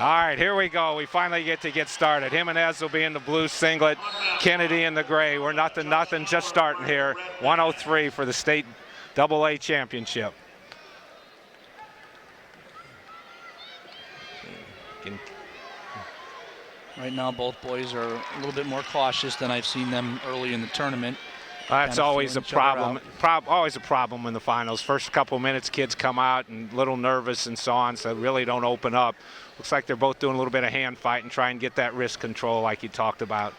All right, here we go. We finally get started. Jimenez will be in the blue singlet, Kennedy in the gray. We're nothing, just starting here. 103 for the state AA championship. Right now, both boys are a little bit more cautious than I've seen them early in the tournament. That's always a problem. Always a problem in the finals. First couple minutes, kids come out and a little nervous and so on, so really don't open up. Looks like they're both doing a little bit of hand fight and try and get that wrist control like you talked about.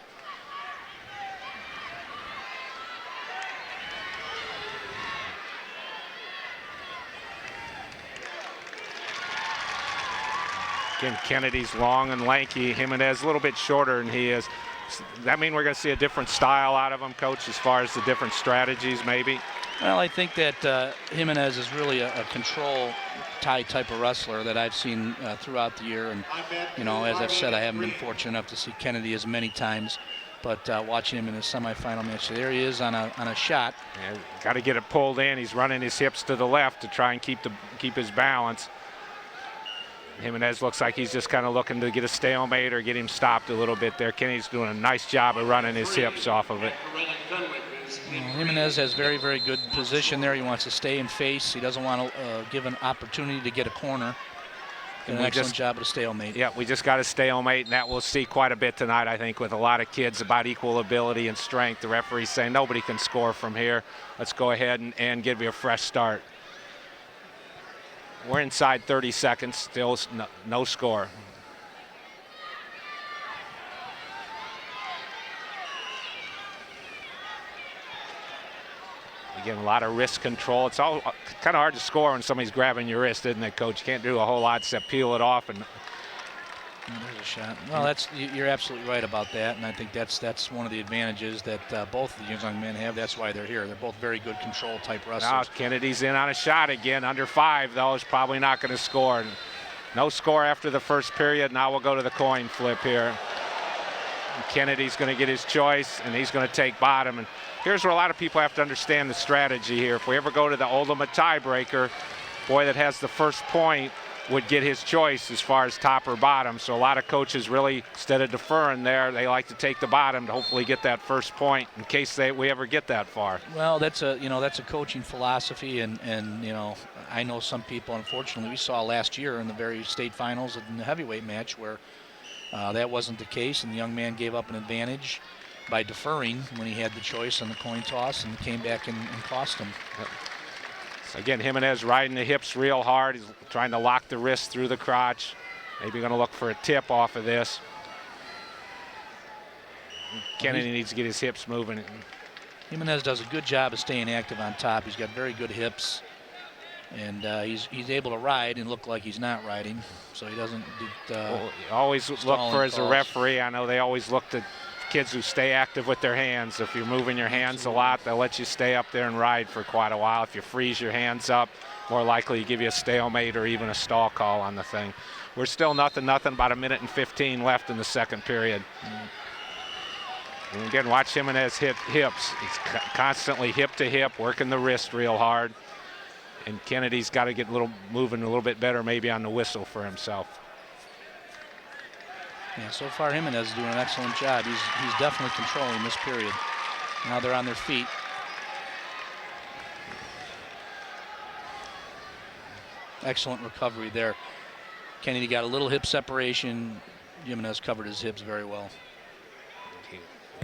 Again, Kennedy's long and lanky. Jimenez a little bit shorter than he is. Does that mean we're going to see a different style out of him, Coach, as far as the different strategies maybe? Well, I think that Jimenez is really a control tie type of wrestler that I've seen throughout the year. And, you know, as I've said, I haven't been fortunate enough to see Kennedy as many times. But watching him in his semifinal match, there he is on a shot. Yeah, got to get it pulled in. He's running his hips to the left to try and keep his balance. Jimenez looks like he's just kind of looking to get a stalemate or get him stopped a little bit there. Kennedy's doing a nice job of running his hips off of it. Jimenez has very, very good position there. He wants to stay and face. He doesn't want to give an opportunity to get a corner. Did an excellent job of a stalemate. Yeah, we just got a stalemate, and that we'll see quite a bit tonight, I think, with a lot of kids about equal ability and strength. The referee's saying nobody can score from here. Let's go ahead and give you a fresh start. We're inside 30 seconds, still no score. Again, a lot of wrist control. It's all kind of hard to score when somebody's grabbing your wrist, isn't it, Coach? You can't do a whole lot except peel it off. And there's a shot. Well, you're absolutely right about that, and I think that's one of the advantages that both of the young men have. That's why they're here. They're both very good control type wrestlers. Now Kennedy's in on a shot again. Under 5, though, is probably not going to score. No score after the first period. Now we'll go to the coin flip here. And Kennedy's going to get his choice, and he's going to take bottom. And here's where a lot of people have to understand the strategy here. If we ever go to the ultimate tiebreaker, boy that has the first point would get his choice as far as top or bottom. So a lot of coaches really, instead of deferring there, they like to take the bottom to hopefully get that first point in case we ever get that far. Well, that's a coaching philosophy, and I know some people, unfortunately, we saw last year in the very state finals in the heavyweight match where that wasn't the case, and the young man gave up an advantage by deferring when he had the choice on the coin toss, and came back and cost him. Yep. Again, Jimenez riding the hips real hard. He's trying to lock the wrist through the crotch. Maybe going to look for a tip off of this. Kennedy needs to get his hips moving. Jimenez does a good job of staying active on top. He's got very good hips, and he's able to ride and look like he's not riding, so he doesn't always look for as a referee. I know they always look to kids who stay active with their hands. If you're moving your hands a lot, they'll let you stay up there and ride for quite a while. If you freeze your hands up, more likely to give you a stalemate or even a stall call on the thing. We're still nothing, about 1:15 left in the second period. And again, watch Jimenez hit hips. He's constantly hip to hip, working the wrist real hard. And Kennedy's got to get moving a little bit better maybe on the whistle for himself. Yeah, so far Jimenez is doing an excellent job. He's definitely controlling this period. Now they're on their feet. Excellent recovery there. Kennedy got a little hip separation. Jimenez covered his hips very well.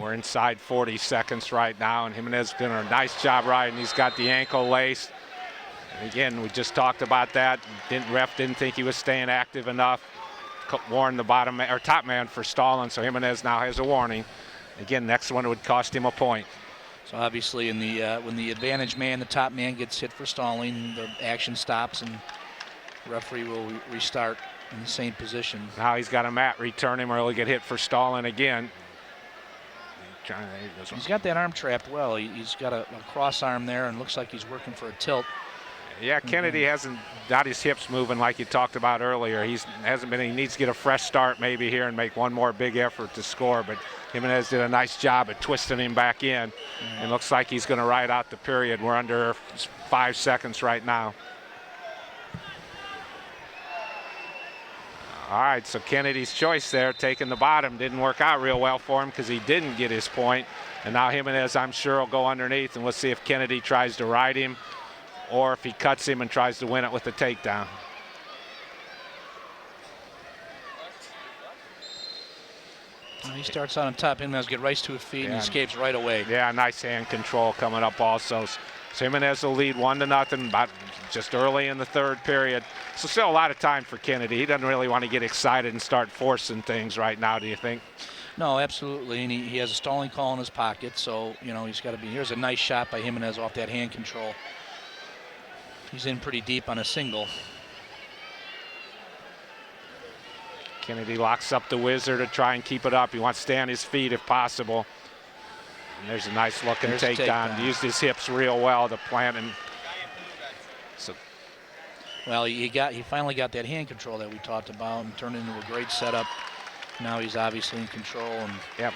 We're inside 40 seconds right now, and Jimenez doing a nice job riding. He's got the ankle laced. And again, we just talked about that. Ref didn't think he was staying active enough. Warned the top man for stalling, so Jimenez now has a warning. Again, next one would cost him a point. So obviously, in the when the advantage man, the top man, gets hit for stalling, the action stops, and the referee will restart in the same position. Now he's got a mat return him, or he'll get hit for stalling again. He's got that arm trapped well. He's got a cross arm there, and looks like he's working for a tilt. Yeah, Kennedy hasn't got his hips moving like you talked about earlier. He needs to get a fresh start maybe here and make one more big effort to score, but Jimenez did a nice job at twisting him back in. And looks like he's going to ride out the period. We're under 5 seconds right now. All right, so Kennedy's choice there, taking the bottom, didn't work out real well for him because he didn't get his point. And now Jimenez, I'm sure, will go underneath, and we'll see if Kennedy tries to ride him or if he cuts him and tries to win it with the takedown. He starts out on top. Jimenez get right to his feet and he escapes right away. Yeah, nice hand control coming up also. So Jimenez will lead 1-0 about just early in the third period. So still a lot of time for Kennedy. He doesn't really want to get excited and start forcing things right now, do you think? No, absolutely. And he has a stalling call in his pocket, so, you know, he's got to be. Here's a nice shot by Jimenez off that hand control. He's in pretty deep on a single. Kennedy locks up the whizzer to try and keep it up. He wants to stay on his feet if possible. And there's a nice looking takedown. Used his hips real well to plant him. So, well, he finally got that hand control that we talked about and turned it into a great setup. Now he's obviously in control. And yep.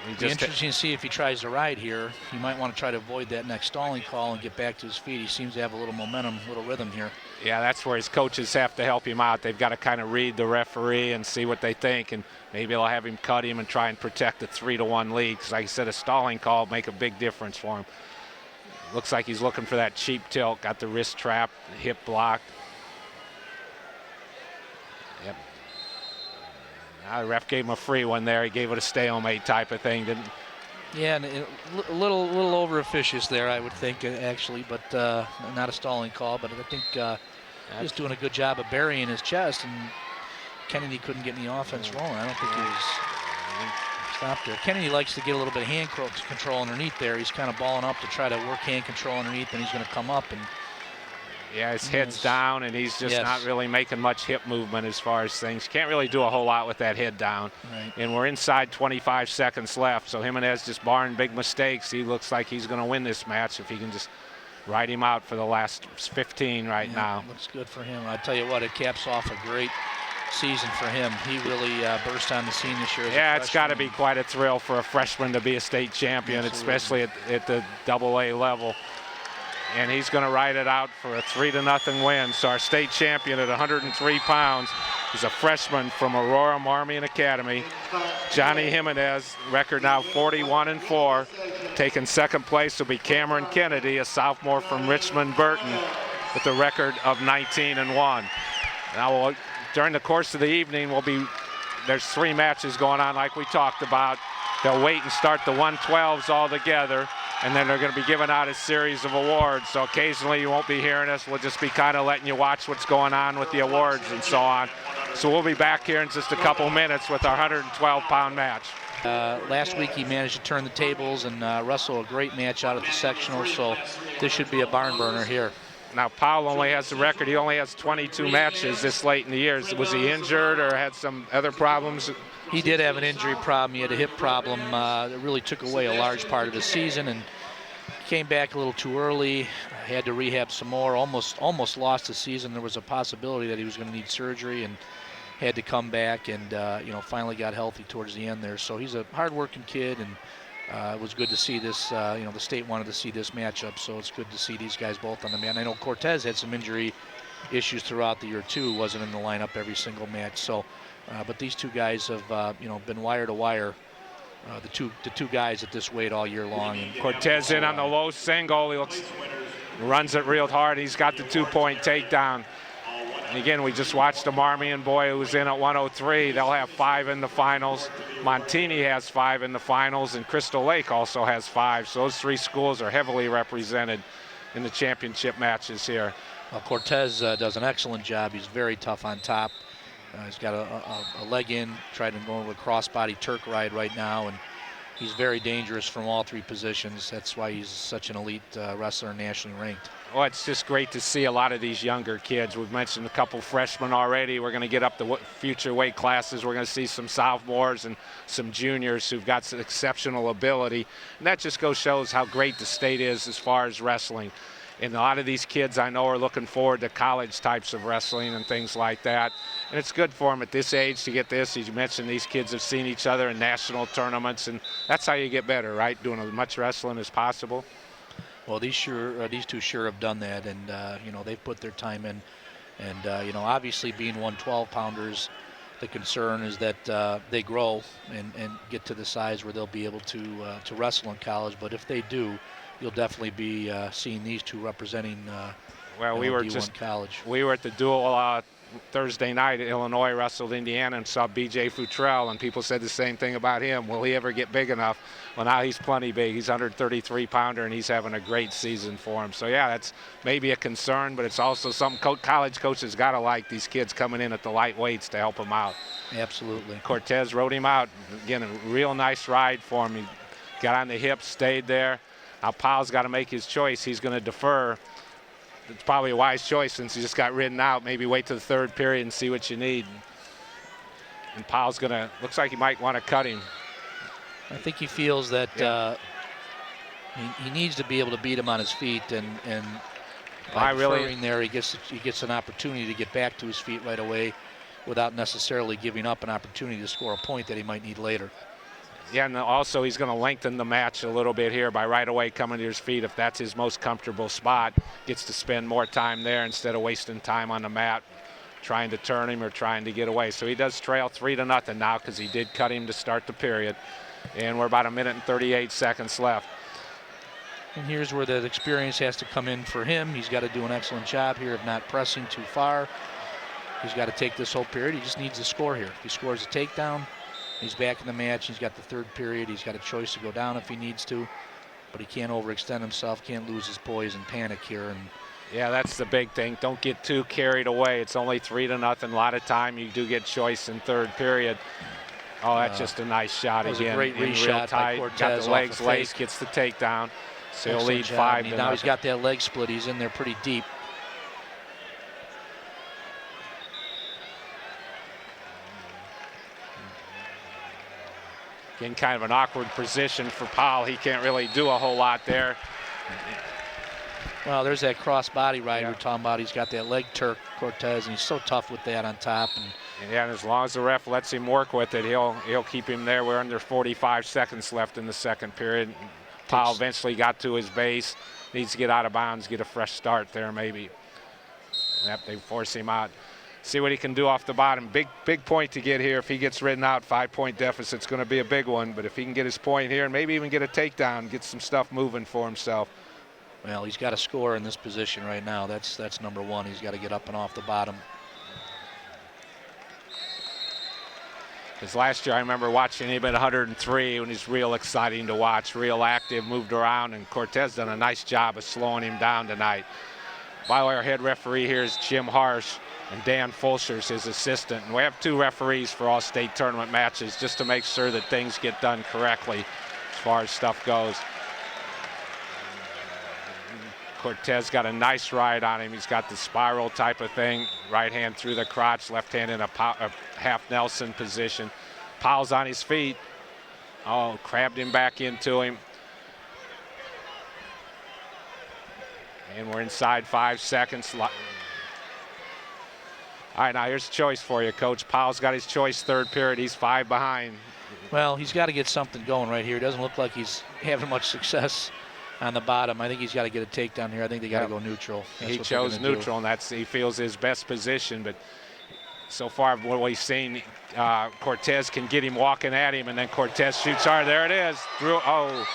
It'll be interesting to see if he tries to ride here. He might want to try to avoid that next stalling call and get back to his feet. He seems to have a little momentum, a little rhythm here. Yeah, that's where his coaches have to help him out. They've got to kind of read the referee and see what they think, and maybe they'll have him cut him and try and protect the 3-1 lead. Because like I said, a stalling call will make a big difference for him. Looks like he's looking for that cheap tilt. Got the wrist trap, hip blocked. Yep. Now the ref gave him a free one there. He gave it a stalemate type of thing, didn't? Yeah, and a little over officious there, I would think, actually, but not a stalling call. But I think he's doing a good job of burying his chest, and Kennedy couldn't get any offense rolling. I don't think he was stopped there. Kennedy likes to get a little bit of hand control underneath there. He's kind of balling up to try to work hand control underneath, and he's going to come up and. Yeah, his head's down, and he's just not really making much hip movement as far as things. Can't really do a whole lot with that head down. Right. And we're inside 25 seconds left, so Jimenez just barring big mistakes. He looks like he's going to win this match if he can just ride him out for the last 15 right now. Looks good for him. I tell you what, it caps off a great season for him. He really burst on the scene this year. Yeah, it's got to be quite a thrill for a freshman to be a state champion, especially at the AA level. And he's going to ride it out for a 3-0 win. So our state champion at 103 pounds is a freshman from Aurora Marmion Academy, Johnny Jimenez. Record now 41-4. Taking second place will be Cameron Kennedy, a sophomore from Richmond Burton, with a record of 19-1. Now during the course of the evening, there's 3 matches going on like we talked about. They'll wait and start the 112s all together, and then they're going to be giving out a series of awards. So occasionally you won't be hearing us. We'll just be kind of letting you watch what's going on with the awards and so on. So we'll be back here in just a couple minutes with our 112-pound match. Last week he managed to turn the tables and wrestle a great match out at the sectional, so this should be a barn burner here. Now, Powell only has the record. He only has 22 matches this late in the year. Was he injured or had some other problems? He did have an injury problem. He had a hip problem that really took away a large part of the season, and came back a little too early. Had to rehab some more. Almost lost the season. There was a possibility that he was going to need surgery, and had to come back, and finally got healthy towards the end there. So he's a hard-working kid, and it was good to see this. The state wanted to see this matchup, so it's good to see these guys both on the mat. I know Cortez had some injury issues throughout the year too. Wasn't in the lineup every single match. So, but these two guys have been wire to wire. The two guys at this weight all year long. And Cortez in on the low single. He runs it real hard. He's got the 2-point takedown. And again, we just watched a Marmion boy who was in at 103. They'll have 5 in the finals. Montini has 5 in the finals, and Crystal Lake also has 5. So those 3 schools are heavily represented in the championship matches here. Well, Cortez does an excellent job. He's very tough on top. He's got a leg in, tried to go with a crossbody Turk ride right now, and he's very dangerous from all 3 positions. That's why he's such an elite wrestler, nationally ranked. Well, it's just great to see a lot of these younger kids. We've mentioned a couple freshmen already. We're going to get up to future weight classes. We're going to see some sophomores and some juniors who've got some exceptional ability. And that just shows how great the state is as far as wrestling. And a lot of these kids I know are looking forward to college types of wrestling and things like that. And it's good for them at this age to get this. As you mentioned, these kids have seen each other in national tournaments, and that's how you get better, right? Doing as much wrestling as possible. Well, these two sure have done that, and they've put their time in. And obviously being 112-pounders, The concern is that they grow and get to the size where they'll be able to wrestle in college. But if they do, you'll definitely be seeing these two representing well, we were D1 college. We were at the duel Thursday night. Illinois wrestled Indiana and saw B.J. Futrell, and people said the same thing about him. Will he ever get big enough? Well, now he's plenty big. He's 133-pounder, and he's having a great season for him. So, yeah, that's maybe a concern, but it's also something college coaches got to like, these kids coming in at the light weights to help them out. Absolutely. Cortez rode him out. Again, a real nice ride for him. He got on the hips, stayed there. Now Powell's got to make his choice. He's going to defer. It's probably a wise choice since he just got ridden out. Maybe wait to the third period and see what you need. And Powell's going to, looks like he might want to cut him. I think he feels that he needs to be able to beat him on his feet, and by deferring there, he gets an opportunity to get back to his feet right away without necessarily giving up an opportunity to score a point that he might need later. Yeah, and also he's going to lengthen the match a little bit here by right away coming to his feet. If that's his most comfortable spot, gets to spend more time there instead of wasting time on the mat trying to turn him or trying to get away. So he does trail 3-0 now because he did cut him to start the period. And we're about 1 minute and 38 seconds left. And here's where the experience has to come in for him. He's got to do an excellent job here of not pressing too far. He's got to take this whole period. He just needs to score here. If he scores a takedown, he's back in the match. He's got the third period. He's got a choice to go down if he needs to, but he can't overextend himself, can't lose his poise and panic here. And yeah, that's the big thing. Don't get too carried away. It's only 3-0. A lot of time you do get choice in third period. Oh, that's just a nice shot again. A great reshot by Cortez. Got the legs laced, gets the takedown. So he'll lead 5-0. Now he's got that leg split. He's in there pretty deep. Again, kind of an awkward position for Powell. He can't really do a whole lot there. Well, there's that cross body ride we're talking about. He's got that leg Turk, Cortez, and he's so tough with that on top. And yeah, and as long as the ref lets him work with it, he'll keep him there. We're under 45 seconds left in the second period. Powell eventually got to his base. Needs to get out of bounds, get a fresh start there maybe. And they force him out. See what he can do off the bottom. Big point to get here. If he gets ridden out, 5-point deficit's going to be a big one. But if he can get his point here and maybe even get a takedown, get some stuff moving for himself. Well, he's got to score in this position right now. That's number one. He's got to get up and off the bottom. Because last year I remember watching him at 103 when he's real exciting to watch, real active, moved around, and Cortez done a nice job of slowing him down tonight. By the way, our head referee here is Jim Harsh, and Dan Fulcher's his assistant. And we have 2 referees for all state tournament matches just to make sure that things get done correctly as far as stuff goes. Cortez got a nice ride on him. He's got the spiral type of thing, right hand through the crotch, left hand in a half Nelson position. Powell's on his feet. Oh, crabbed him back into him. And we're inside 5 seconds. All right, now here's a choice for you, Coach. Powell's got his choice third period. He's 5 behind. Well, he's got to get something going right here. It doesn't look like he's having much success on the bottom. I think he's got to get a takedown here. I think they got to go neutral. He chose neutral, and he feels his best position. But so far, what we've seen, Cortez can get him walking at him, and then Cortez shoots hard. There it is. Well,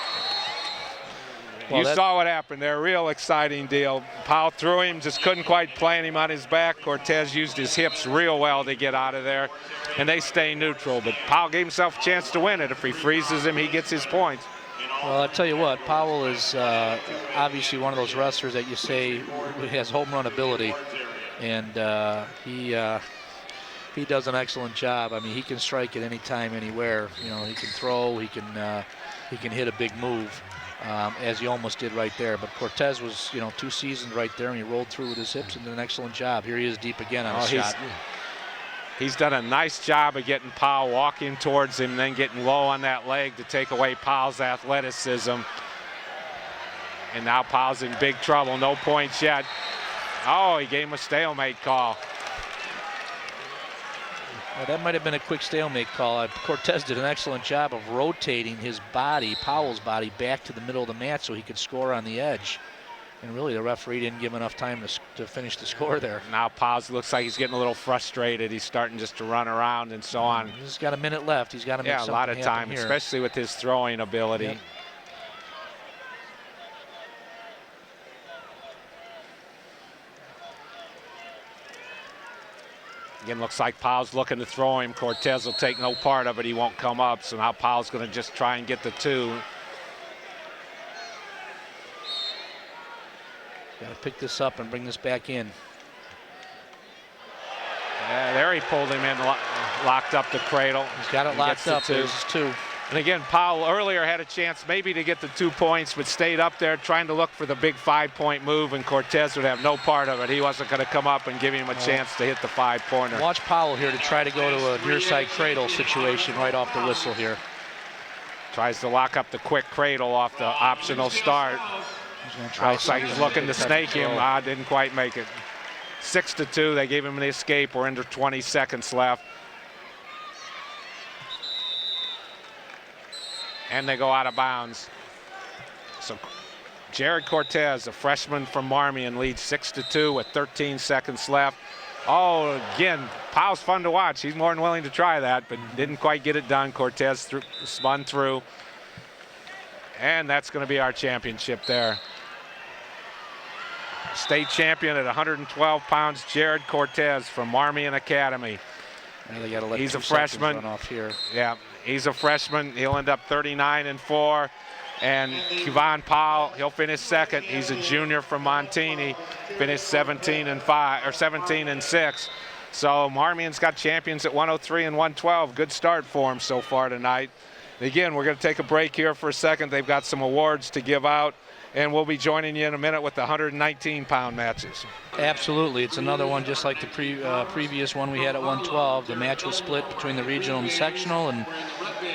you saw what happened there. Real exciting deal. Powell threw him, just couldn't quite plant him on his back. Cortez used his hips real well to get out of there, and they stay neutral. But Powell gave himself a chance to win it. If he freezes him, he gets his points. Well, I'll tell you what, Powell is obviously one of those wrestlers that you say has home run ability, and he does an excellent job. I mean, he can strike at any time, anywhere. You know, he can throw, he can hit a big move, as he almost did right there. But Cortez was, 2 seasons right there, and he rolled through with his hips and did an excellent job. Here he is deep again on his shot. He's done a nice job of getting Powell walking towards him, then getting low on that leg to take away Powell's athleticism. And now Powell's in big trouble. No points yet. Oh, he gave him a stalemate call. Well, that might have been a quick stalemate call. Cortez did an excellent job of rotating his body, Powell's body, back to the middle of the mat so he could score on the edge. And really, the referee didn't give enough time to finish the score there. Now Powell's looks like he's getting a little frustrated. He's starting just to run around and so on. He's got a minute left. He's got to make something happen. Yeah, a lot of time, here. especially with his throwing ability. Yep. Again, looks like Powell's looking to throw him. Cortez will take no part of it. He won't come up. So now Powell's going to just try and get the 2. Got to pick this up and bring this back in. Yeah, there he pulled him in, locked up the cradle. He's got it locked up. There's his 2. And again, Powell earlier had a chance maybe to get the 2 points, but stayed up there trying to look for the big 5-point move, and Cortez would have no part of it. He wasn't going to come up and give him a chance to hit the 5-pointer. Watch Powell here to try to go to a near side cradle situation right off the whistle here. Tries to lock up the quick cradle off the optional start. Looks like he's looking to snake him. Didn't quite make it. 6-2. They gave him the escape. We're under 20 seconds left. And they go out of bounds. So Jared Cortez, a freshman from Marmion, leads 6-2 with 13 seconds left. Oh, again, Powell's fun to watch. He's more than willing to try that, but didn't quite get it done. Cortez spun through. And that's going to be our championship there. State champion at 112 pounds, Jared Cortez from Marmion Academy. He's a freshman. Run off here. Yeah, he's a freshman. He'll end up 39-4. And Kevon Powell, he'll finish second. He's a junior from Montini, finished 17-5 or 17-6. So Marmion's got champions at 103 and 112. Good start for him so far tonight. Again, we're going to take a break here for a second. They've got some awards to give out. And we'll be joining you in a minute with the 119-pound matches. Absolutely. It's another one just like the previous one we had at 112. The match was split between the regional and the sectional, and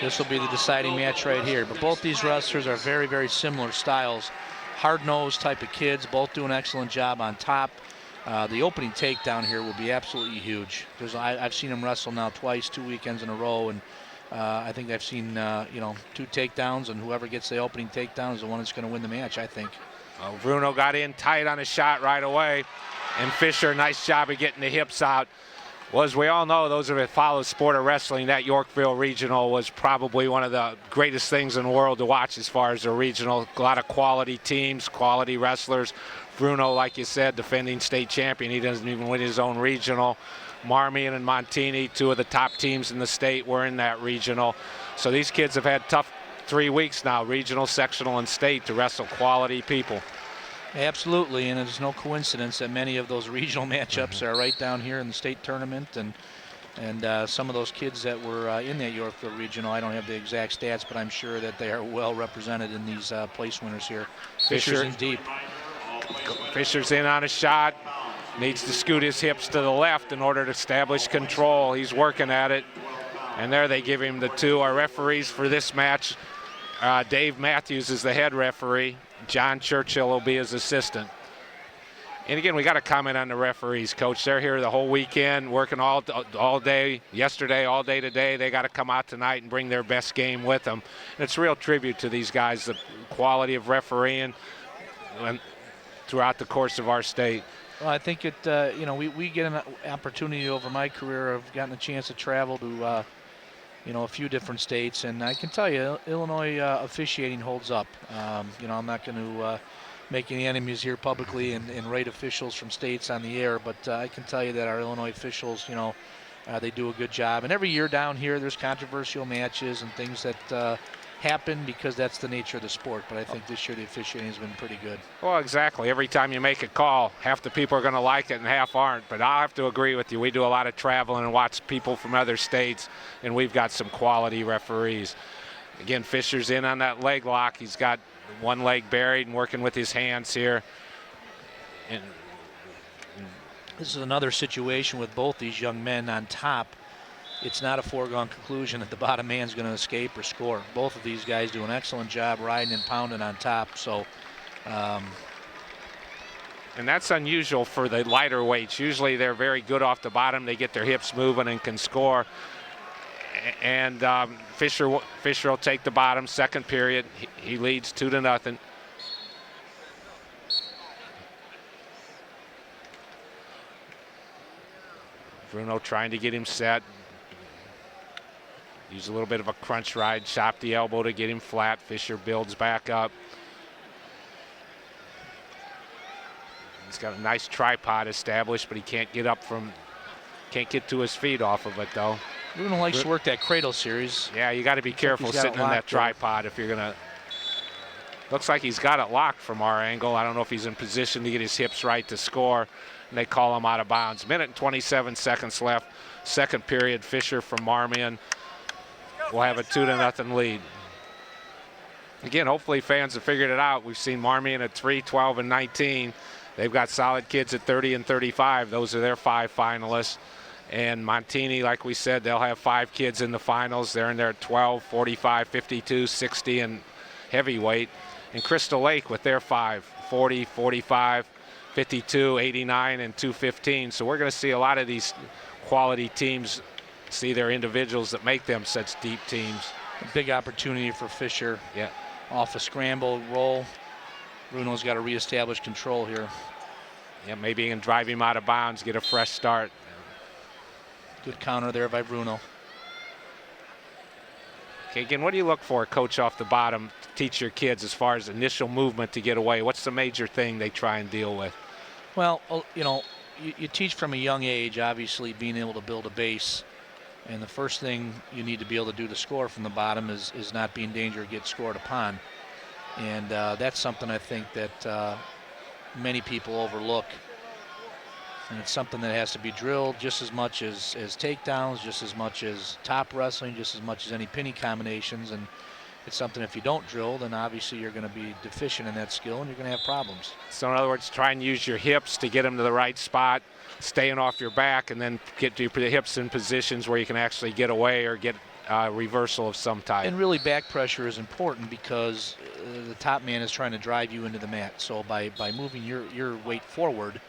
this will be the deciding match right here. But both these wrestlers are very, very similar styles. Hard-nosed type of kids, both do an excellent job on top. The opening takedown here will be absolutely huge. I've seen them wrestle now twice, 2 weekends in a row, and I think I've seen, 2 takedowns, and whoever gets the opening takedown is the one that's going to win the match, I think. Bruno got in tight on a shot right away, and Fisher, nice job of getting the hips out. Well, as we all know, those of us who follow the sport of wrestling, that Yorkville Regional was probably one of the greatest things in the world to watch as far as a regional. A lot of quality teams, quality wrestlers. Bruno, like you said, defending state champion. He doesn't even win his own regional. Marmion and Montini, 2 of the top teams in the state, were in that regional. So these kids have had tough 3 weeks now, regional, sectional, and state, to wrestle quality people. Absolutely, and it's no coincidence that many of those regional matchups are right down here in the state tournament, and some of those kids that were in that Yorkville Regional, I don't have the exact stats, but I'm sure that they are well represented in these place winners here. Fisher's in deep. Fisher's in on a shot. Needs to scoot his hips to the left in order to establish control. He's working at it. And there they give him the 2. Our referees for this match, Dave Matthews is the head referee. John Churchill will be his assistant. And again, we got to comment on the referees, Coach. They're here the whole weekend, working all day yesterday, all day today. They got to come out tonight and bring their best game with them. And it's a real tribute to these guys, the quality of refereeing throughout the course of our state. Well, I think we get an opportunity over my career. I've gotten a chance to travel to, a few different states, and I can tell you, Illinois officiating holds up. I'm not going to make any enemies here publicly and rate officials from states on the air, but I can tell you that our Illinois officials, they do a good job. And every year down here, there's controversial matches and things that happen because that's the nature of the sport, but I think this year the officiating has been pretty good. Well, exactly. Every time you make a call, half the people are going to like it and half aren't, but I have to agree with you. We do a lot of traveling and watch people from other states, and we've got some quality referees. Again, Fisher's in on that leg lock. He's got one leg buried and working with his hands here. And this is another situation with both these young men on top. It's not a foregone conclusion that the bottom man's going to escape or score. Both of these guys do an excellent job riding and pounding on top. So, and that's unusual for the lighter weights. Usually they're very good off the bottom. They get their hips moving and can score. And Fisher will take the bottom, second period. He leads 2-0. Bruno trying to get him set. Use a little bit of a crunch ride, chop the elbow to get him flat. Fisher builds back up. He's got a nice tripod established, but he can't get to his feet off of it though. Bruno likes to work that cradle series. Yeah, you got to be careful sitting in that tripod if you're gonna. Looks like he's got it locked from our angle. I don't know if he's in position to get his hips right to score, and they call him out of bounds. Minute and 27 seconds left. Second period. Fisher from Marmion will have a 2-0 lead. Again, hopefully fans have figured it out. We've seen Marmion at 3, 12, and 19. They've got solid kids at 30 and 35. Those are their 5 finalists. And Montini, like we said, they'll have 5 kids in the finals. They're in there at 12, 45, 52, 60, and heavyweight. And Crystal Lake with their 5, 40, 45, 52, 89, and 215. So we're going to see a lot of these quality teams see their individuals that make them such deep teams. A big opportunity for Fisher. Yeah. Off a scramble roll. Bruno's got to reestablish control here. Yeah, maybe he can drive him out of bounds, get a fresh start. Good counter there by Bruno. Okay, again, what do you look for, coach, off the bottom to teach your kids as far as initial movement to get away? What's the major thing they try and deal with? Well, you know, you teach from a young age, obviously, being able to build a base. And the first thing you need to be able to do to score from the bottom is not be in danger to get scored upon. And that's something I think that many people overlook. And it's something that has to be drilled just as much as takedowns, just as much as top wrestling, just as much as any pinning combinations. And it's something, if you don't drill, then obviously you're going to be deficient in that skill and you're going to have problems. So in other words, try and use your hips to get them to the right spot, staying off your back, and then get your hips in positions where you can actually get away or get reversal of some type. And really back pressure is important because the top man is trying to drive you into the mat. So by moving your weight forward,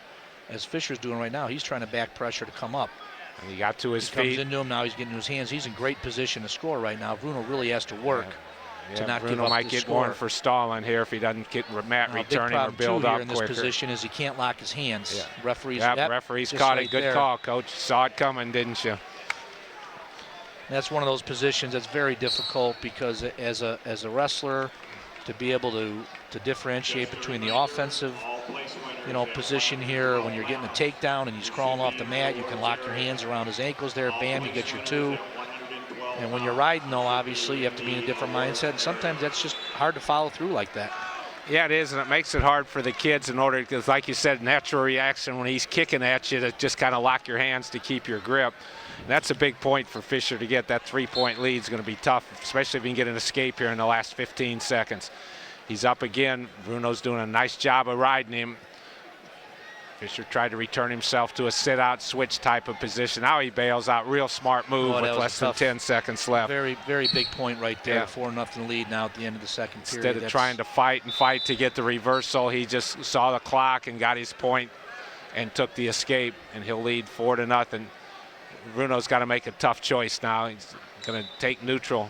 as Fisher's doing right now, he's trying to back pressure to come up. And he got to his feet. He comes comes into him now, he's getting to his hands. He's in great position to score right now. Bruno really has to work to not Bruno give up might the get score. warned for stalling here if he doesn't get mat returning or build up up here in this quicker. position is he can't lock his hands. Yeah. Referees, referees caught it. Good call, coach. Saw it coming, didn't you? That's one of those positions that's very difficult because as a wrestler, to be able to differentiate between the offensive, position here when you're getting a takedown and he's crawling off the mat, you can lock your hands around his ankles there. Bam, you get your 2. And when you're riding, though, obviously you have to be in a different mindset. And sometimes that's just hard to follow through like that. Yeah, it is, and it makes it hard for the kids in order, because like you said, natural reaction when he's kicking at you to just kind of lock your hands to keep your grip. And that's a big point for Fisher to get. That 3-point lead is going to be tough, especially if he can get an escape here in the last 15 seconds. He's up again. Bruno's doing a nice job of riding him. Fisher tried to return himself to a sit-out switch type of position. Now he bails out. Real smart move with less than 10 seconds left. Very, very big point right there. 4-0 lead now at the end of the second period. Instead of trying to fight to get the reversal, he just saw the clock and got his point and took the escape, and he'll lead 4-0. Bruno's got to make a tough choice now. He's going to take neutral.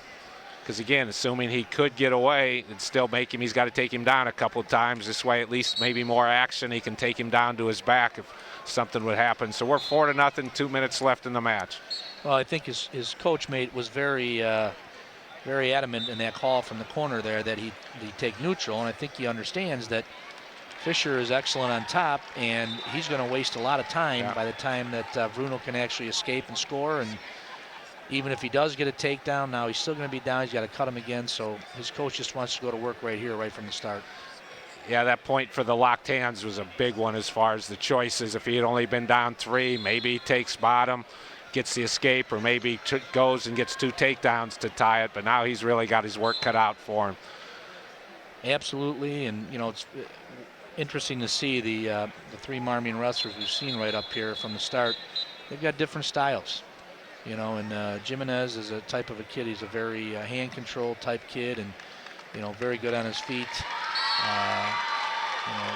Because again, assuming he could get away and still make him, he's got to take him down a couple of times. This way, at least maybe more action. He can take him down to his back if something would happen. So we're 4-0, 2 minutes left in the match. Well, I think his coach mate was very adamant in that call from the corner there that he take neutral, and I think he understands that Fisher is excellent on top, and he's going to waste a lot of time by the time that Bruno can actually escape and score. And even if he does get a takedown, now he's still going to be down. He's got to cut him again. So his coach just wants to go to work right here, right from the start. Yeah, that point for the locked hands was a big one as far as the choices. If he had only been down 3, maybe he takes bottom, gets the escape, or maybe goes and gets 2 takedowns to tie it. But now he's really got his work cut out for him. Absolutely, and it's interesting to see the 3 Marmion wrestlers we've seen right up here from the start. They've got different styles. And Jimenez is a type of a kid. He's a very hand control type kid, and very good on his feet.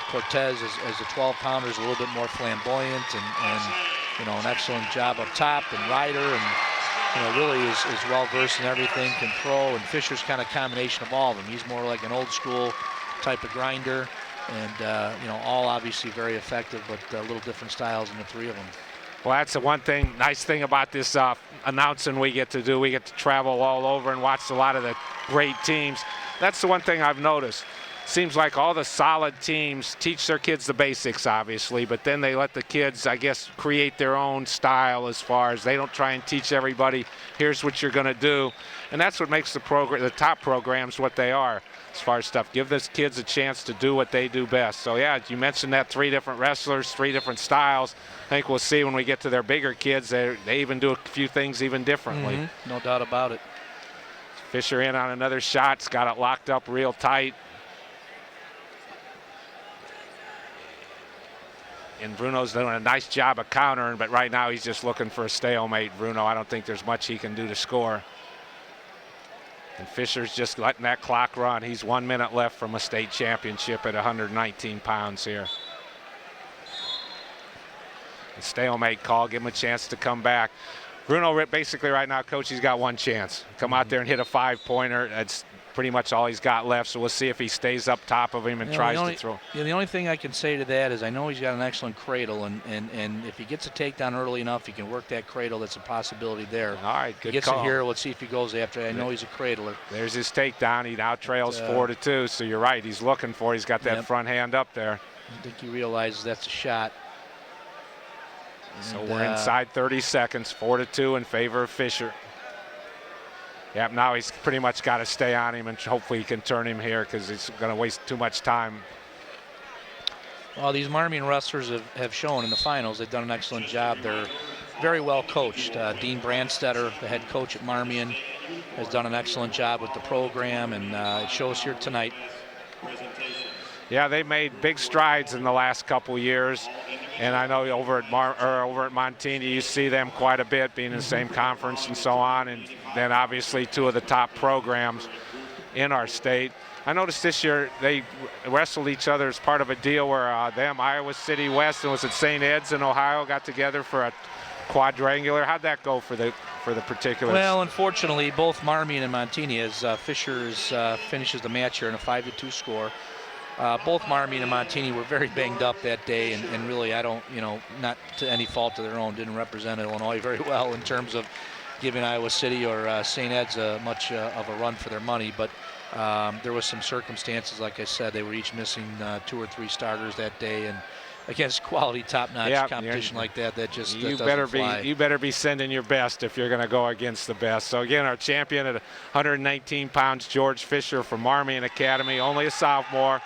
Cortez as a 12-pounder is a little bit more flamboyant and an excellent job up top, and Ryder, and really is well versed in everything, can throw, and Fisher's kind of combination of all of them. He's more like an old school type of grinder, and all obviously very effective, but a little different styles in the 3 of them. Well, that's the one thing, nice thing about this announcing we get to do. We get to travel all over and watch a lot of the great teams. That's the one thing I've noticed. Seems like all the solid teams teach their kids the basics, obviously, but then they let the kids, I guess, create their own style as far as they don't try and teach everybody, here's what you're going to do. And that's what makes the top programs what they are as far as stuff. Give those kids a chance to do what they do best. So, yeah, you mentioned that 3 different wrestlers, 3 different styles. I think we'll see when we get to their bigger kids, they even do a few things even differently. Mm-hmm. No doubt about it. Fisher in on another shot. It's got it locked up real tight. And Bruno's doing a nice job of countering, but right now he's just looking for a stalemate. Bruno, I don't think there's much he can do to score. And Fisher's just letting that clock run. He's 1 minute left from a state championship at 119 pounds here. A stalemate call, give him a chance to come back. Bruno, basically right now, Coach, he's got one chance. Come out there and hit a 5-pointer. That's pretty much all he's got left, so we'll see if he stays up top of him and tries to throw. Yeah, the only thing I can say to that is I know he's got an excellent cradle, and if he gets a takedown early enough, he can work that cradle. That's a possibility there. All right, good gets call. it here. Let's see if he goes after it. I know he's a cradler. There's his takedown. He now trails 4-2, so you're right. He's looking for it. He's got that front hand up there. I think he realizes that's a shot. So we're inside 30 seconds, 4-2 in favor of Fisher. Yep, now he's pretty much got to stay on him, and hopefully he can turn him here because he's going to waste too much time. Well, these Marmion wrestlers have shown in the finals they've done an excellent job. They're very well coached. Dean Brandstetter, the head coach at Marmion, has done an excellent job with the program, and it shows here tonight. Yeah, they made big strides in the last couple years. And I know over at Montini, you see them quite a bit, being in the same conference and so on. And then obviously 2 of the top programs in our state. I noticed this year they wrestled each other as part of a deal where Iowa City West and was at St. Ed's in Ohio got together for a quadrangular. How'd that go for the particulars? Well, unfortunately, both Marmion and Montini, as Fishers finishes the match here in a 5-2 score. Both Marmion and Montini were very banged up that day, and really, I don't, not to any fault of their own, didn't represent Illinois very well in terms of giving Iowa City or St. Ed's much of a run for their money. But there was some circumstances, like I said, they were each missing 2 or 3 starters that day, and against quality, top-notch competition like that just doesn't fly. You better be sending your best if you're going to go against the best. So again, our champion at 119 pounds, George Fisher from Marmion Academy, only a sophomore.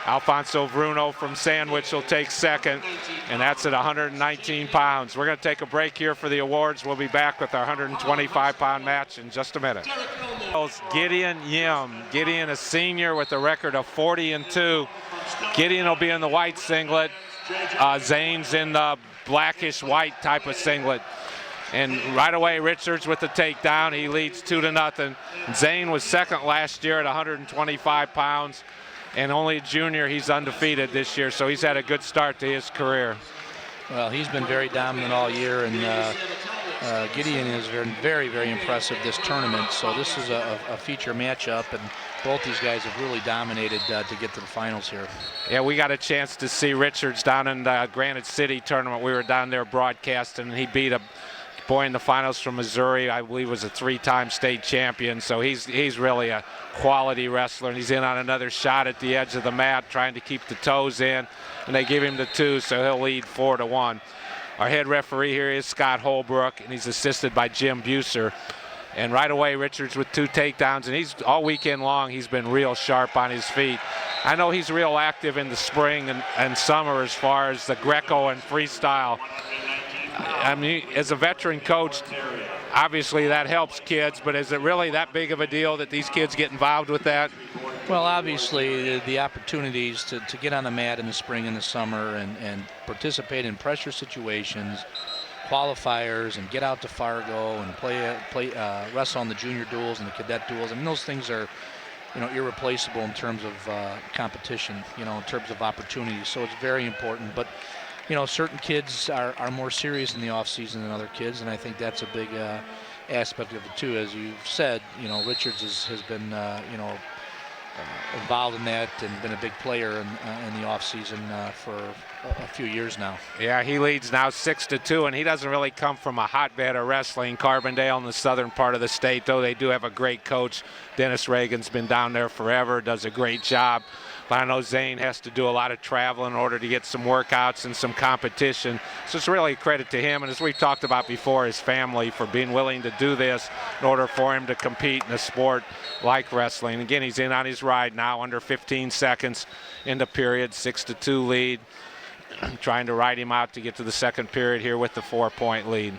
Alfonso Bruno from Sandwich will take second, and that's at 119 pounds. We're going to take a break here for the awards. We'll be back with our 125-pound match in just a minute. Gideon Yim. Gideon, a senior with a record of 40-2. Gideon will be in the white singlet. Zane's in the blackish white type of singlet. And right away, Richards with the takedown. He leads 2-0. Zane was second last year at 125 pounds. And only a junior, he's undefeated this year, so he's had a good start to his career. Well, he's been very dominant all year, and Gideon is very, very impressive this tournament. So this is a feature matchup, and both these guys have really dominated to get to the finals here. Yeah, we got a chance to see Richards down in the Granite City tournament. We were down there broadcasting, and he beat a boy in the finals from Missouri. I believe was a 3-time state champion. So he's really a quality wrestler, and he's in on another shot at the edge of the mat, trying to keep the toes in, and they give him the 2, so he'll lead 4-1. Our head referee here is Scott Holbrook, and he's assisted by Jim Buser. And right away, Richards with 2 takedowns, and he's all weekend long, he's been real sharp on his feet. I know he's real active in the spring and summer as far as the Greco and freestyle. I mean, as a veteran coach, obviously that helps kids, but is it really that big of a deal that these kids get involved with that? Well, obviously the opportunities to get on the mat in the spring and the summer and participate in pressure situations, qualifiers, and get out to Fargo and play wrestle on the junior duels and the cadet duels. I mean, those things are, irreplaceable in terms of competition, in terms of opportunities. So it's very important. But certain kids are more serious in the off season than other kids, and I think that's a big aspect of it too. As you've said, Richards has been involved in that and been a big player in the off season for a few years now. Yeah, he leads now 6-2, and he doesn't really come from a hotbed of wrestling. Carbondale in the southern part of the state, though they do have a great coach. Dennis Reagan's been down there forever, does a great job. But I know Zane has to do a lot of travel in order to get some workouts and some competition. So it's really a credit to him, and as we've talked about before, his family for being willing to do this in order for him to compete in a sport like wrestling. Again, he's in on his ride now, under 15 seconds into period, 6-2 lead. Trying to ride him out to get to the second period here with the 4-point lead.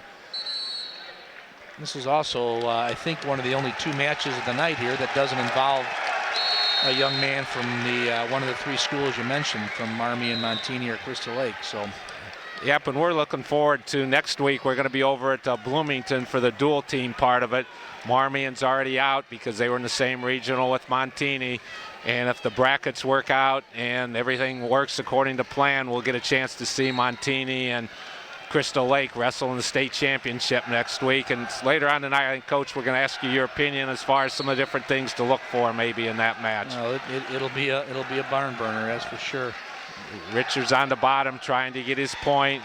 This is also, I think, one of the only 2 matches of the night here that doesn't involve a young man from the one of the 3 schools you mentioned, from Marmion, Montini, or Crystal Lake. So, yep, and we're looking forward to next week. We're going to be over at Bloomington for the dual team part of it. Marmion's already out because they were in the same regional with Montini. And if the brackets work out and everything works according to plan, we'll get a chance to see Montini and Crystal Lake wrestle in the state championship next week. And later on tonight, I think, Coach, we're going to ask you your opinion as far as some of the different things to look for maybe in that match. Well, it'll be a barn burner, that's for sure. Richards on the bottom trying to get his point.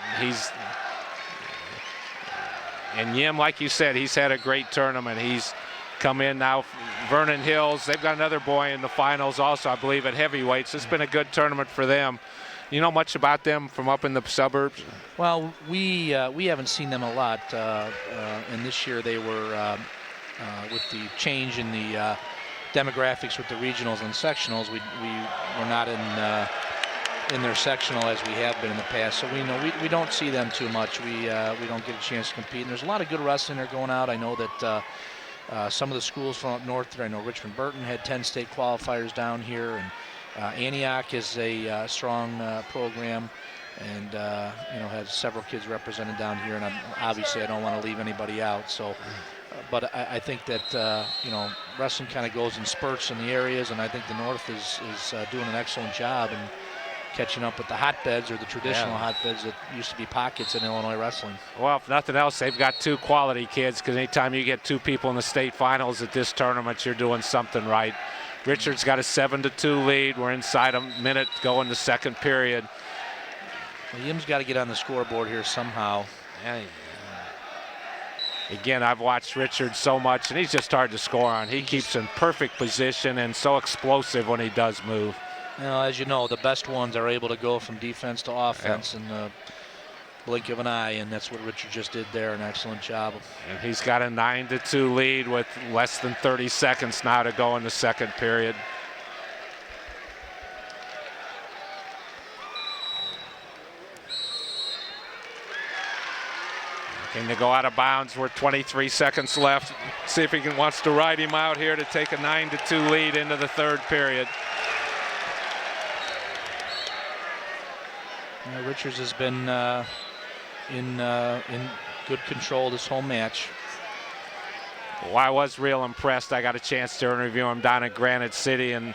And Yim, like you said, he's had a great tournament. He's come in now. Vernon Hills, they've got another boy in the finals also, I believe, at heavyweights. It's been a good tournament for them. You know much about them from up in the suburbs? Well, we haven't seen them a lot, and this year they were, with the change in the demographics with the regionals and sectionals, we were not in their sectional as we have been in the past. So we don't see them too much. We don't get a chance to compete. And there's a lot of good wrestling there going out. I know that some of the schools from up north, I know Richmond Burton had 10 state qualifiers down here, and Antioch is a strong program, and has several kids represented down here. And obviously I don't want to leave anybody out. So, but I think that wrestling kind of goes in spurts in the areas, and I think the north is doing an excellent job and catching up with the hotbeds, or the traditional hotbeds that used to be pockets in Illinois wrestling. Well, if nothing else, they've got 2 quality kids, because anytime you get 2 people in the state finals at this tournament, you're doing something right. Richards got a 7-2 lead. We're inside a minute to go in the second period. Well, Yim's got to get on the scoreboard here somehow. Again, I've watched Richards so much, and he's just hard to score on. He keeps in perfect position and so explosive when he does move. As you know, the best ones are able to go from defense to offense in the blink of an eye, and that's what Richard just did there. An excellent job. And he's got a 9-2 lead with less than 30 seconds now to go in the second period. Looking to go out of bounds with 23 seconds left. See if he wants to ride him out here to take a 9-2 lead into the third period. Richards has been in good control this whole match. Well, I was real impressed. I got a chance to interview him down at Granite City, and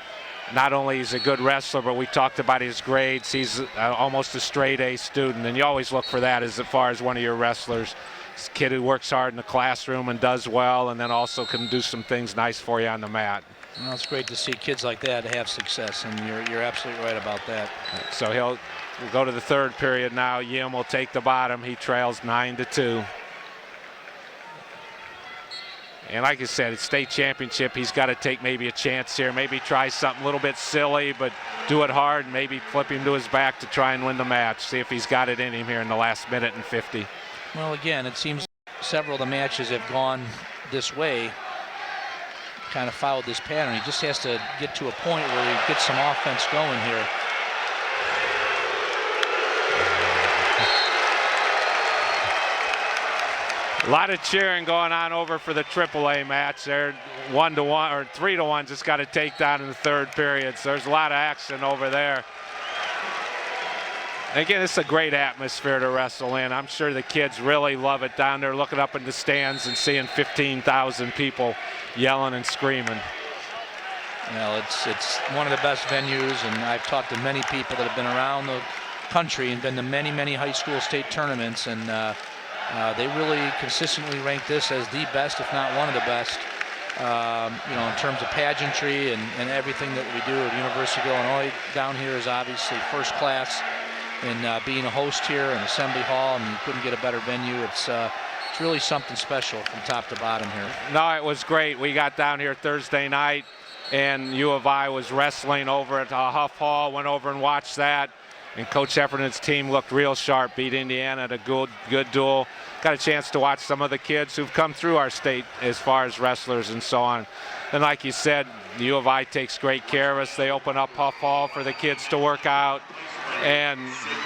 not only he's a good wrestler, but we talked about his grades. He's almost a straight A student, and you always look for that as far as one of your wrestlers. This kid who works hard in the classroom and does well, and then also can do some things nice for you on the mat. Well, it's great to see kids like that have success, and you're absolutely right about that. So we'll go to the third period now. Yim will take the bottom. He trails 9-2. And like I said, it's state championship. He's got to take maybe a chance here. Maybe try something a little bit silly, but do it hard. And maybe flip him to his back to try and win the match. See if he's got it in him here in the last minute and 50. Well, again, it seems several of the matches have gone this way, kind of followed this pattern. He just has to get to a point where he gets some offense going here. A lot of cheering going on over for the AAA match. They're 1-1 or 3-1. Just got a takedown in the third period. So there's a lot of action over there. And again, it's a great atmosphere to wrestle in. I'm sure the kids really love it down there, looking up in the stands and seeing 15,000 people yelling and screaming. Well, it's one of the best venues, and I've talked to many people that have been around the country and been to many, many high school state tournaments, and they really consistently rank this as the best, if not one of the best, in terms of pageantry and everything that we do at the University of Illinois. Down here is obviously first class. being a host here in Assembly Hall. I mean, you couldn't get a better venue. It's really something special from top to bottom here. No, it was great. We got down here Thursday night, and U of I was wrestling over at Huff Hall. Went over and watched that, and Coach Heffernan team looked real sharp, beat Indiana at a good duel. Got a chance to watch some of the kids who've come through our state as far as wrestlers and so on. And like you said, U of I takes great care of us. They open up Huff Hall for the kids to work out. And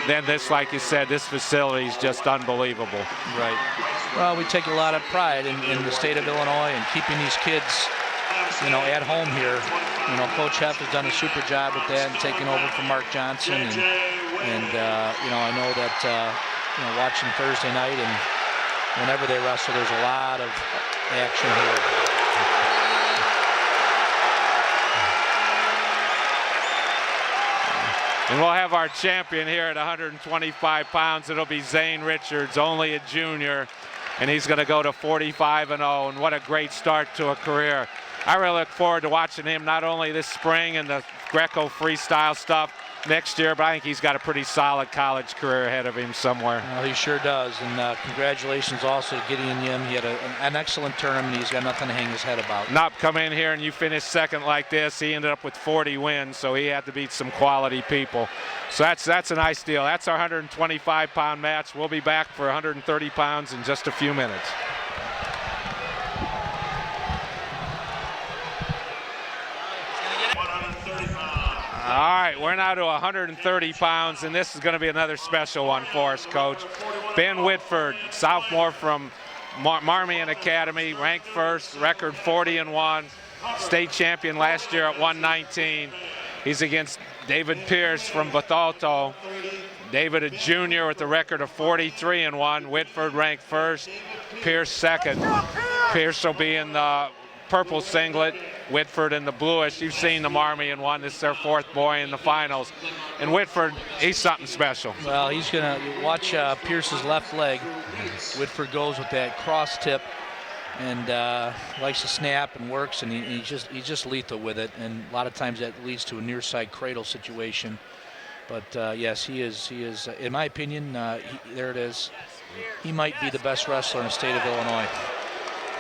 then this, like you said, this facility is just unbelievable. Right. Well, we take a lot of pride in the state of Illinois and keeping these kids, at home here. Coach Heff has done a super job with that and taking over from Mark Johnson. And I know that, watching Thursday night and whenever they wrestle, there's a lot of action here. And we'll have our champion here at 125 pounds. It'll be Zane Richards, only a junior, and he's going to go to 45-0. And what a great start to a career. I really look forward to watching him not only this spring and the Greco freestyle stuff next year, but I think he's got a pretty solid college career ahead of him somewhere. Well, he sure does, and congratulations also to Gideon Yim. He had an excellent tournament. He's got nothing to hang his head about. Not come in here and you finish second like this. He ended up with 40 wins, so he had to beat some quality people. So that's a nice deal. That's our 125-pound match. We'll be back for 130 pounds in just a few minutes. All right, we're now to 130 pounds, and this is going to be another special one for us, Coach. Ben Whitford, sophomore from Marmion Academy, ranked first, record 40-1, state champion last year at 119. He's against David Pierce from Bethalto. David, a junior with a record of 43-1. Whitford ranked first, Pierce second. Pierce will be in the purple singlet, Whitford in the bluish. You've seen the Marmion one. This is their fourth boy in the finals. And Whitford, he's something special. Well, he's going to watch Pierce's left leg. Whitford goes with that cross tip and likes to snap and works, and he's just lethal with it. And a lot of times that leads to a near side cradle situation. But yes, he is. In my opinion, there it is. He might be the best wrestler in the state of Illinois.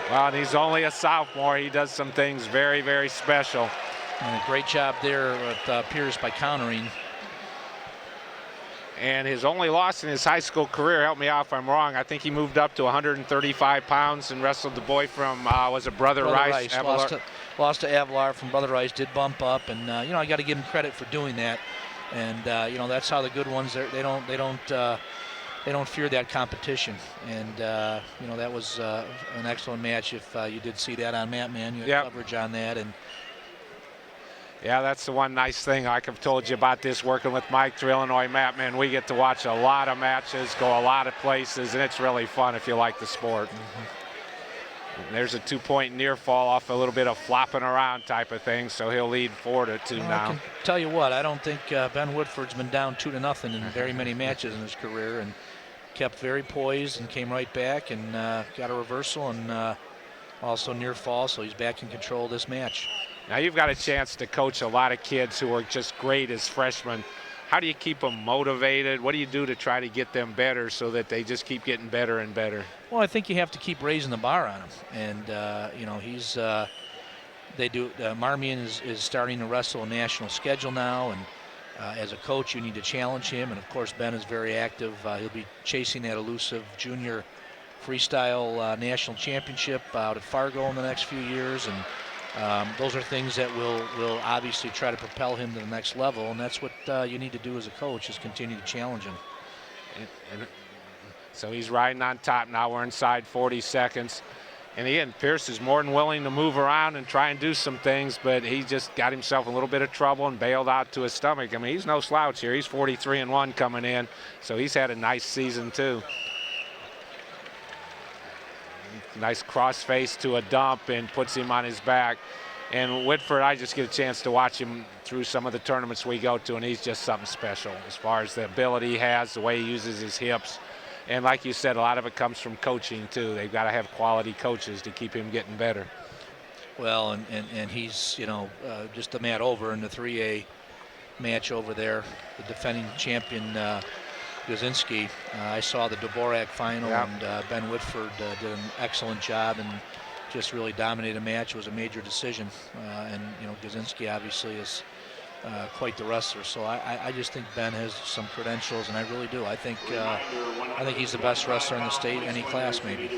Well, and he's only a sophomore. He does some things very, very special. And a great job there with Pierce by countering. And his only loss in his high school career, help me out if I'm wrong, I think he moved up to 135 pounds and wrestled the boy from, was it Brother Rice? Lost to Avalar from Brother Rice, did bump up. And, I got to give him credit for doing that. And, that's how the good ones, they don't fear that competition. And, that was an excellent match. If you did see that on Matt Man, you had coverage on that. And yeah, that's the one nice thing like I've told you about this, working with Mike through Illinois Matt Man. We get to watch a lot of matches, go a lot of places, and it's really fun if you like the sport. Mm-hmm. There's a 2-point near fall off a little bit of flopping around type of thing, so he'll lead 4-2 now. I can tell you what, I don't think Ben Woodford's been down 2-0 in very many matches in his career, and kept very poised and came right back and got a reversal and also near fall, so he's back in control of this match. Now you've got a chance to coach a lot of kids who are just great as freshmen. How do you keep them motivated? What do you do to try to get them better so that they just keep getting better and better? Well, I think you have to keep raising the bar on him. And, he's Marmion is starting to wrestle a national schedule now. And as a coach, you need to challenge him. And, of course, Ben is very active. He'll be chasing that elusive junior freestyle national championship out at Fargo in the next few years. And those are things that will obviously try to propel him to the next level, and that's what you need to do as a coach, is continue to challenge him. And so he's riding on top now. We're inside 40 seconds. And again, Pierce is more than willing to move around and try and do some things, but he just got himself in a little bit of trouble and bailed out to his stomach. I mean, he's no slouch here. He's 43-1 coming in, so he's had a nice season too. Nice cross face to a dump and puts him on his back. And Whitford, I just get a chance to watch him through some of the tournaments we go to, and he's just something special as far as the ability he has, the way he uses his hips. And like you said, a lot of it comes from coaching too. They've got to have quality coaches to keep him getting better. Well, and he's, just the mat over in the 3A match over there, the defending champion Gazinski. I saw the Dvorak final, and Ben Whitford did an excellent job and just really dominated a match. It was a major decision, and Gazinski obviously is quite the wrestler. So I just think Ben has some credentials, and I really do. I think he's the best wrestler in the state, any class maybe.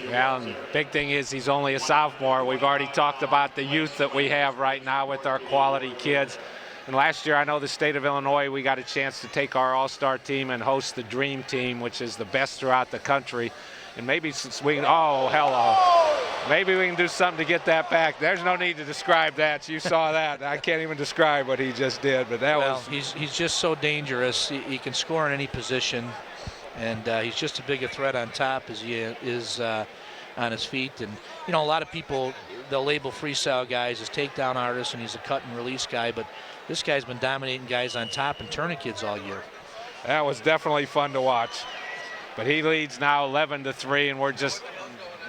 Well, and the big thing is he's only a sophomore. We've already talked about the youth that we have right now with our quality kids. And last year, I know the state of Illinois, we got a chance to take our all-star team and host the Dream Team, which is the best throughout the country. And maybe since we, oh, hello. Maybe we can do something to get that back. There's no need to describe that. You saw that. I can't even describe what he just did, but that was. He's just so dangerous. He can score in any position, and he's just as big a threat on top as he is on his feet. And, a lot of people, they'll label freestyle guys as takedown artists, and he's a cut and release guy, but this guy's been dominating guys on top and turning kids all year. That was definitely fun to watch. But he leads now 11-3, and we're just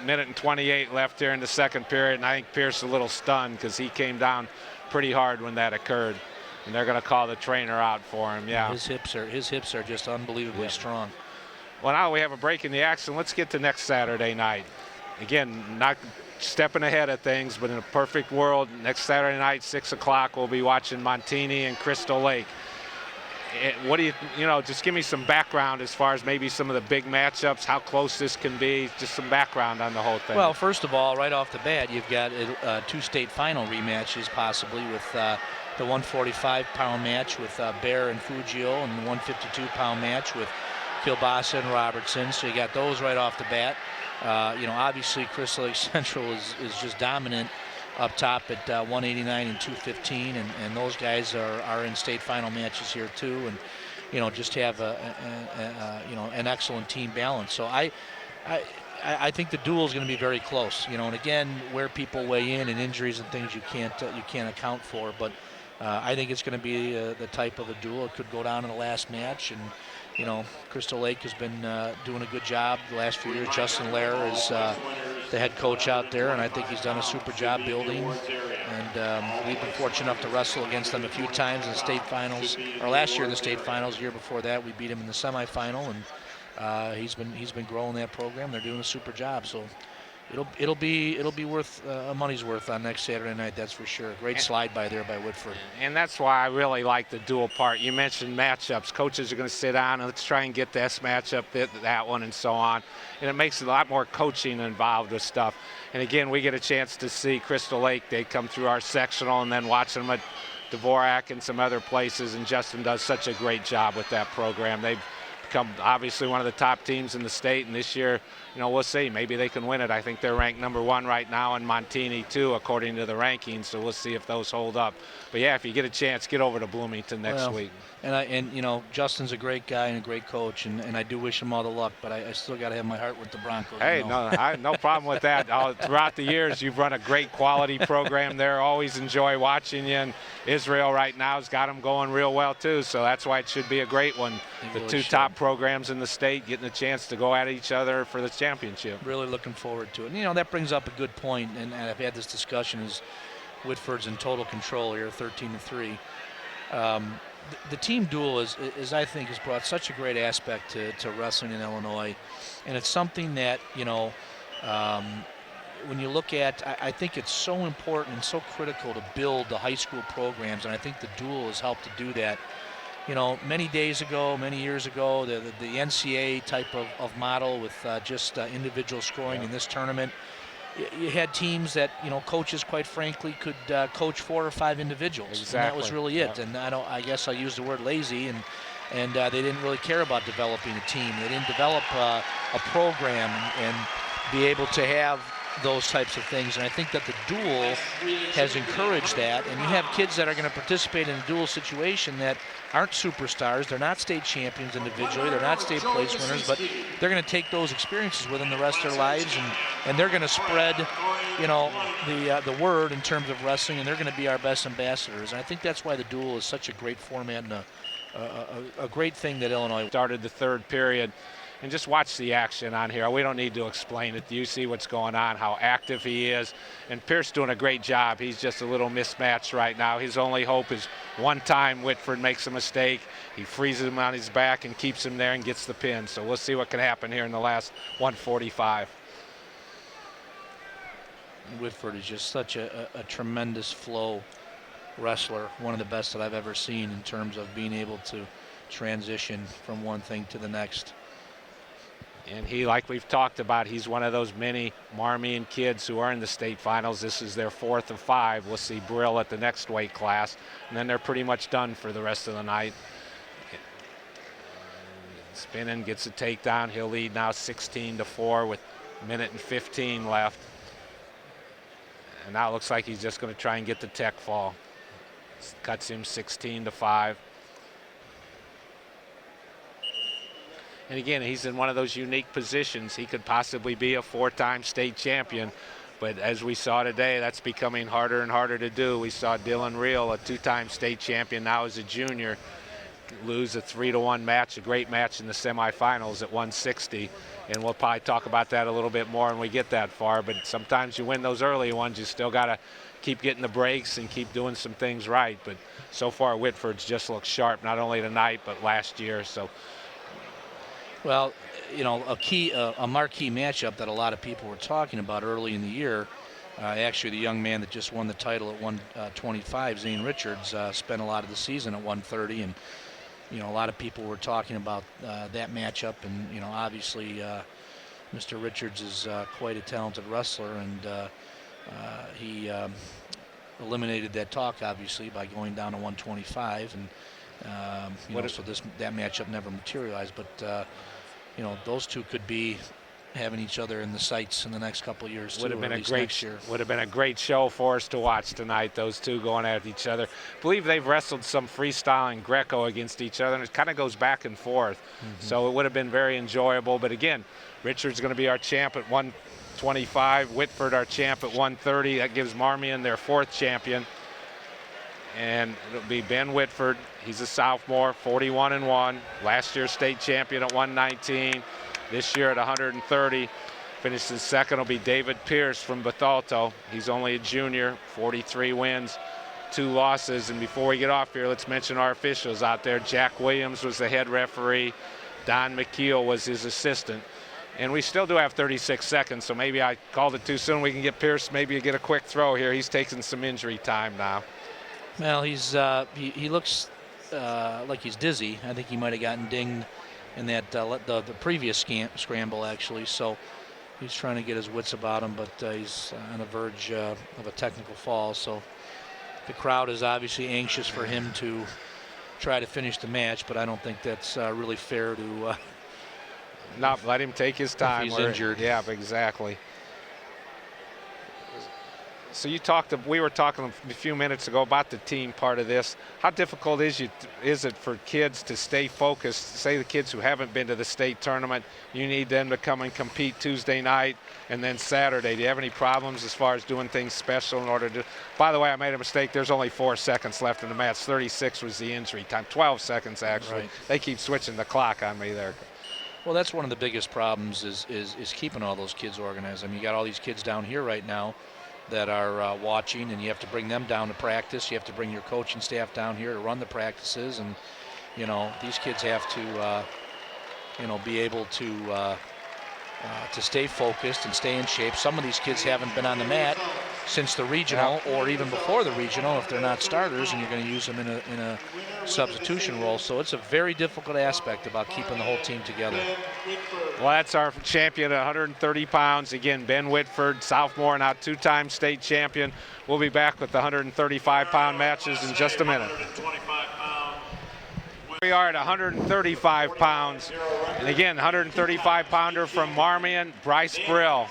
a minute and 28 left here in the second period. And I think Pierce is a little stunned because he came down pretty hard when that occurred. And they're going to call the trainer out for him. Yeah. His hips are just unbelievably strong. Well, now we have a break in the action. Let's get to next Saturday night. Again, not stepping ahead of things, but in a perfect world, next Saturday night, 6 o'clock, we'll be watching Montini and Crystal Lake. What do you just give me some background as far as maybe some of the big matchups, how close this can be, just some background on the whole thing. Well, first of all, right off the bat, you've got two state final rematches possibly with the 145-pound match with Bear and Fugio, and the 152-pound match with Kilbasa and Robertson. So you got those right off the bat. Obviously Crystal Lake Central is just dominant up top at 189 and 215, and those guys are in state final matches here too, and just have an excellent team balance. So I think the duel is going to be very close. And again, where people weigh in and injuries and things you can't account for, but I think it's going to be the type of a duel. It could go down in the last match, and Crystal Lake has been doing a good job the last few years. Justin Lair is the head coach out there, and I think he's done a super job building. And we've been fortunate enough to wrestle against them a few times in the state finals, or last year in the state finals. Year before that, we beat him in the semifinal, and he's been growing that program. They're doing a super job. So it'll be worth a money's worth on next Saturday night, that's for sure. Great slide by there by Whitford. And that's why I really like the dual part. You mentioned matchups. Coaches are going to sit down and let's try and get this matchup, that one, and so on. And it makes a lot more coaching involved with stuff. And again, we get a chance to see Crystal Lake. They come through our sectional, and then watch them at Dvorak and some other places. And Justin does such a great job with that program. They've become obviously one of the top teams in the state, and this year, we'll see. Maybe they can win it. I think they're ranked #1 right now, and Montini too, according to the rankings. So we'll see if those hold up. But yeah, if you get a chance, get over to Bloomington next week. And Justin's a great guy and a great coach, and I do wish him all the luck. But I still got to have my heart with the Broncos. Hey, no problem with that. Throughout the years, you've run a great quality program there. Always enjoy watching you. And Israel right now has got them going real well too. So that's why it should be a great one. The two top programs in the state getting a chance to go at each other for the championship. Really looking forward to it. And, that brings up a good point, and I've had this discussion, is Whitford's in total control here, 13-3. The team duel is I think has brought such a great aspect to wrestling in Illinois, and it's something that when you look at, I think it's so important and so critical to build the high school programs, and I think the duel has helped to do that. Many years ago, the NCAA type of model with just individual scoring in this tournament, you had teams that, coaches, quite frankly, could coach 4 or 5 individuals. Exactly. And that was really it. And I guess I used the word lazy, and they didn't really care about developing a team. They didn't develop a program and be able to have those types of things, and I think that the duel has encouraged that. And you have kids that are going to participate in a duel situation that aren't superstars. They're not state champions individually. They're not state place winners, but they're going to take those experiences with them the rest of their lives, and they're going to spread, the word in terms of wrestling, and they're going to be our best ambassadors. And I think that's why the duel is such a great format and a great thing that Illinois started the third period. And just watch the action on here. We don't need to explain it. You see what's going on, how active he is. And Pierce doing a great job. He's just a little mismatched right now. His only hope is one time Whitford makes a mistake. He freezes him on his back and keeps him there and gets the pin. So we'll see what can happen here in the last 145. Whitford is just such a tremendous flow wrestler, one of the best that I've ever seen in terms of being able to transition from one thing to the next. And he, like we've talked about, he's one of those many Marmion kids who are in the state finals. This is their 4th of 5. We'll see Brill at the next weight class, and then they're pretty much done for the rest of the night. Spinning, gets a takedown. He'll lead now 16-4 with a minute and 15 left. And now it looks like he's just going to try and get the tech fall. Cuts him 16-5. And again, he's in one of those unique positions. He could possibly be a 4-time state champion. But as we saw today, that's becoming harder and harder to do. We saw Dylan Reel, a 2-time state champion now as a junior, lose a 3-1 match, a great match in the semifinals at 160. And we'll probably talk about that a little bit more when we get that far. But sometimes you win those early ones, you still got to keep getting the breaks and keep doing some things right. But so far, Whitford's just looked sharp, not only tonight, but last year. So. Well, you know, a marquee matchup that a lot of people were talking about early in the year. Actually, the young man that just won the title at 125, Zane Richards, spent a lot of the season at 130, and you know, a lot of people were talking about that matchup. And you know, obviously, Mr. Richards is quite a talented wrestler, and he eliminated that talk obviously by going down to 125, and so that matchup never materialized. But you know, those two could be having each other in the sights in the next couple of years too. Would have been a great show for us to watch tonight. Those two going at each other. I believe they've wrestled some freestyle and Greco against each other, and it kind of goes back and forth. So it would have been very enjoyable. But again, Richard's going to be our champ at 125. Whitford our champ at 130. That gives Marmion their 4th champion. And it'll be Ben Whitford. He's a sophomore, 41-1. Last year state champion at 119. This year at 130. Finishes second will be David Pierce from Bethalto. He's only a junior, 43 wins, 2 losses. And before we get off here, let's mention our officials out there. Jack Williams was the head referee. Don McKeel was his assistant. And we still do have 36 seconds, so maybe I called it too soon. We can get Pierce, maybe get a quick throw here. He's taking some injury time now. Well, he looks like he's dizzy. I think he might have gotten dinged in that the previous scramble actually. So he's trying to get his wits about him, but he's on the verge of a technical fall. So the crowd is obviously anxious for him to try to finish the match, but I don't think that's really fair to. Not let him take his time. If he's injured. Yeah, exactly. So we were talking a few minutes ago about the team part of this. How difficult is it for kids to stay focused? Say the kids who haven't been to the state tournament, you need them to come and compete Tuesday night and then Saturday. Do you have any problems as far as doing things special in order to? By the way, I made a mistake. There's only 4 seconds left in the match. 36 was the injury time. 12 seconds actually. Right. They keep switching the clock on me there. Well, that's one of the biggest problems is keeping all those kids organized. I mean, you got all these kids down here right now that are watching, and you have to bring them down to practice. You have to bring your coaching staff down here to run the practices, and you know, these kids have to be able to stay focused and stay in shape. Some of these kids haven't been on the mat since the regional, or even before the regional if they're not starters, and you're going to use them in a substitution role. So it's a very difficult aspect about keeping the whole team together. Well, that's our champion at 130 pounds. Again, Ben Whitford, sophomore, now 2-time state champion. We'll be back with the 135-pound matches in just a minute. We are at 135 pounds. And again, 135-pounder from Marmion, Bryce Brill.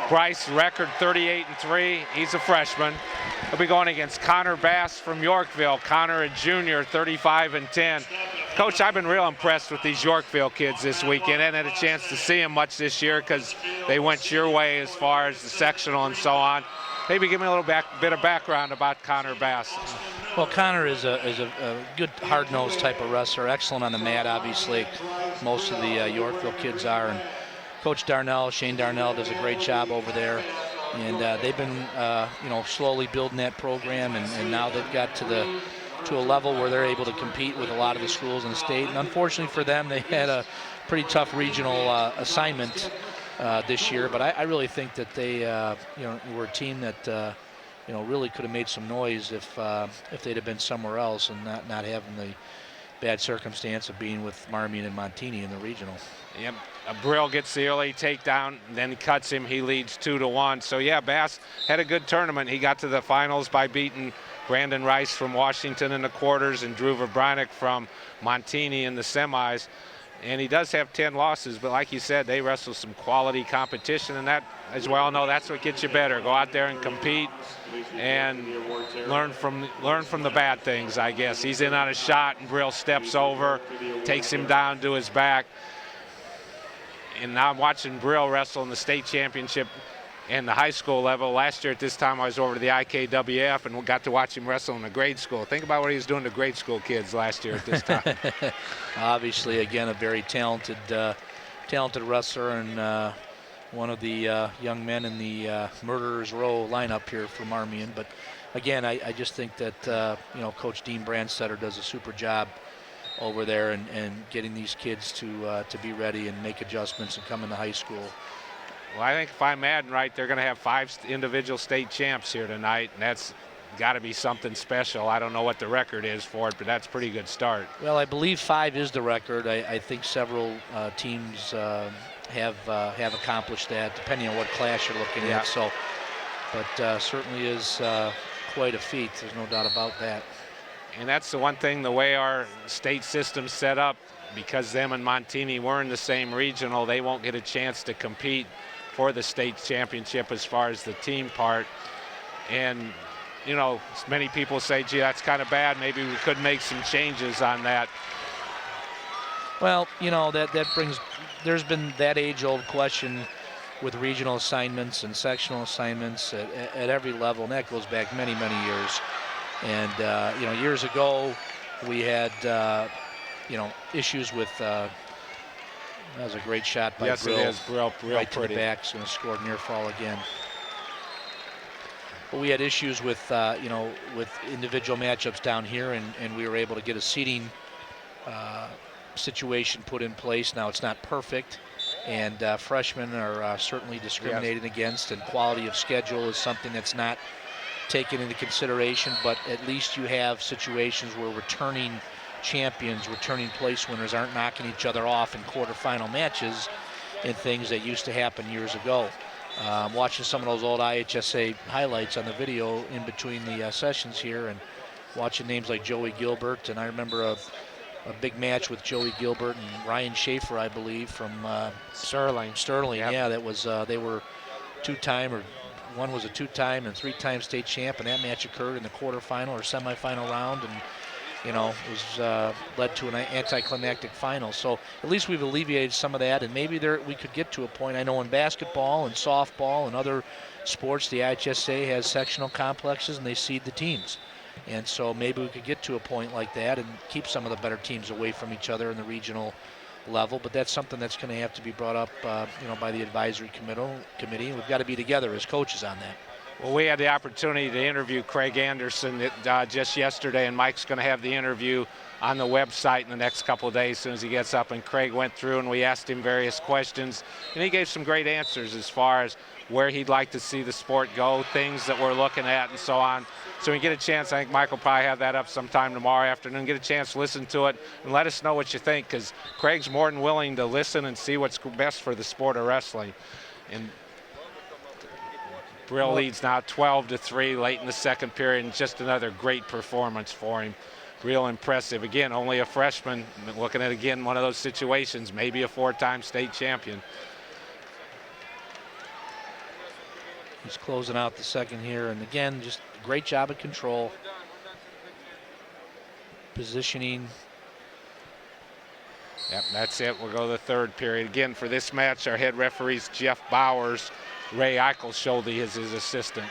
Bryce, record 38-3. He's a freshman. He'll be going against Connor Bass from Yorkville. Connor, a junior, 35-10. Coach, I've been real impressed with these Yorkville kids this weekend. I hadn't had a chance to see them much this year because they went your way as far as the sectional and so on. Maybe give me a little bit of background about Connor Bass. Well, Connor is a good hard-nosed type of wrestler, excellent on the mat, obviously. most of the Yorkville kids are. And Coach Darnell, Shane Darnell, does a great job over there. And they've been, slowly building that program, and now they've got to a level where they're able to compete with a lot of the schools in the state. And unfortunately for them, they had a pretty tough regional assignment this year. But I really think that they, were a team that, really could have made some noise if they'd have been somewhere else and not having the bad circumstance of being with Marmion and Montini in the regional. Yep. Brill gets the early takedown, then cuts him. He leads 2-1. So, yeah, Bass had a good tournament. He got to the finals by beating Brandon Rice from Washington in the quarters and Drew Verbronick from Montini in the semis. And he does have 10 losses, but like you said, they wrestle some quality competition, and that, as we all know, that's what gets you better. Go out there and compete and learn from the bad things, I guess. He's in on a shot, and Brill steps over, takes him down to his back. And now I'm watching Brill wrestle in the state championship and the high school level. Last year at this time I was over to the IKWF and got to watch him wrestle in the grade school. Think about what he was doing to grade school kids last year at this time. Obviously, again, a very talented wrestler, and one of the young men in the Murderers Row lineup here for Marmion. But again, I just think that Coach Dean Brandstetter does a super job over there and getting these kids to be ready and make adjustments and come into high school. Well, I think if I'm adding right, they're going to have 5 individual state champs here tonight, and that's got to be something special. I don't know what the record is for it, but that's a pretty good start. Well, I believe 5 is the record. I think several teams have accomplished that, depending on what class you're looking at. So, but certainly is quite a feat. There's no doubt about that. And that's the one thing, the way our state system's set up, because them and Montini were in the same regional, they won't get a chance to compete for the state championship as far as the team part. And, many people say, gee, that's kind of bad. Maybe we could make some changes on that. Well, that brings, there's been that age-old question with regional assignments and sectional assignments at every level, and that goes back many, many years. And, years ago, we had, issues with, that was a great shot by Brill. Yes, it is. Brill right pretty. To the back, is going to score near fall again. But we had issues with, with individual matchups down here, and we were able to get a seating situation put in place. Now, it's not perfect, and freshmen are certainly discriminated against, and quality of schedule is something that's not taken into consideration, but at least you have situations where returning champions, returning place winners aren't knocking each other off in quarterfinal matches and things that used to happen years ago. Watching some of those old IHSA highlights on the video in between the sessions here, and watching names like Joey Gilbert, and I remember a big match with Joey Gilbert and Ryan Schaefer, I believe, from Sterling. Yep. Yeah, that was they were two-time, or one was a 2-time and 3-time state champ, and that match occurred in the quarterfinal or semifinal round, and it was led to an anticlimactic final. So at least we've alleviated some of that, and maybe we could get to a point. I know in basketball and softball and other sports, the IHSA has sectional complexes and they seed the teams. And so maybe we could get to a point like that and keep some of the better teams away from each other in the regional level. But that's something that's going to have to be brought up, by the advisory committee. We've got to be together as coaches on that. Well, we had the opportunity to interview Craig Anderson just yesterday, and Mike's going to have the interview on the website in the next couple of days as soon as he gets up. And Craig went through, and we asked him various questions, and he gave some great answers as far as where he'd like to see the sport go, things that we're looking at, and so on. So when you get a chance, I think Mike will probably have that up sometime tomorrow afternoon. Get a chance to listen to it and let us know what you think, because Craig's more than willing to listen and see what's best for the sport of wrestling. And Brill leads now 12-3 late in the second period, and just another great performance for him. Real impressive. Again, only a freshman. Looking at, again, one of those situations, maybe a 4-time state champion. He's closing out the second here, and again, just a great job of control, positioning. Yep, that's it. We'll go to the third period. Again, for this match, our head referee's Jeff Bowers. Ray Eichelscholde is his assistant.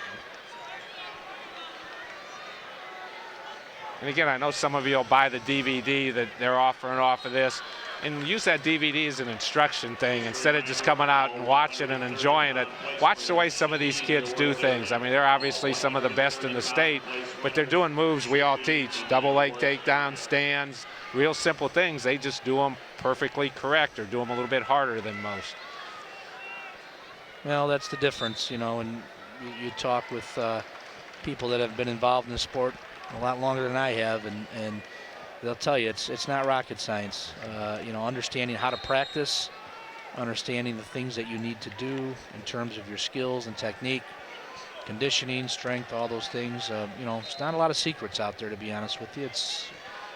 And again, I know some of you will buy the DVD that they're offering off of this. and use that DVD as an instruction thing instead of just coming out and watching and enjoying it. Watch the way some of these kids do things. I mean, they're obviously some of the best in the state, but they're doing moves we all teach. Double leg takedown, stands, real simple things. They just do them perfectly correct or do them a little bit harder than most. Well, that's the difference, you know, and you talk with people that have been involved in the sport a lot longer than I have, and they'll tell you it's not rocket science. You know, understanding how to practice, understanding the things that you need to do in terms of your skills and technique, conditioning, strength, all those things. You know, it's not a lot of secrets out there, to be honest with you. It's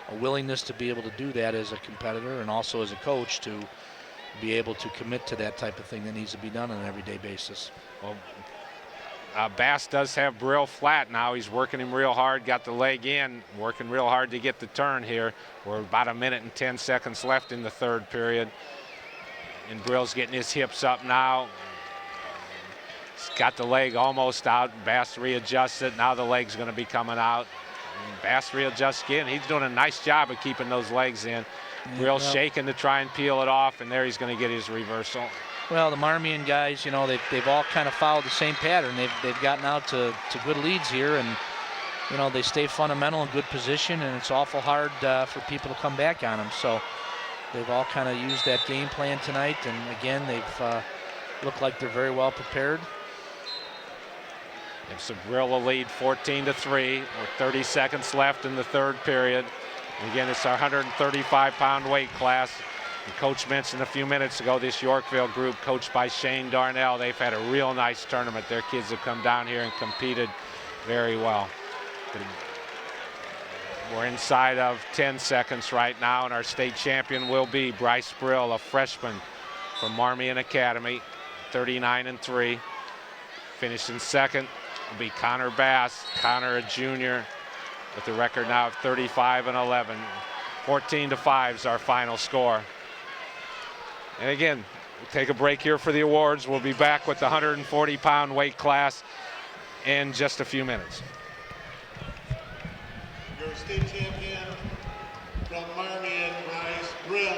a willingness to be able to do that as a competitor and also as a coach to be able to commit to that type of thing that needs to be done on an everyday basis. Well, Bass does have Brill flat now. He's working him real hard, got the leg in, working real hard to get the turn here. We're about 1 minute and 10 seconds left in the third period. And Brill's getting his hips up now. He's got the leg almost out. Bass readjusts it. Now the leg's going to be coming out. And Bass readjusts again. He's doing a nice job of keeping those legs in. Brill's shaking to try and peel it off, and there he's going to get his reversal. Well, the Marmion guys, you know, they've all kind of followed the same pattern. They've gotten out to good leads here, and you know, they stay fundamental in good position, and it's awful hard for people to come back on them. So they've all kind of used that game plan tonight, and again, they've looked like they're very well prepared. And so Brill will lead 14-3 with 30 seconds left in the third period. And again, it's our 135-pound weight class. And Coach mentioned a few minutes ago this Yorkville group coached by Shane Darnell. They've had a real nice tournament. Their kids have come down here and competed very well. We're inside of 10 seconds right now, and our state champion will be Bryce Brill, a freshman from Marmion Academy, 39-3. Finishing second will be Connor Bass. Connor, a junior, with a record now of 35-11. 14-5 is our final score. And again, we'll take a break here for the awards. We'll be back with the 140-pound weight class in just a few minutes. Your state champion from Marmion, Bryce Brill.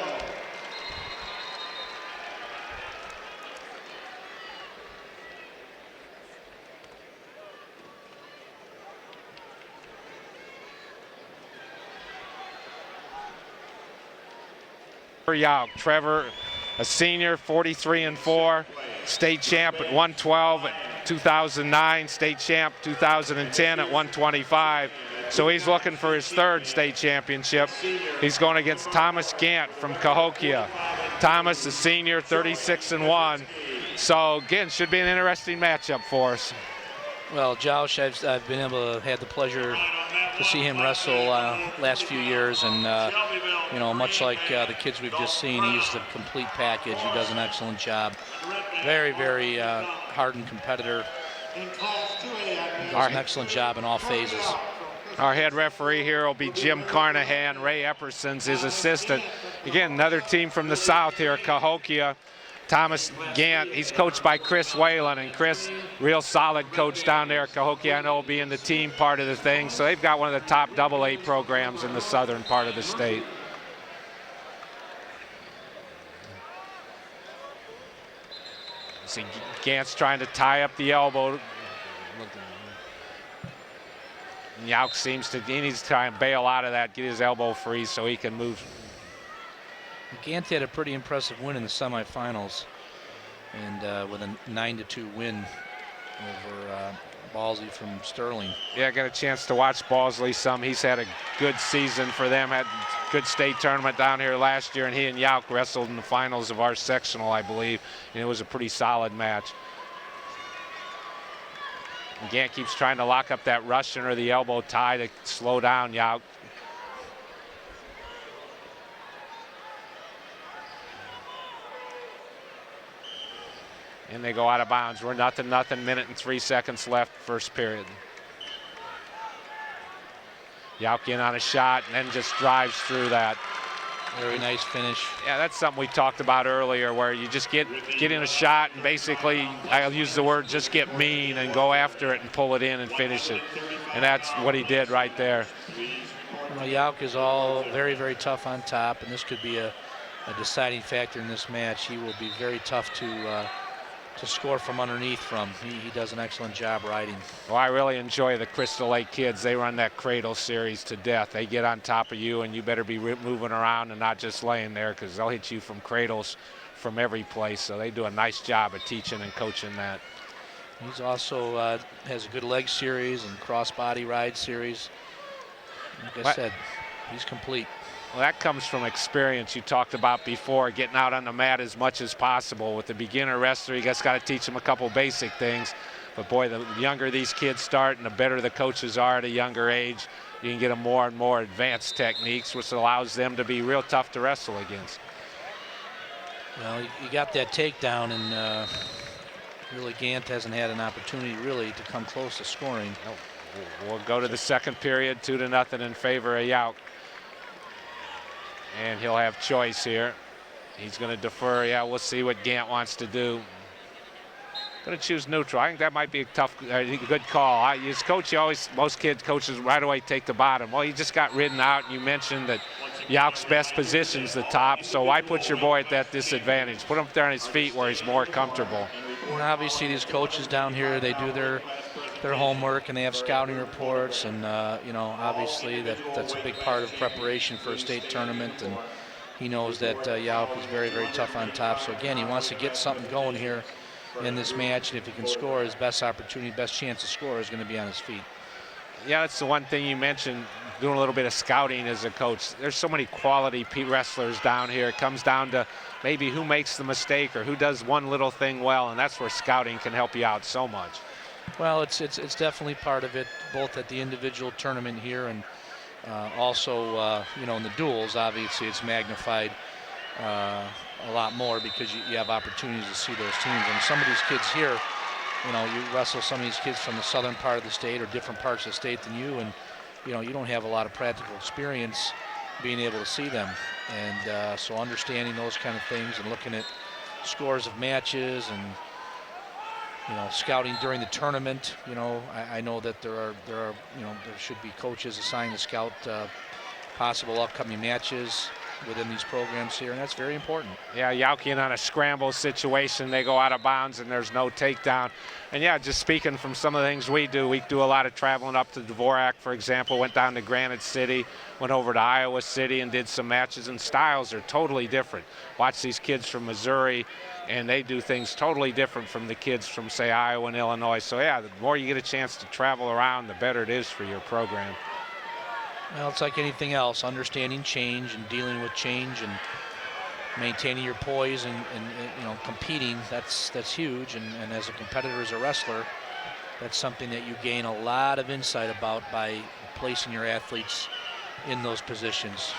Trevor, a senior, 43-4, state champ at 112 at 2009, state champ 2010 at 125. So he's looking for his third state championship. He's going against Thomas Gant from Cahokia. Thomas, a senior, 36-1. So again, should be an interesting matchup for us. Well, Josh, I've been able to have the pleasure to see him wrestle last few years, and you know, much like the kids we've just seen, he's the complete package. He does an excellent job. Very, very hardened competitor. Does an excellent job in all phases. Our head referee here will be Jim Carnahan. Ray Epperson's his assistant. Again, another team from the south here, Cahokia. Thomas Gant, he's coached by Chris Whalen, and Chris, real solid coach down there at Cahokia. I know will be in the team part of the thing. So they've got one of the top AA programs in the southern part of the state. See, Gant's trying to tie up the elbow. Yauk seems to, he needs to try and bail out of that, get his elbow free so he can move. Gant had a pretty impressive win in the semifinals, and with a 9-2 win over Ballsy from Sterling. Yeah, I got a chance to watch Ballsy some. He's had a good season for them, had a good state tournament down here last year, and he and Yauk wrestled in the finals of our sectional, I believe, and it was a pretty solid match. And Gant keeps trying to lock up that Russian or the elbow tie to slow down Yauk. And they go out of bounds. We're 0-0, minute and 3 seconds left, first period. Yauk in on a shot and then just drives through that. Very nice finish. Yeah, that's something we talked about earlier, where you just get in a shot and basically, I'll use the word, just get mean and go after it and pull it in and finish it. And that's what he did right there. Well, Yauk is all very, very tough on top, and this could be a a deciding factor in this match. He will be very tough to score from underneath from. He does an excellent job riding. Well, I really enjoy the Crystal Lake kids. They run that cradle series to death. They get on top of you, and you better be moving around and not just laying there, because they'll hit you from cradles from every place. So they do a nice job of teaching and coaching that. He's also has a good leg series and cross-body ride series. Like I said, he's complete. Well, that comes from experience you talked about before, getting out on the mat as much as possible. With the beginner wrestler, you just got to teach them a couple basic things. But boy, the younger these kids start and the better the coaches are at a younger age, you can get them more and more advanced techniques, which allows them to be real tough to wrestle against. Well, you got that takedown, and really Gant hasn't had an opportunity really to come close to scoring. We'll go to the second period, 2-0 in favor of Yauk. And he'll have choice here. He's going to defer. Yeah, we'll see what Gant wants to do. Going to choose neutral. I think that might be a good call. As coach, most coaches right away take the bottom. Well, he just got ridden out, and you mentioned that Yauk's best position's the top, so why put your boy at that disadvantage? Put him there on his feet where he's more comfortable. And obviously, these coaches down here, they do their homework, and they have scouting reports, and obviously that's a big part of preparation for a state tournament, and he knows that Yauk is very, very tough on top. So again, he wants to get something going here in this match, and if he can score, his best opportunity, best chance to score is going to be on his feet. Yeah, that's the one thing you mentioned, doing a little bit of scouting as a coach. There's so many quality wrestlers down here. It comes down to maybe who makes the mistake or who does one little thing well, and that's where scouting can help you out so much. Well, it's definitely part of it, both at the individual tournament here and also in the duels. Obviously, it's magnified a lot more because you have opportunities to see those teams. And some of these kids here, you wrestle some of these kids from the southern part of the state or different parts of the state than you, and you don't have a lot of practical experience being able to see them. And so understanding those kind of things and looking at scores of matches and scouting during the tournament. I know that there should be coaches assigned to scout possible upcoming matches within these programs here, and that's very important. Yeah, Yaukian on a scramble situation, they go out of bounds and there's no takedown. And yeah, just speaking from some of the things we do a lot of traveling up to Dvorak, for example, went down to Granite City, went over to Iowa City and did some matches, and styles are totally different. Watch these kids from Missouri, and they do things totally different from the kids from, say, Iowa and Illinois. So yeah, the more you get a chance to travel around, the better it is for your program. Well, it's like anything else, understanding change and dealing with change and maintaining your poise and competing, that's huge. And as a competitor, as a wrestler, that's something that you gain a lot of insight about by placing your athletes in those positions,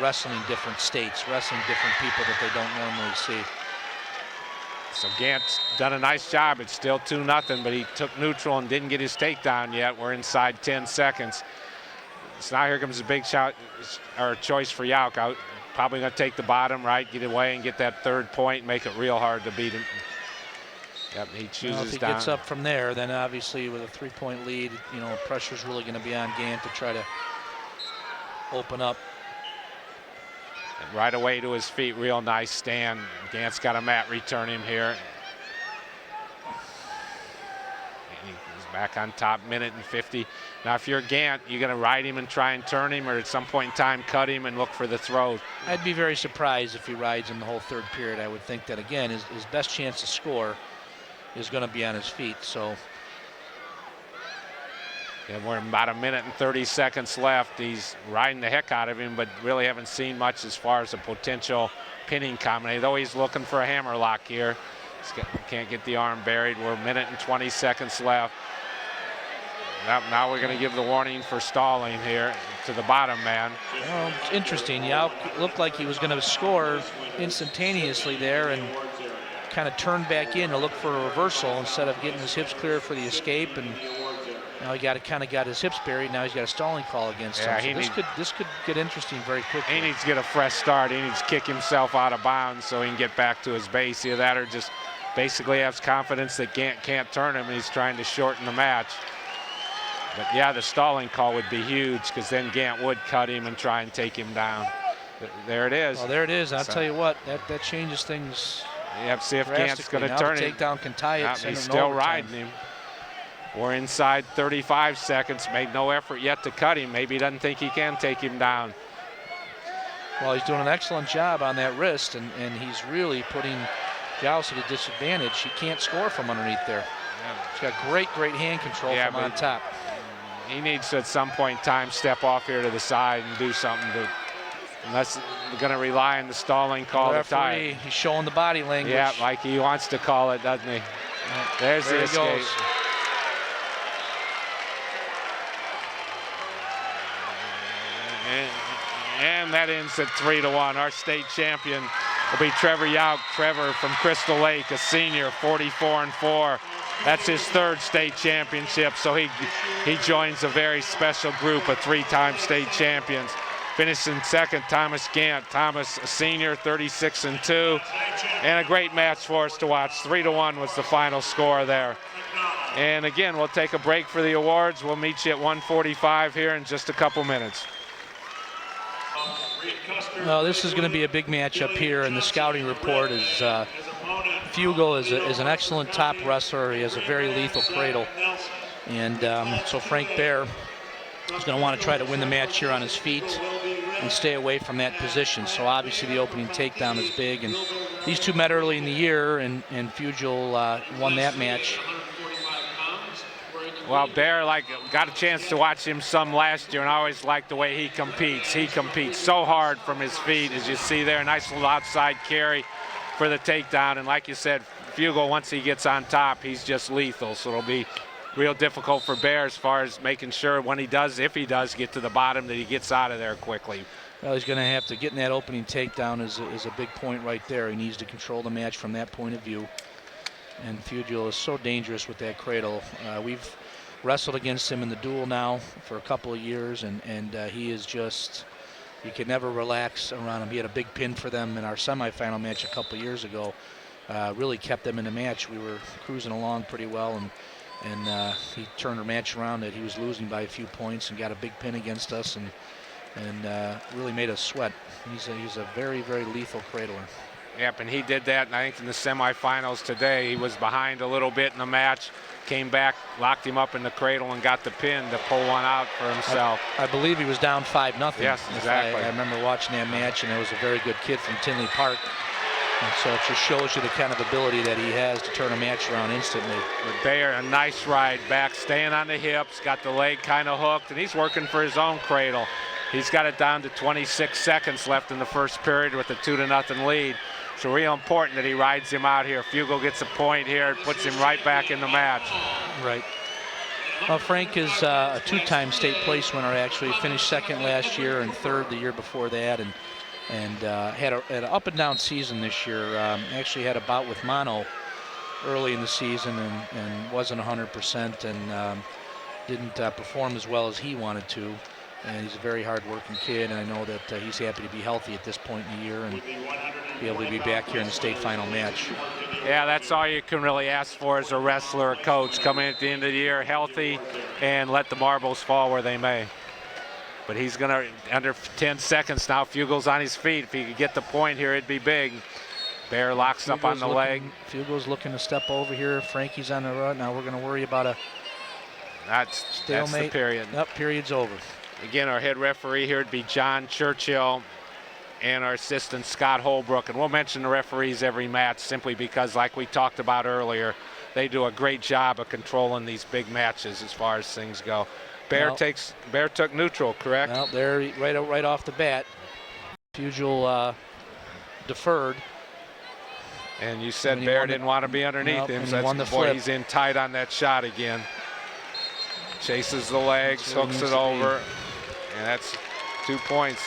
wrestling different states, wrestling different people that they don't normally see. So Gant's done a nice job. It's still 2-0, but he took neutral and didn't get his takedown yet. We're inside 10 seconds. So now here comes a big shot or choice for Yauk. Probably going to take the bottom, right, get away and get that third point, make it real hard to beat him. Yep, he chooses if he down. gets up from there, then obviously with a 3-point lead, pressure's really going to be on Gant to try to open up. And right away to his feet, real nice stand. Gant's got a mat return him here. And he's back on top, 1:50. Now, if you're Gant, you're going to ride him and try and turn him, or at some point in time cut him and look for the throw. I'd be very surprised if he rides him the whole third period. I would think that, again, his best chance to score is going to be on his feet. So yeah, we're about 1:30 left. He's riding the heck out of him, but really haven't seen much as far as a potential pinning combination, though he's looking for a hammer lock here. Can't get the arm buried. We're 1:20 left. Now we're going to give the warning for stalling here to the bottom man. Well, it's interesting. Yauk looked like he was going to score instantaneously there and kind of turned back in to look for a reversal instead of getting his hips clear for the escape. And now he got his hips buried. Now he's got a stalling call against him. So this could get interesting very quickly. He needs to get a fresh start. He needs to kick himself out of bounds so he can get back to his base. Either that or just basically has confidence that Gant can't turn him and he's trying to shorten the match. But yeah, the stalling call would be huge because then Gant would cut him and try and take him down. There it is. Oh, there it is. I'll tell you what, that changes things. Yep, see if Gant's going to now turn the it. takedown can tie it. Yep, he's still riding him. We're inside 35 seconds. Made no effort yet to cut him. Maybe he doesn't think he can take him down. Well, he's doing an excellent job on that wrist, and he's really putting Joust at a disadvantage. He can't score from underneath there. Yeah. He's got great hand control from on top. He needs to, at some point in time, step off here to the side and do something to, unless we're going to rely on the stalling call to tie it. He's showing the body language. Yeah, like he wants to call it, doesn't he? Yeah. There's the escape. Goes. And that ends at 3-1. Our state champion will be Trevor Yauk. Trevor from Crystal Lake, a senior, 44-4. That's his third state championship, so he joins a very special group of three-time state champions. Finishing second, Thomas Gant. Thomas, a senior, 36-2. And a great match for us to watch. 3-1 was the final score there. And again, we'll take a break for the awards. We'll meet you at 1:45 here in just a couple minutes. Well, this is going to be a big matchup here, and the scouting report is Fugle is an excellent top wrestler. He has a very lethal cradle. And so Frank Bear is going to want to try to win the match here on his feet and stay away from that position. So obviously the opening takedown is big. And these two met early in the year, and Fugle won that match. Well, Bear, got a chance to watch him some last year, and I always like the way he competes. He competes so hard from his feet, as you see there. Nice little outside carry for the takedown. And like you said, Fugle, once he gets on top, he's just lethal. So it'll be real difficult for Bear as far as making sure when he does, if he does get to the bottom, that he gets out of there quickly. Well, he's going to have to get in that opening takedown is a big point right there. He needs to control the match from that point of view. And Fugle is so dangerous with that cradle. We've wrestled against him in the duel now for a couple of years, and he is just, you can never relax around him. He had a big pin for them in our semifinal match a couple of years ago. Really kept them in the match. We were cruising along pretty well, and he turned our match around that he was losing by a few points and got a big pin against us, and really made us sweat. He's a very, very lethal cradler. Yep, and he did that, and I think in the semifinals today, he was behind a little bit in the match, came back, locked him up in the cradle, and got the pin to pull one out for himself. I believe he was down 5-0. Yes, exactly. I remember watching that match, and there was a very good kid from Tinley Park. And so it just shows you the kind of ability that he has to turn a match around instantly. But Bayer, a nice ride back, staying on the hips, got the leg kind of hooked, and he's working for his own cradle. He's got it down to 26 seconds left in the first period with a 2-0 lead. So real important that he rides him out here. Fugle gets a point here, it puts him right back in the match. Right. Well, Frank is a two-time state place winner, actually. Finished second last year and third the year before that, and had an up-and-down season this year. Actually had a bout with mono early in the season and wasn't 100% and didn't perform as well as he wanted to. And he's a very hard-working kid, and I know that he's happy to be healthy at this point in the year and be able to be back here in the state final match. Yeah, that's all you can really ask for as a wrestler or coach, coming at the end of the year healthy and let the marbles fall where they may. But he's going to, under 10 seconds now, Fugle's on his feet. If he could get the point here, it'd be big. Bear locks up on the leg. Fugle's looking to step over here. Frankie's on the run. Now we're going to worry about a stalemate. That's the period. Yep, period's over. Again, our head referee here would be John Churchill and our assistant Scott Holbrook. And we'll mention the referees every match simply because, like we talked about earlier, they do a great job of controlling these big matches as far as things go. Bear took neutral, correct? Well, there right off the bat, Fugle deferred. And you said Bear didn't want to be underneath him, so that's, boy, he's in tight on that shot again. Chases the legs, hooks it over, and that's 2 points.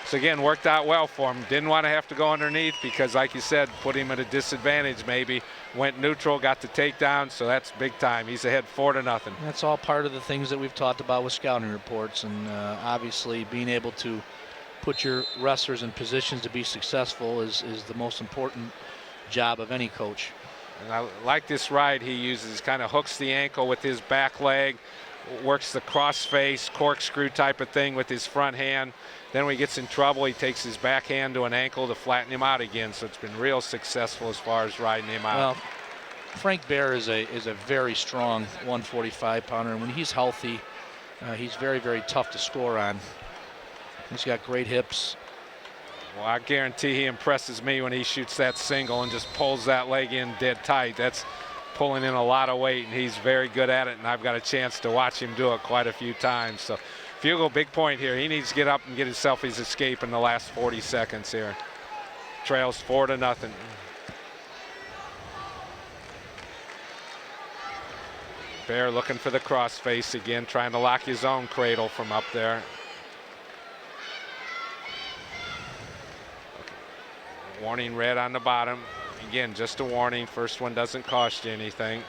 So again, worked out well for him. Didn't want to have to go underneath because, like you said, put him at a disadvantage maybe. Went neutral, got the takedown, so that's big time. He's ahead 4-0. That's all part of the things that we've talked about with scouting reports, and obviously being able to put your wrestlers in positions to be successful is the most important job of any coach. And I like this ride he uses. Kind of hooks the ankle with his back leg, works the cross-face, corkscrew type of thing with his front hand. Then when he gets in trouble, he takes his backhand to an ankle to flatten him out again. So it's been real successful as far as riding him out. Well, Frank Bear is a very strong 145-pounder, and when he's healthy, he's very, very tough to score on. He's got great hips. Well, I guarantee he impresses me when he shoots that single and just pulls that leg in dead tight. That's pulling in a lot of weight, and he's very good at it, and I've got a chance to watch him do it quite a few times. So Fugel, big point here. He needs to get up and get himself his escape in the last 40 seconds here. Trails 4-0. Bear looking for the crossface again, trying to lock his own cradle from up there. Warning red on the bottom. Again, just a warning. First one doesn't cost you anything.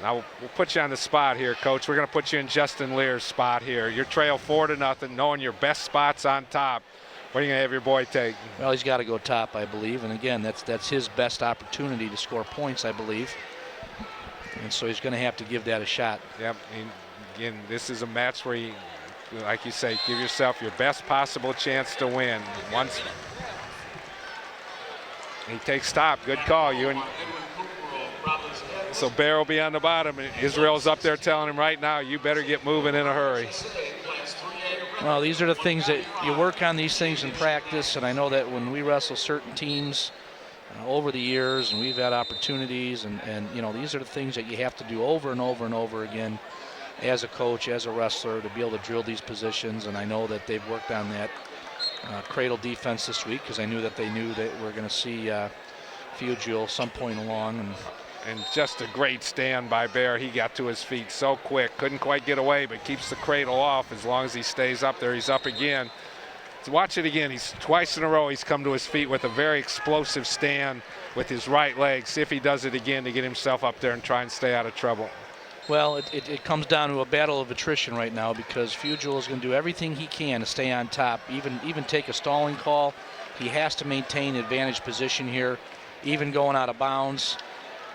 Now we'll put you on the spot here, Coach. We're going to put you in Justin Lear's spot here. Your trail 4-0, knowing your best spots on top. What are you going to have your boy take? Well, he's got to go top, I believe. And again, that's his best opportunity to score points, I believe. And so he's going to have to give that a shot. Yep. And again, this is a match where you, like you say, give yourself your best possible chance to win. Once he takes top, good call. So Bear will be on the bottom. Israel's up there telling him right now, you better get moving in a hurry. Well, these are the things that you work on, these things in practice, and I know that when we wrestle certain teams over the years, and we've had opportunities, and you know, these are the things that you have to do over and over and over again as a coach, as a wrestler, to be able to drill these positions. And I know that they've worked on that cradle defense this week, because I knew that they knew that we're going to see Fugel some point along. And just a great stand by Bear. He got to his feet so quick, couldn't quite get away, but keeps the cradle off. As long as he stays up there, he's up again. So watch it again. He's twice in a row he's come to his feet with a very explosive stand with his right leg. See if he does it again to get himself up there and try and stay out of trouble. Well, it comes down to a battle of attrition right now, because Fugel is going to do everything he can to stay on top, even take a stalling call. He has to maintain advantage position here, even going out of bounds.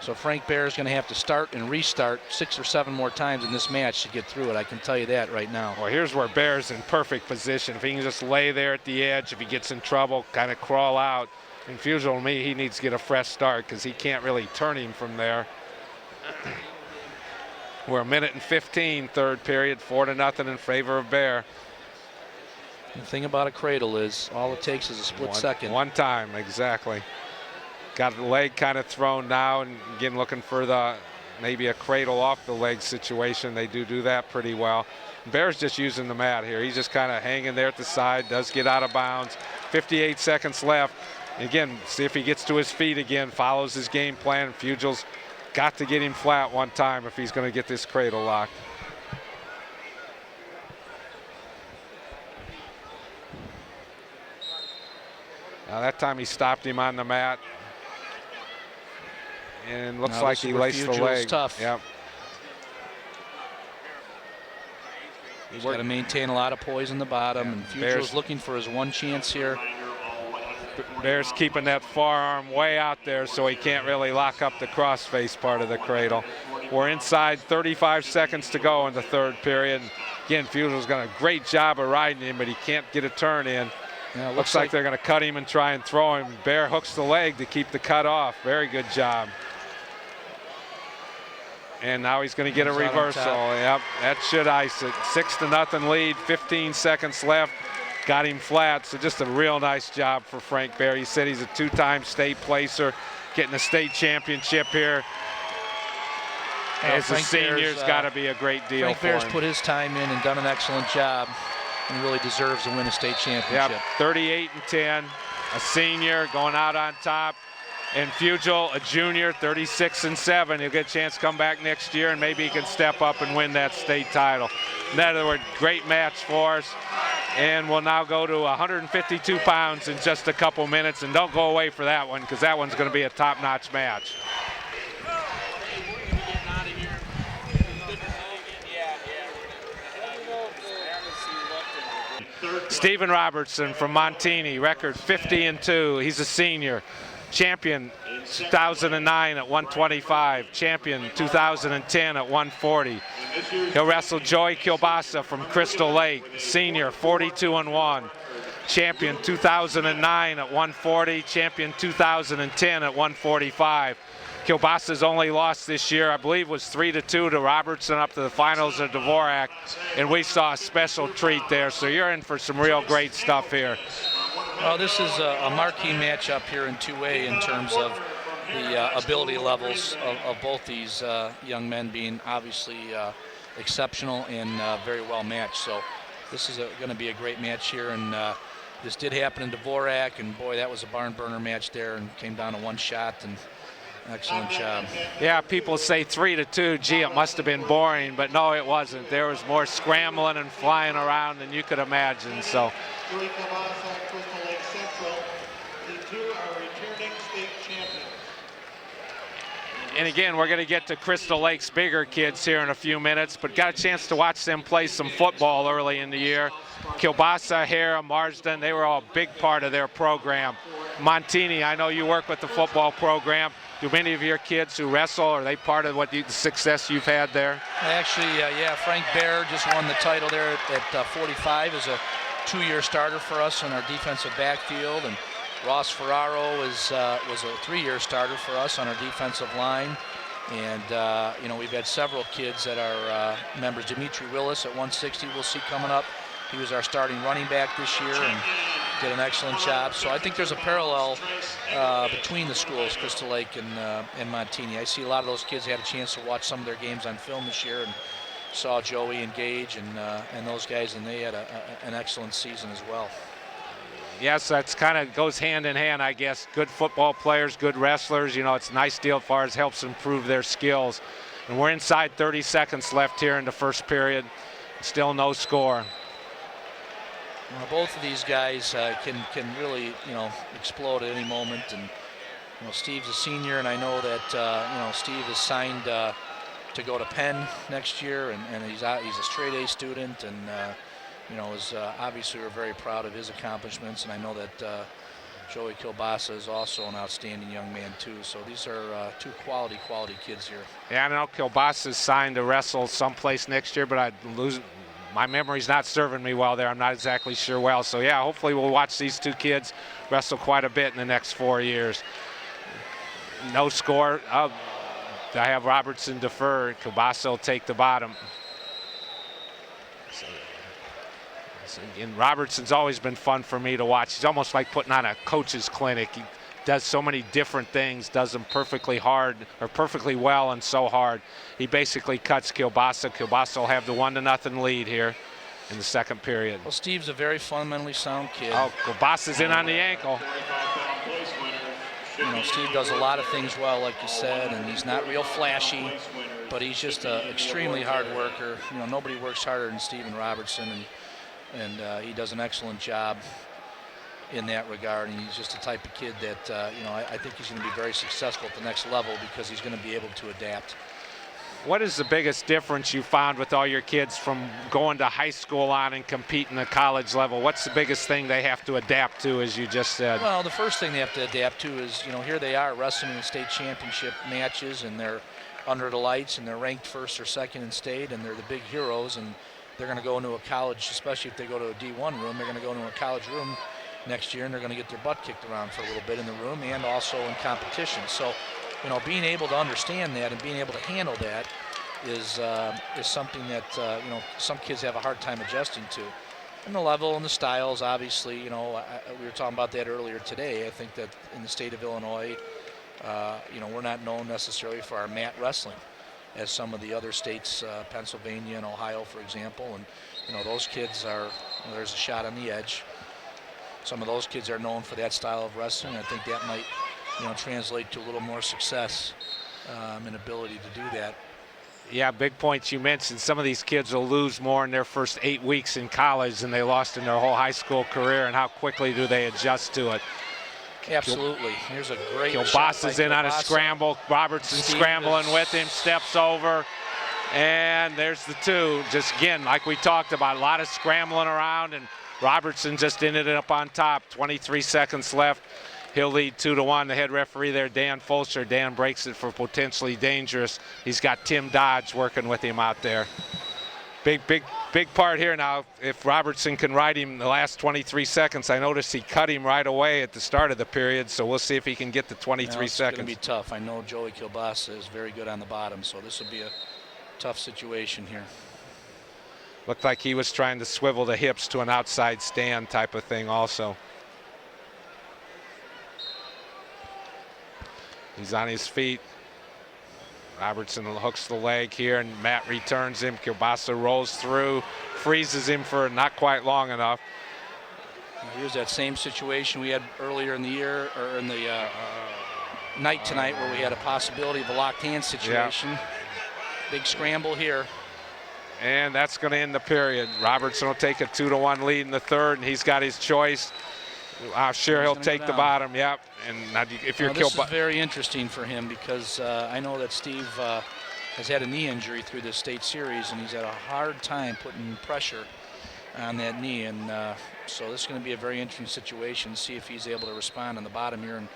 So Frank Bear is going to have to start and restart 6 or 7 more times in this match to get through it. I can tell you that right now. Well, here's where Bear's in perfect position. If he can just lay there at the edge, if he gets in trouble, kind of crawl out. And Fugel, to me, he needs to get a fresh start, because he can't really turn him from there. We're 1:15, third period, 4-0 in favor of Bear. The thing about a cradle is all it takes is a split second. One time, exactly. Got the leg kind of thrown now, and again looking for maybe a cradle off the leg situation. They do that pretty well. Bear's just using the mat here. He's just kind of hanging there at the side, does get out of bounds. 58 seconds left. Again, see if he gets to his feet again, follows his game plan. Fugel's got to get him flat one time if he's going to get this cradle locked. Now that time he stopped him on the mat. And looks like he laced the leg. Tough. Yep. He's got to maintain a lot of poise in the bottom, and Fugel's looking for his one chance here. Bear's keeping that forearm way out there so he can't really lock up the crossface part of the cradle. We're inside 35 seconds to go in the third period. Again, Fugel's done a great job of riding him, but he can't get a turn in. Yeah, looks like they're going to cut him and try and throw him. Bear hooks the leg to keep the cut off. Very good job. And now he's going to get a reversal. Yep, that should ice it. 6-0 lead, 15 seconds left. Got him flat, so just a real nice job for Frank Bear. He said he's a 2-time state placer, getting a state championship here. As a senior's got to be a great deal Frank for him. Bear's put his time in and done an excellent job, and really deserves to win a state championship. Yep, 38-10, a senior going out on top. And Fugel, a junior, 36-7. He'll get a chance to come back next year, and maybe he can step up and win that state title. In other words, great match for us. And we'll now go to 152 pounds in just a couple minutes. And don't go away for that one, because that one's going to be a top-notch match. Stephen Robertson from Montini, record 50-2. He's a senior. champion 2009 at 125, champion 2010 at 140. He'll wrestle Joey Kielbasa from Crystal Lake, senior, 42-1, champion 2009 at 140, champion 2010 at 145. Kielbasa's only loss this year, I believe, was 3-2 to Robertson up to the finals of Dvorak, and we saw a special treat there. So you're in for some real great stuff here. Well, this is a marquee matchup here in 2A in terms of the ability levels of both these young men being obviously exceptional and very well matched. So this is going to be a great match here, and this did happen in Dvorak, and boy, that was a barn burner match there, and came down to one shot. And excellent job. Yeah, people say 3-2. Gee, it must have been boring, but no, it wasn't. There was more scrambling and flying around than you could imagine. So. Joey Kielbasa, Crystal Lake Central. The two are returning state champions. And again, we're going to get to Crystal Lake's bigger kids here in a few minutes, but got a chance to watch them play some football early in the year. Kielbasa, Hara, Marsden, they were all a big part of their program. Montini, I know you work with the football program. Do many of your kids who wrestle, are they part of the success you've had there? Actually, yeah, Frank Baer just won the title there at 45 as a 2-year starter for us in our defensive backfield, and Ross Ferraro was a 3-year starter for us on our defensive line. And you know, we've had several kids that are members. Dimitri Willis at 160 we'll see coming up. He was our starting running back this year and did an excellent job. So I think there's a parallel between the schools, Crystal Lake and Montini. I see a lot of those kids had a chance to watch some of their games on film this year and saw Joey and Gage and those guys, and they had an excellent season as well. Yes, that's kind of goes hand in hand, I guess. Good football players, good wrestlers. You know, it's a nice deal as far as helps improve their skills. And we're inside 30 seconds left here in the first period. Still no score. Well, both of these guys can really, you know, explode at any moment. And you know, Steve's a senior, and I know that you know, Steve is signed to go to Penn next year, and he's a straight A student, and you know, obviously we're very proud of his accomplishments, and I know that Joey Kielbasa is also an outstanding young man too. So these are two quality kids here. Yeah, I know Kielbasa's signed to wrestle someplace next year, but my memory's not serving me well there. I'm not exactly sure well. So yeah, hopefully we'll watch these two kids wrestle quite a bit in the next 4 years. No score. I have Robertson defer. Kielbasa will take the bottom. And Robertson's always been fun for me to watch. He's almost like putting on a coach's clinic. He does so many different things, does them perfectly hard or perfectly well and so hard. He basically cuts Kielbasa. Kielbasa will have the 1-0 lead here in the second period. Well, Steve's a very fundamentally sound kid. Oh, Kielbasa's in on the ankle. You know, Steve does a lot of things well, like you said, and he's not real flashy, but he's just an extremely hard worker. You know, nobody works harder than Steven Robertson, and he does an excellent job in that regard. And he's just the type of kid that, you know, I think he's going to be very successful at the next level because he's going to be able to adapt. What is the biggest difference you found with all your kids from going to high school on and competing at college level? What's the biggest thing they have to adapt to, as you just said? Well, the first thing they have to adapt to is, you know, here they are wrestling in state championship matches, and they're under the lights, and they're ranked first or second in state, and they're the big heroes, and they're going to go into a college, especially if they go to a D1 room, they're going to go into a college room next year, and they're going to get their butt kicked around for a little bit in the room and also in competition. So, you know, being able to understand that and being able to handle that is something that, you know, some kids have a hard time adjusting to. And the level and the styles, obviously, you know, we were talking about that earlier today. I think that in the state of Illinois, you know, we're not known necessarily for our mat wrestling as some of the other states, Pennsylvania and Ohio, for example. And, you know, those kids are, you know, there's a shot on the edge. Some of those kids are known for that style of wrestling. I think that might, you know, translate to a little more success and ability to do that. Yeah, big points you mentioned. Some of these kids will lose more in their first 8 weeks in college than they lost in their whole high school career, and how quickly do they adjust to it? Absolutely. Here's a great Kielbasa's in on a scramble. Robertson scrambling with him, steps over, and there's the two. Just again, like we talked about, a lot of scrambling around, and Robertson just ended up on top. 23 seconds left He'll lead 2-1. The head referee there, Dan Fulcher. Dan breaks it for potentially dangerous. He's got Tim Dodge working with him out there. Big part here now. If Robertson can ride him the last 23 seconds, I noticed he cut him right away at the start of the period, so we'll see if he can get the 23 seconds. It's going to be tough. I know Joey Kilbasa is very good on the bottom, so this will be a tough situation here. Looked like he was trying to swivel the hips to an outside stand type of thing also. He's on his feet. Robertson hooks the leg here, and Matt returns him. Kilbasa rolls through, freezes him for not quite long enough. Here's that same situation we had earlier in the year, or in the night tonight, where we had a possibility of a locked hand situation. Yeah. Big scramble here. And that's going to end the period. Robertson will take a 2-1 lead in the third, and he's got his choice. Sure, he'll take the bottom. Yep. And now if you're this is very interesting for him, because I know that Steve has had a knee injury through this state series, and he's had a hard time putting pressure on that knee. And so this is going to be a very interesting situation. See if he's able to respond on the bottom here. And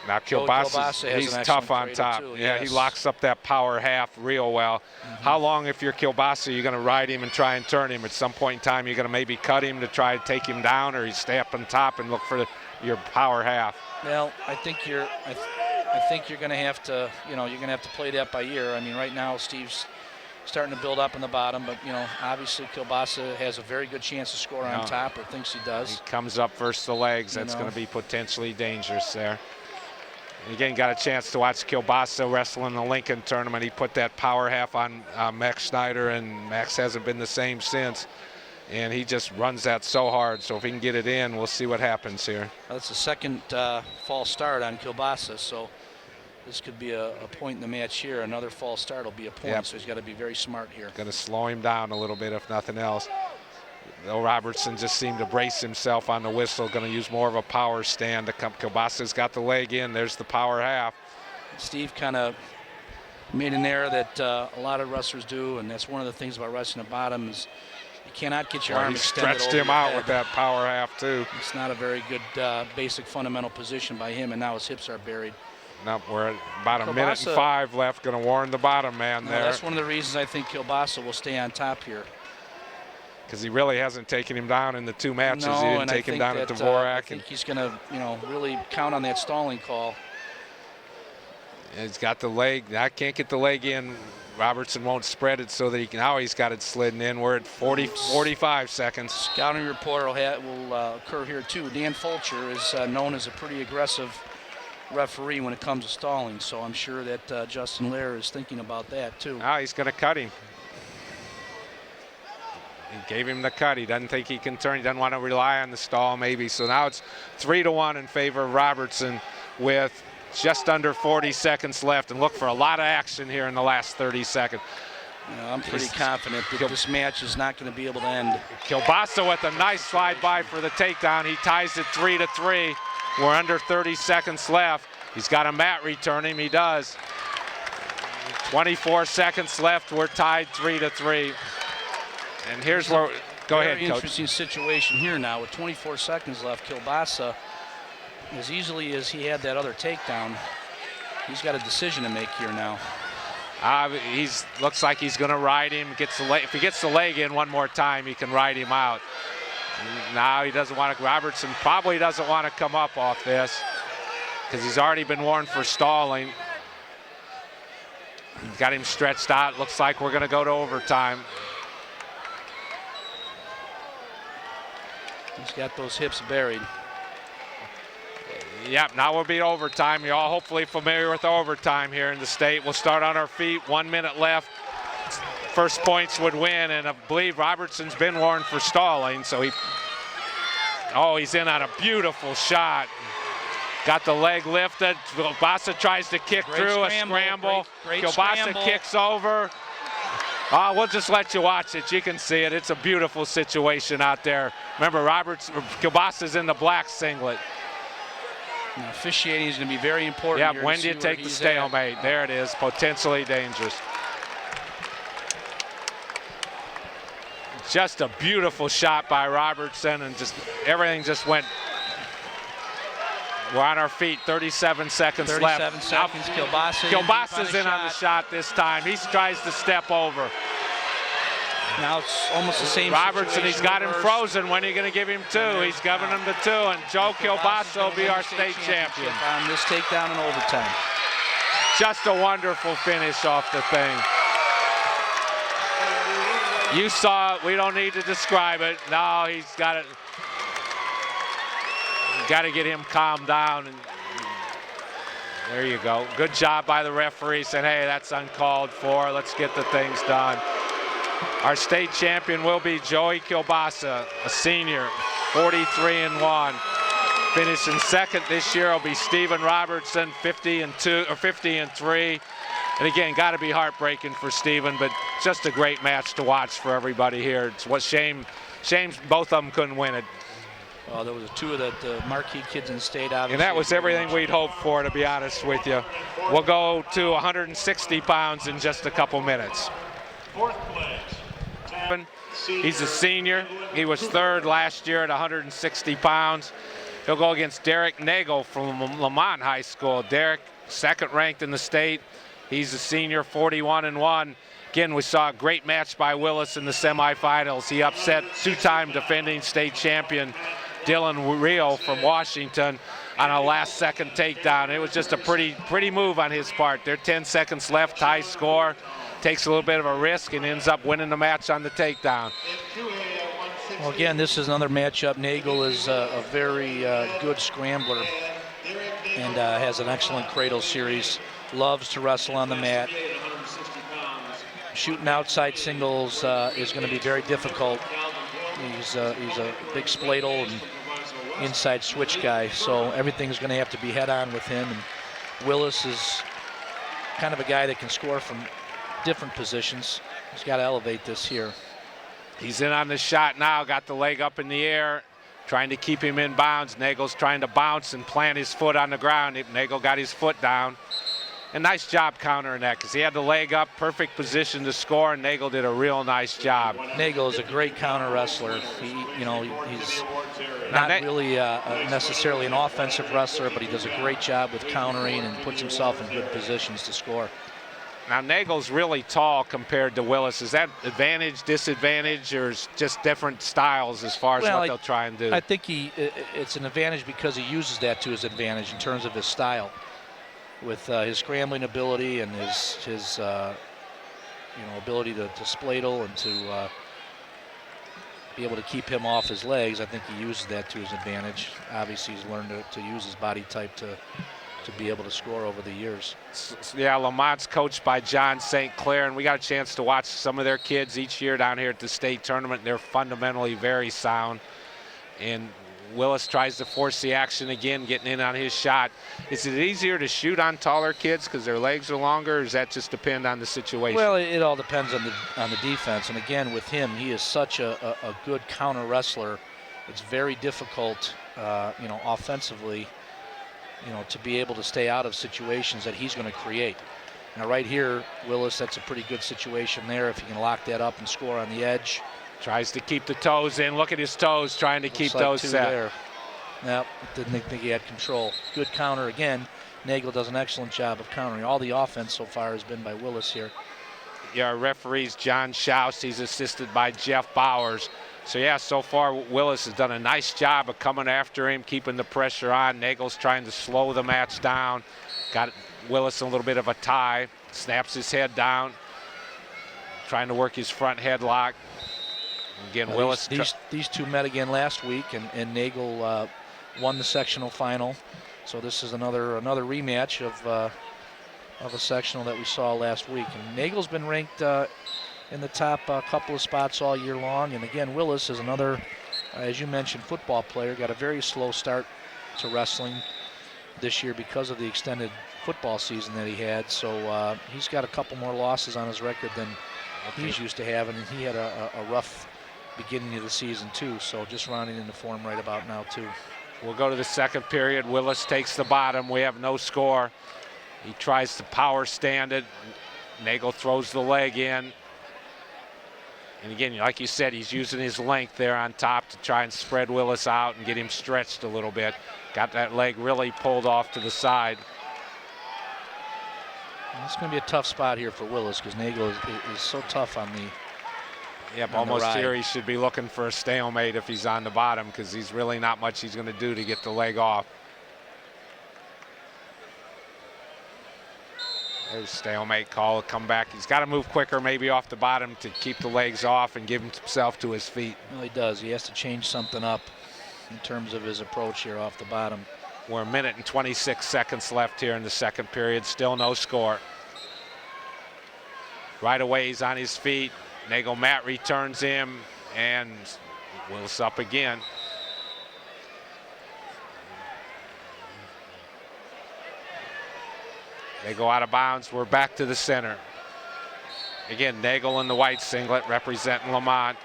now Kilbasa, he's tough on top. Yeah, he locks up that power half real well. How long, if you're Kilbasa, you're going to ride him and try and turn him? At some point in time, you're going to maybe cut him to try to take him down, or you stay up on top and look for your power half? Well, I think you're going to have to, you're going to have to play that by ear. I mean, right now Steve's starting to build up in the bottom, but obviously Kilbasa has a very good chance to score on top, or thinks he does. He comes up versus the legs. That's going to be potentially dangerous there. Again, got a chance to watch Kilbasa wrestle in the Lincoln tournament. He put that power half on Max Schneider, and Max hasn't been the same since. And he just runs that so hard. So if he can get it in, we'll see what happens here. That's the second false start on Kilbasa, so this could be a point in the match here. Another false start will be a point, so he's got to be very smart here. Going to slow him down a little bit, if nothing else. Though Robertson just seemed to brace himself on the whistle, going to use more of a power stand to come. Kilbasa's got the leg in. There's the power half. Steve kind of made an error that a lot of wrestlers do, and that's one of the things about wrestling at bottom is you cannot get your arm extended. He stretched him out with that power half too. It's not a very good basic fundamental position by him, and now his hips are buried. Nope, we're at about a minute and 5 left. Going to warn the bottom man there. That's one of the reasons I think Kilbasa will stay on top here. Because he really hasn't taken him down in the 2 matches. He didn't take him down at Dvorak. I think he's going to, really count on that stalling call. He's got the leg. I can't get the leg in. Robertson won't spread it so that he can. Now he's got it slidden in. We're at 45 seconds. Scouting report will occur here too. Dan Fulcher is known as a pretty aggressive referee when it comes to stalling, so I'm sure that Justin Lair is thinking about that too. Now he's going to cut him. He gave him the cut. He doesn't think he can turn. He doesn't want to rely on the stall maybe. So now it's 3-1 in favor of Robertson with just under 40 seconds left. And look for a lot of action here in the last 30 seconds. I'm pretty confident that this match is not going to be able to end. Kilbasa with a nice slide by for the takedown. He ties it 3-3. We're under 30 seconds left. He's got a mat return him. He does. 24 seconds left. We're tied 3-3. And here's where, go ahead, Coach. Interesting situation here now with 24 seconds left. Kilbasa, as easily as he had that other takedown, he's got a decision to make here now. Looks like he's going to ride him. If he gets the leg in one more time, he can ride him out. Now he doesn't want to. Robertson probably doesn't want to come up off this because he's already been warned for stalling. He's got him stretched out. Looks like we're going to go to overtime. He's got those hips buried. Yep, now we'll be overtime. You're all hopefully familiar with overtime here in the state. We'll start on our feet. 1 minute left. First points would win, and I believe Robertson's been warned for stalling, so he's in on a beautiful shot. Got the leg lifted. Kilbasa tries to kick through, a scramble. Kilbasa kicks over. We'll just let you watch it. You can see it. It's a beautiful situation out there. Remember, Kilbasa's in the black singlet. Now, officiating is going to be very important. Yeah, when do you take the stalemate? There it is, potentially dangerous. Just a beautiful shot by Robertson, and just everything just went We're on our feet, 37 seconds 37 left. seconds, Kielbasa. Kielbasa's in on the shot this time. He tries to step over. Now it's almost the same Robertson, he's got him reversed. frozen. When are you going to give him two? He's giving him the two, and Joe Kielbasa will be our state champion. On this takedown in overtime. Just a wonderful finish off the thing. You saw it. We don't need to describe it. No, he's got it. Got to get him calmed down. And there you go. Good job by the referee saying, hey, that's uncalled for. Let's get the things done. Our state champion will be Joey Kielbasa, a senior, 43-1. Finishing second this year will be Stephen Robertson, 50-2 or 50-3. And again, got to be heartbreaking for Stephen, but just a great match to watch for everybody here. It's what shame both of them couldn't win it. Well, there was two of the marquee kids in the state, obviously. And that was everything we'd hoped for, to be honest with you. We'll go to 160 pounds in just a couple minutes. Fourth place. He's a senior. He was third last year at 160 pounds. He'll go against Derek Nagel from Lamont High School. Derek, second ranked in the state. He's a senior, 41-1. Again, we saw a great match by Willis in the semifinals. He upset two-time defending state champion Dylan Rio from Washington on a last-second takedown. It was just a pretty move on his part. There are 10 seconds left, tie score. Takes a little bit of a risk and ends up winning the match on the takedown. Well, again, this is another matchup. Nagel is a very good scrambler and has an excellent cradle series. Loves to wrestle on the mat. Shooting outside singles is going to be very difficult. He's a big spladle and inside switch guy, so everything's going to have to be head on with him. And Willis is kind of a guy that can score from different positions. He's got to elevate this here. He's in on the shot now, got the leg up in the air, trying to keep him in bounds. Nagel's trying to bounce and plant his foot on the ground. Nagel got his foot down. And nice job countering that, because he had the leg up, perfect position to score, and Nagel did a real nice job. Nagel is a great counter wrestler. He's not really necessarily an offensive wrestler, but he does a great job with countering and puts himself in good positions to score. Now, Nagel's really tall compared to Willis. Is that advantage, disadvantage, or is just different styles as far as what they'll try and do? I think it's an advantage because he uses that to his advantage in terms of his style. With his scrambling ability and his ability to spladle and to be able to keep him off his legs, I think he uses that to his advantage. Obviously, he's learned to use his body type to be able to score over the years. Yeah, Lamont's coached by John St. Clair, and we got a chance to watch some of their kids each year down here at the state tournament. They're fundamentally very sound. And Willis tries to force the action again, getting in on his shot. Is it easier to shoot on taller kids because their legs are longer, or does that just depend on the situation? Well, it all depends on the defense. And again, with him, he is such a good counter wrestler. It's very difficult, offensively, to be able to stay out of situations that he's going to create. Now, right here, Willis, that's a pretty good situation there if he can lock that up and score on the edge. Tries to keep the toes in. Look at his toes, trying to keep those set. There. Nope, didn't think he had control. Good counter again. Nagel does an excellent job of countering. All the offense so far has been by Willis here. Yeah, our referee's John Schaus. He's assisted by Jeff Bowers. So, yeah, so far Willis has done a nice job of coming after him, keeping the pressure on. Nagel's trying to slow the match down. Got Willis in a little bit of a tie. Snaps his head down. Trying to work his front headlock. Again, Willis. These two met again last week, and Nagel won the sectional final. So this is another rematch of a sectional that we saw last week. And Nagel's been ranked in the top couple of spots all year long. And again, Willis is another, as you mentioned, football player. Got a very slow start to wrestling this year because of the extended football season that he had. So he's got a couple more losses on his record than he's used to having. And he had a rough beginning of the season too. So just rounding into form right about now too. We'll go to the second period. Willis takes the bottom. We have no score. He tries to power stand it. Nagel throws the leg in. And again, like you said, he's using his length there on top to try and spread Willis out and get him stretched a little bit. Got that leg really pulled off to the side. It's going to be a tough spot here for Willis because Nagel is so tough on the. Yep, almost here he should be looking for a stalemate if he's on the bottom, because he's really not much he's going to do to get the leg off. There's stalemate call, come back. He's got to move quicker maybe off the bottom to keep the legs off and give himself to his feet. Well, he does. He has to change something up in terms of his approach here off the bottom. We're a minute and 26 seconds left here in the second period. Still no score. Right away he's on his feet. Nagel Matt returns him, and Willis up again. They go out of bounds. We're back to the center. Again, Nagel in the white singlet representing Lamont.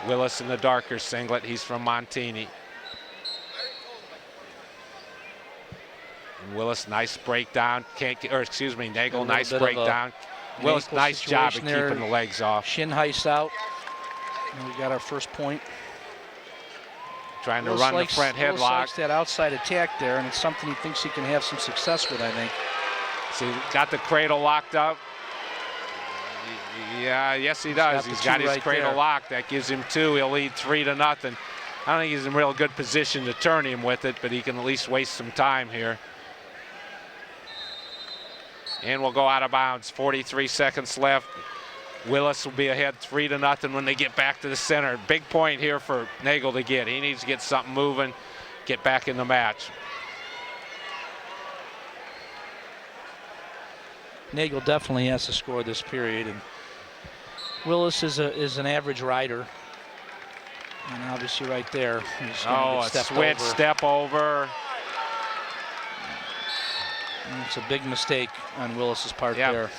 Willis in the darker singlet. He's from Montini. And Willis, nice breakdown. Nagel, nice breakdown. Willis, nice job of keeping the legs off. Shin heist out. And we got our first point. Trying to run the front Willis headlock. likes that outside attack there, and it's something he thinks he can have some success with, I think. See, got the cradle locked up. Yeah, yes he does. He's got his cradle locked. That gives him 2. He'll lead 3-0. I don't think he's in real good position to turn him with it, but he can at least waste some time here. And we'll go out of bounds. 43 seconds left. Willis will be ahead 3-0 when they get back to the center. Big point here for Nagel to get. He needs to get something moving, get back in the match. Nagel definitely has to score this period, and Willis is an average rider, and obviously right there he's a switch step over. And it's a big mistake on Willis's part there.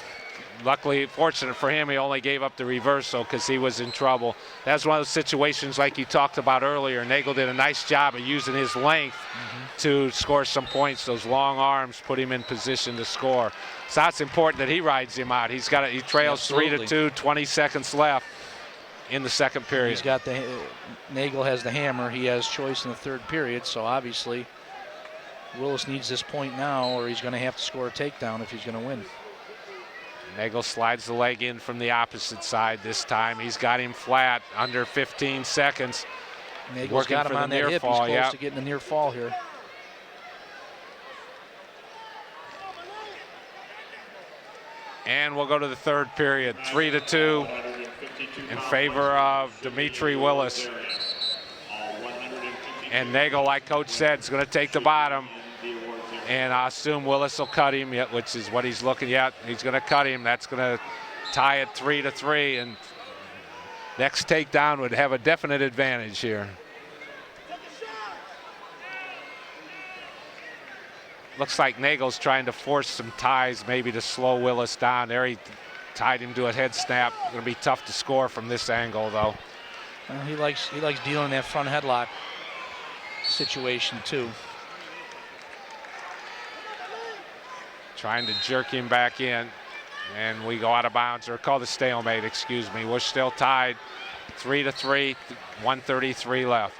Luckily, fortunate for him, he only gave up the reversal because he was in trouble. That's one of those situations like you talked about earlier. Nagel did a nice job of using his length to score some points. Those long arms put him in position to score. So that's important that he rides him out. He trails 3-2, 20 seconds left in the second period. He's got Nagel has the hammer. He has choice in the third period, so obviously Willis needs this point now, or he's going to have to score a takedown if he's going to win. Nagel slides the leg in from the opposite side this time. He's got him flat under 15 seconds. Nagel's got him on that hip. He's close to getting a near fall here. And we'll go to the third period. 3-2 in favor of Dimitri Willis. And Nagel, like Coach said, is going to take the bottom. And I assume Willis will cut him, which is what he's looking at. He's going to cut him. That's going to tie it 3-3. And next takedown would have a definite advantage here. Looks like Nagel's trying to force some ties, maybe to slow Willis down. There he tied him to a head snap. Going to be tough to score from this angle, though. Well, he likes dealing that front headlock situation too. Trying to jerk him back in, and we go out of bounds, or call the stalemate, excuse me. We're still tied 3-3, 1:33 left.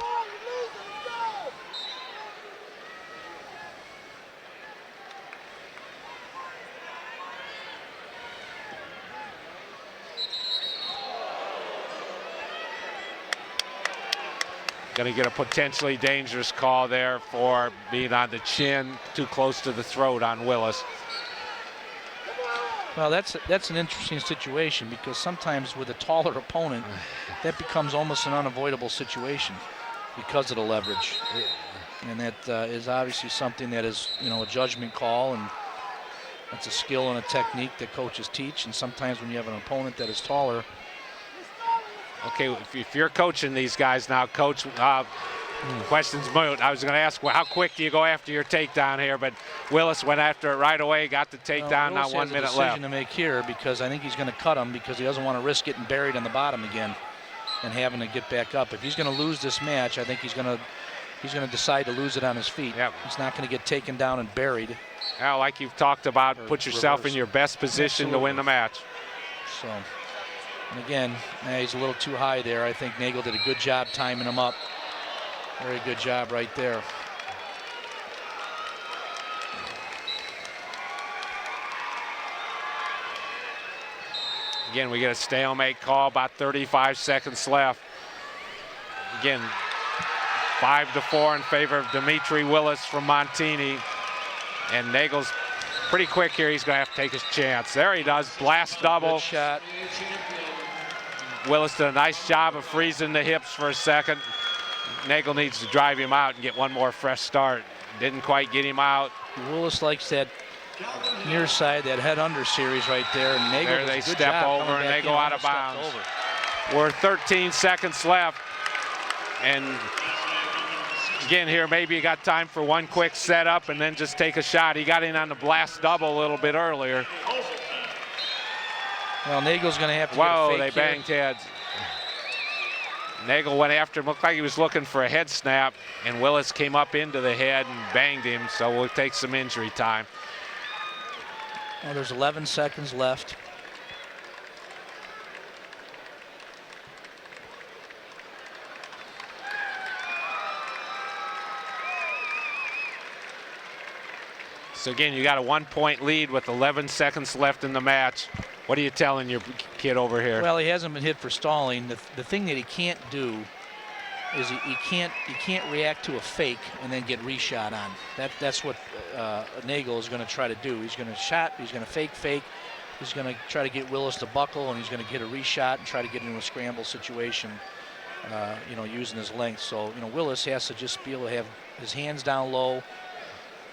Going to get a potentially dangerous call there for being on the chin, too close to the throat on Willis. Well, that's an interesting situation, because sometimes with a taller opponent, that becomes almost an unavoidable situation because of the leverage. And that is obviously something that is, a judgment call, and that's a skill and a technique that coaches teach. And sometimes when you have an opponent that is taller. Okay, if you're coaching these guys now, Coach, question's moot. I was going to ask, well, how quick do you go after your takedown here? But Willis went after it right away, got the takedown, now 1 minute left. Willis has a decision to make here, because I think he's going to cut him, because he doesn't want to risk getting buried on the bottom again and having to get back up. If he's going to lose this match, I think he's going to decide to lose it on his feet. Yep. He's not going to get taken down and buried. Well, like you've talked about, put yourself in your best position to win the match. So And again, he's a little too high there. I think Nagel did a good job timing him up. Very good job right there. Again, we get a stalemate call, about 35 seconds left. Again, 5-4 in favor of Dimitri Willis from Montini. And Nagel's pretty quick here. He's going to have to take his chance. There he does, blast double. Good shot. Willis did a nice job of freezing the hips for a second. Nagel needs to drive him out and get one more fresh start. Didn't quite get him out. Willis likes that near side, that head under series right there. And Nagel there they does a good step job over and they go out of bounds. Over. We're 13 seconds left. And again here, maybe you got time for one quick setup and then just take a shot. He got in on the blast double a little bit earlier. Well, Nagel's going to have to Whoa, get a fake they here. banged heads. Nagel went after him, looked like he was looking for a head snap, and Willis came up into the head and banged him, so we'll take some injury time. Well, there's 11 seconds left. So again, you got a 1-point lead with 11 seconds left in the match. What are you telling your kid over here? Well, he hasn't been hit for stalling. The thing that he can't do is he can't react to a fake and then get reshot on. That's what Nagel is going to try to do. He's going to shot. He's going to fake. He's going to try to get Willis to buckle, and he's going to get a reshot and try to get into a scramble situation. Using his length. So Willis has to just be able to have his hands down low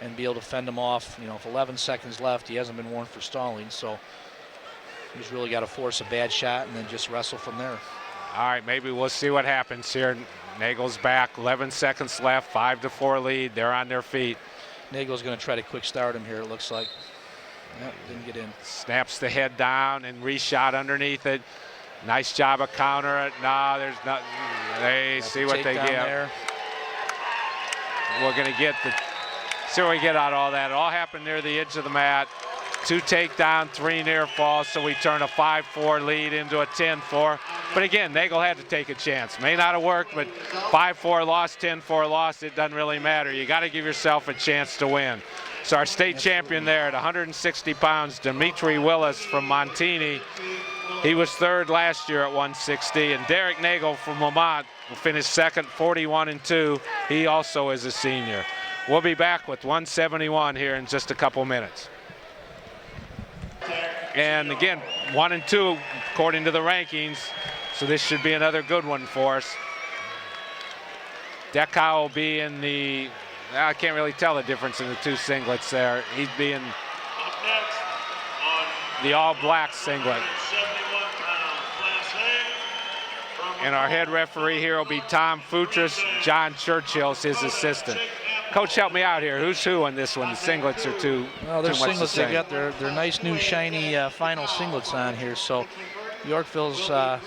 and be able to fend him off. If 11 seconds left, he hasn't been warned for stalling, so he's really got to force a bad shot and then just wrestle from there. All right, maybe we'll see what happens here. Nagel's back, 11 seconds left, 5-4 lead. They're on their feet. Nagel's going to try to quick start him here, it looks like. Yep, didn't get in. Snaps the head down and reshot underneath it. Nice job of counter it. No, there's nothing. They see what they get. There. We're going to get see what we get out of all that. It all happened near the edge of the mat. 2 takedown, 3 near falls, so we turn a 5-4 lead into a 10-4. But again, Nagel had to take a chance. May not have worked, but 5-4 loss, 10-4 loss, it doesn't really matter. You got to give yourself a chance to win. So our state champion there at 160 pounds, Dimitri Willis from Montini. He was third last year at 160, and Derek Nagel from Lamont will finish second, 41-2. He also is a senior. We'll be back with 171 here in just a couple minutes. And again, 1 and 2 according to the rankings, so this should be another good one for us. Dekow will be in the, I can't really tell the difference in the 2 singlets there. He'd be in the all-black singlet. And our head referee here will be Tom Futris. John Churchill's his assistant. Coach, help me out here. Who's who on this one? The singlets are too Well, their too much singlets, the they've got their nice new shiny final singlets on here. So Yorkville's,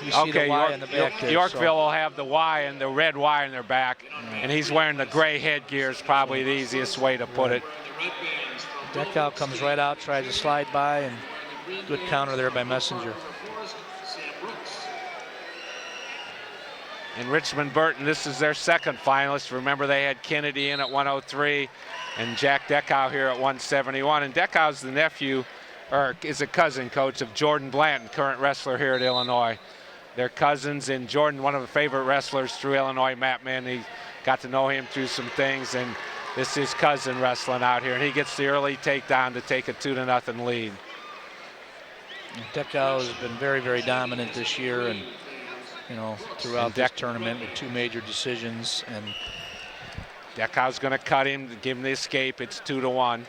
you see the Y in the back there. Yorkville will have the Y and the red Y in their back, and he's wearing the gray headgear is probably the easiest way to put it. Dekow comes right out, tries to slide by, and good counter there by Messenger. And Richmond Burton, this is their second finalist. Remember, they had Kennedy in at 103 and Jack Dekow here at 171. And Dekow's the nephew, or is a cousin, coach, of Jordan Blanton, current wrestler here at Illinois. They're cousins, and Jordan, one of the favorite wrestlers through Illinois, Matt Mann. Got to know him through some things, and this is his cousin wrestling out here. And he gets the early takedown to take a 2-0 lead. Dekow has been very, very dominant this year, and throughout this tournament with 2 major decisions. And Dekow's going to cut him to give him the escape. It's 2-1.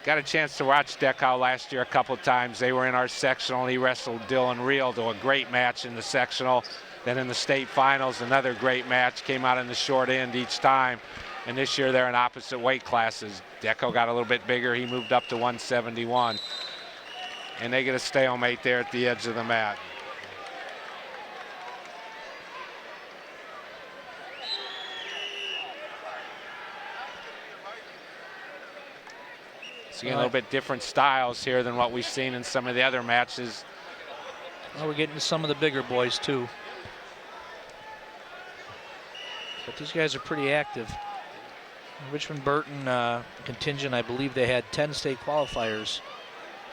Got a chance to watch Dekow last year a couple of times. They were in our sectional, and he wrestled Dylan Reel to a great match in the sectional. Then in the state finals, another great match. Came out in the short end each time. And this year they're in opposite weight classes. Dekow got a little bit bigger. He moved up to 171. And they get a stalemate there at the edge of the mat. So again, a little bit different styles here than what we've seen in some of the other matches. Well, we're getting to some of the bigger boys too. But these guys are pretty active. Richmond Burton contingent, I believe they had 10 state qualifiers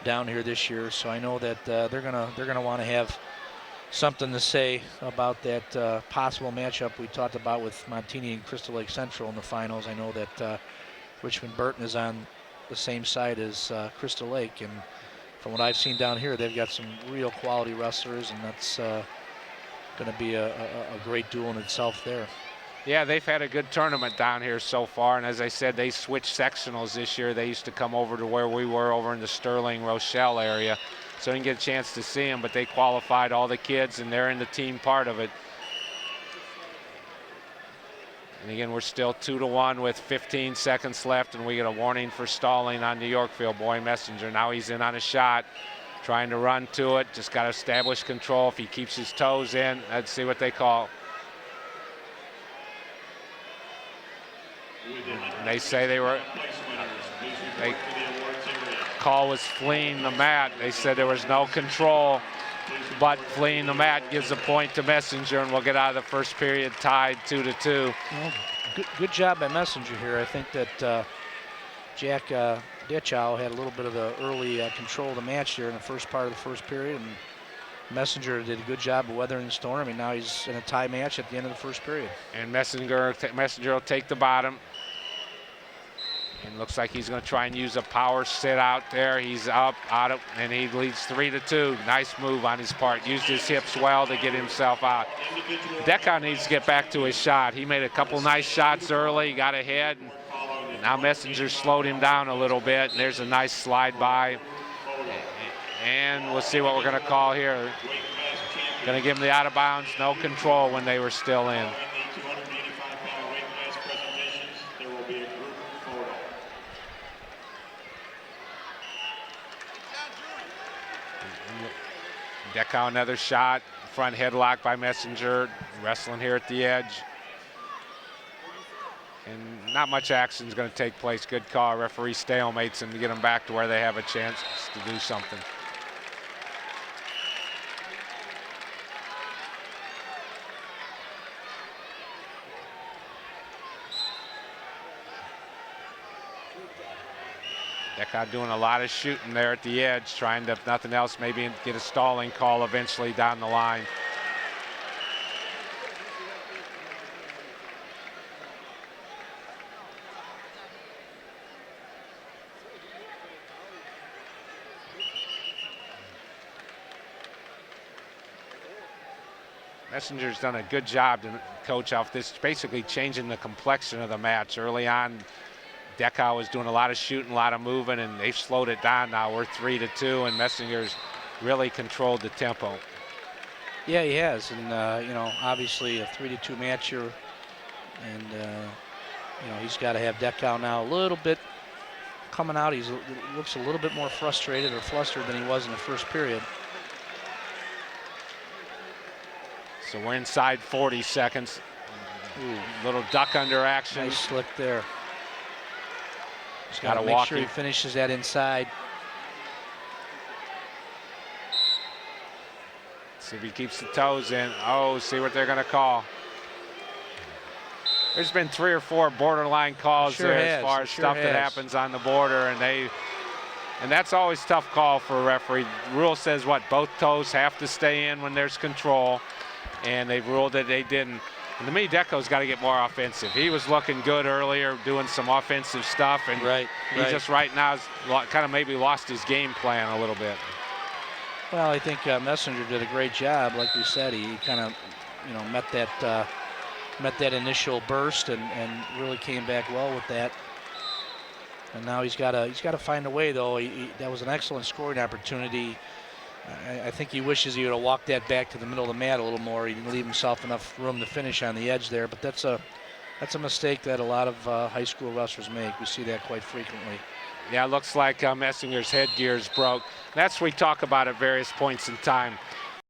down here this year, so I know that they're gonna want to have something to say about that possible matchup we talked about with Montini and Crystal Lake Central in the finals. I know that Richmond Burton is on the same side as Crystal Lake, and from what I've seen down here, they've got some real quality wrestlers, and that's going to be a great duel in itself there. Yeah, they've had a good tournament down here so far, and as I said, they switched sectionals this year. They used to come over to where we were over in the Sterling, Rochelle area, so I didn't get a chance to see them, but they qualified all the kids, and they're in the team part of it. And again, we're still 2-1 with 15 seconds left, and we get a warning for stalling on New Yorkville. Boy Messenger, now he's in on a shot, trying to run to it, just got to establish control. If he keeps his toes in, let's see what they call. They say call was fleeing the mat. They said there was no control, but fleeing the mat gives a point to Messenger, and we'll get out of the first period tied 2-2. Well, good job by Messenger here. I think that Jack Ditchow had a little bit of the early control of the match here in the first part of the first period, and Messenger did a good job of weathering the storm, and now he's in a tie match at the end of the first period. And Messenger will take the bottom. And looks like he's going to try and use a power sit out there. He's up, and he leads 3-2. Nice move on his part. Used his hips well to get himself out. Deckau needs to get back to his shot. He made a couple nice shots early, got ahead. And now Messenger slowed him down a little bit. And there's a nice slide by. And we'll see what we're going to call here. Going to give him the out of bounds, no control when they were still in. Deckau another shot, front headlock by Messenger, wrestling here at the edge. And not much action is going to take place. Good call, referee stalemates him to get them back to where they have a chance to do something. Deckau doing a lot of shooting there at the edge, trying to, if nothing else, maybe get a stalling call eventually down the line. Messenger's done a good job to coach off this, basically changing the complexion of the match. Early on, Deckau was doing a lot of shooting, a lot of moving, and they've slowed it down now. We're 3-2, and Messenger's really controlled the tempo. Yeah, he has, and you know, obviously a 3-2 match here, and you know, he's got to have Deckau now a little bit coming out. He looks a little bit more frustrated or flustered than he was in the first period. So we're inside 40 seconds. Ooh, little duck under action. Nice slick there. Just got to make sure he finishes that inside. See if he keeps the toes in. Oh, see what they're going to call. There's been 3 or 4 borderline calls there as far as stuff that happens on the border, and that's always a tough call for a referee. The rule says what? Both toes have to stay in when there's control, and they've ruled that they didn't. And to me, Deckau's got to get more offensive. He was looking good earlier, doing some offensive stuff, and he just right now has kind of maybe lost his game plan a little bit. Well, I think Messenger did a great job. Like we said, he kind of, you know, met that initial burst and really came back well with that. And now he's got to find a way, though. That was an excellent scoring opportunity. I think he wishes he would have walked that back to the middle of the mat a little more. He didn't leave himself enough room to finish on the edge there. But that's a mistake that a lot of high school wrestlers make. We see that quite frequently. Yeah, it looks like Messinger's headgear is broke. That's what we talk about at various points in time.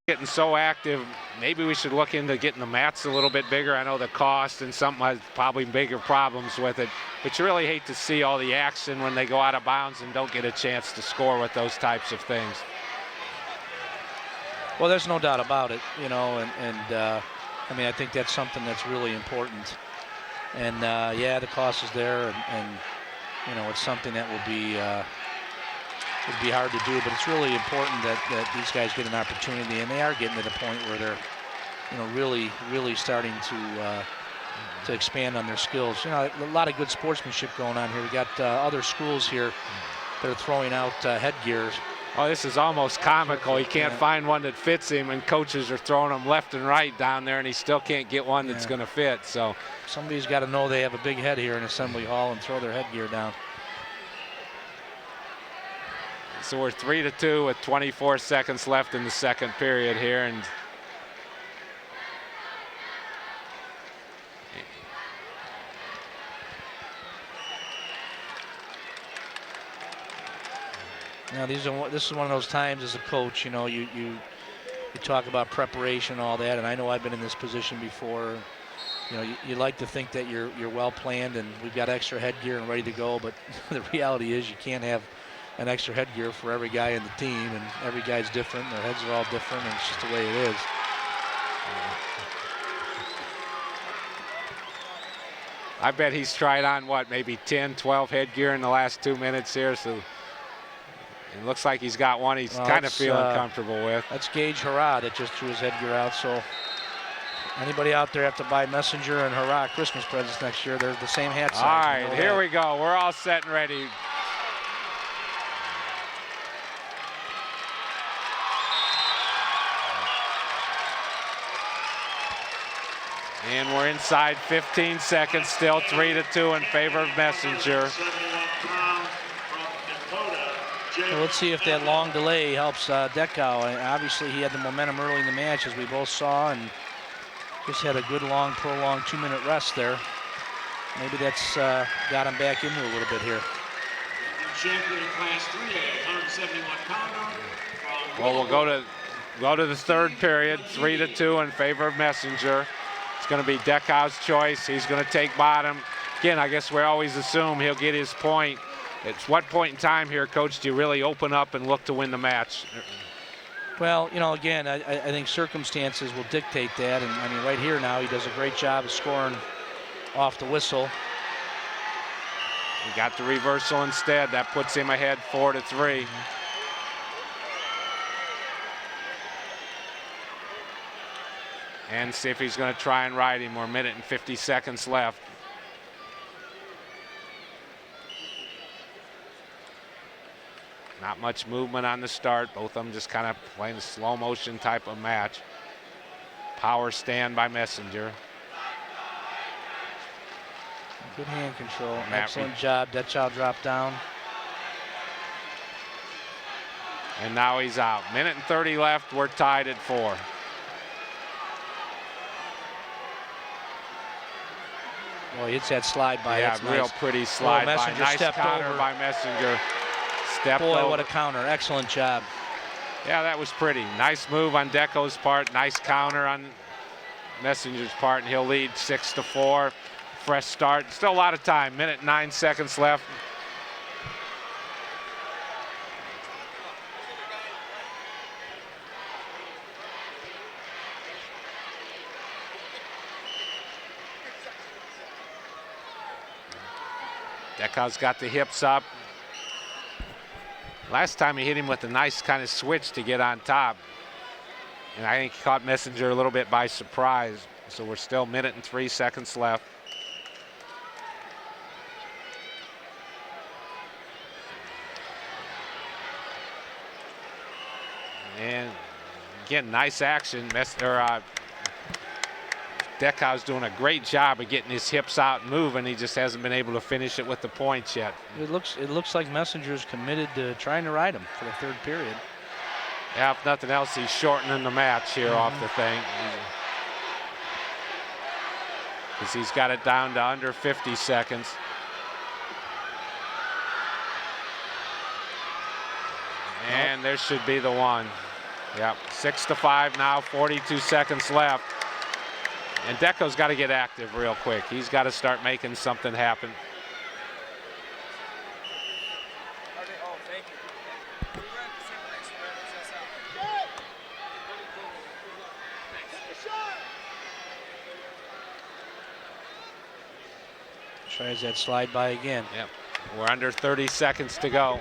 getting so active, maybe we should look into getting the mats a little bit bigger. I know the cost and something has probably bigger problems with it, but you really hate to see all the action when they go out of bounds and don't get a chance to score with those types of things. Well, there's no doubt about it, you know, I mean, I think that's something that's really important. And yeah, the cost is there, and you know, it's something that will be it'd be hard to do, but it's really important that these guys get an opportunity, and they are getting to the point where they're, you know, really starting to expand on their skills. You know, a lot of good sportsmanship going on here. We got other schools here that are throwing out headgears. Oh, this is almost comical. He can't find one that fits him, and coaches are throwing him left and right down there, and he still can't get one that's going to fit. So somebody's got to know they have a big head here in Assembly Hall and throw their headgear down. So we're 3-2 with 24 seconds left in the second period here, and now this is one of those times as a coach, you know, you talk about preparation and all that, and I know I've been in this position before. You know, you like to think that you're well planned and we've got extra headgear and ready to go, but the reality is you can't have an extra headgear for every guy in the team, and every guy's different. Their heads are all different, and it's just the way it is. I bet he's tried on, what, maybe 10, 12 headgear in the last 2 minutes here, so it looks like he's got one he's kind of feeling comfortable with. That's Gage Hurrah that just threw his headgear out, so anybody out there have to buy Messenger and Hurrah Christmas presents next year. They're the same hat size. All right, here we go. We're all set and ready. And we're inside 15 seconds, still 3-2 in favor of Messenger. Well, let's see if that long delay helps Dekow. Obviously, he had the momentum early in the match, as we both saw, and just had a good, long, prolonged 2-minute rest there. Maybe that's got him back into a little bit here. Champion Class 3A, 171-pounder. Well, we'll go to the third period, 3-2 in favor of Messenger. It's going to be Dekow's choice. He's going to take bottom. Again, I guess we always assume he'll get his point. At what point in time here, Coach, do you really open up and look to win the match? Well, you know, again, I think circumstances will dictate that. And, I mean, right here now, he does a great job of scoring off the whistle. He got the reversal instead. That puts him ahead 4-3. And see if he's going to try and ride him. We're a minute and 50 seconds left. Not much movement on the start. Both of them just kind of playing a slow motion type of match. Power stand by Messenger. Good hand control. Excellent job. Dekow dropped down. And now he's out. Minute and 30 left. We're tied at 4. Boy, it's that slide by. Yeah, that's real nice. pretty slide by. Nice counter over by Messenger. Stepped Boy, over. what a counter. Excellent job. Yeah, that was pretty. Nice move on Dekow's part. Nice counter on Messenger's part, and he'll lead 6-4. Fresh start. Still a lot of time. Minute 9 seconds left. Dekow's got the hips up. Last time he hit him with a nice kind of switch to get on top. And I think he caught Messenger a little bit by surprise. So we're still minute and 3 seconds left. And again, nice action. Dekow's doing a great job of getting his hips out and moving. He just hasn't been able to finish it with the points yet. It looks like Messenger's committed to trying to ride him for the third period. Yeah, if nothing else, he's shortening the match here off the thing. Because he's got it down to under 50 seconds. And there should be the one. Yep, 6-5 now, 42 seconds left. And Deco's got to get active real quick. He's got to start making something happen. Tries that slide by again. Yep, we're under 30 seconds to go.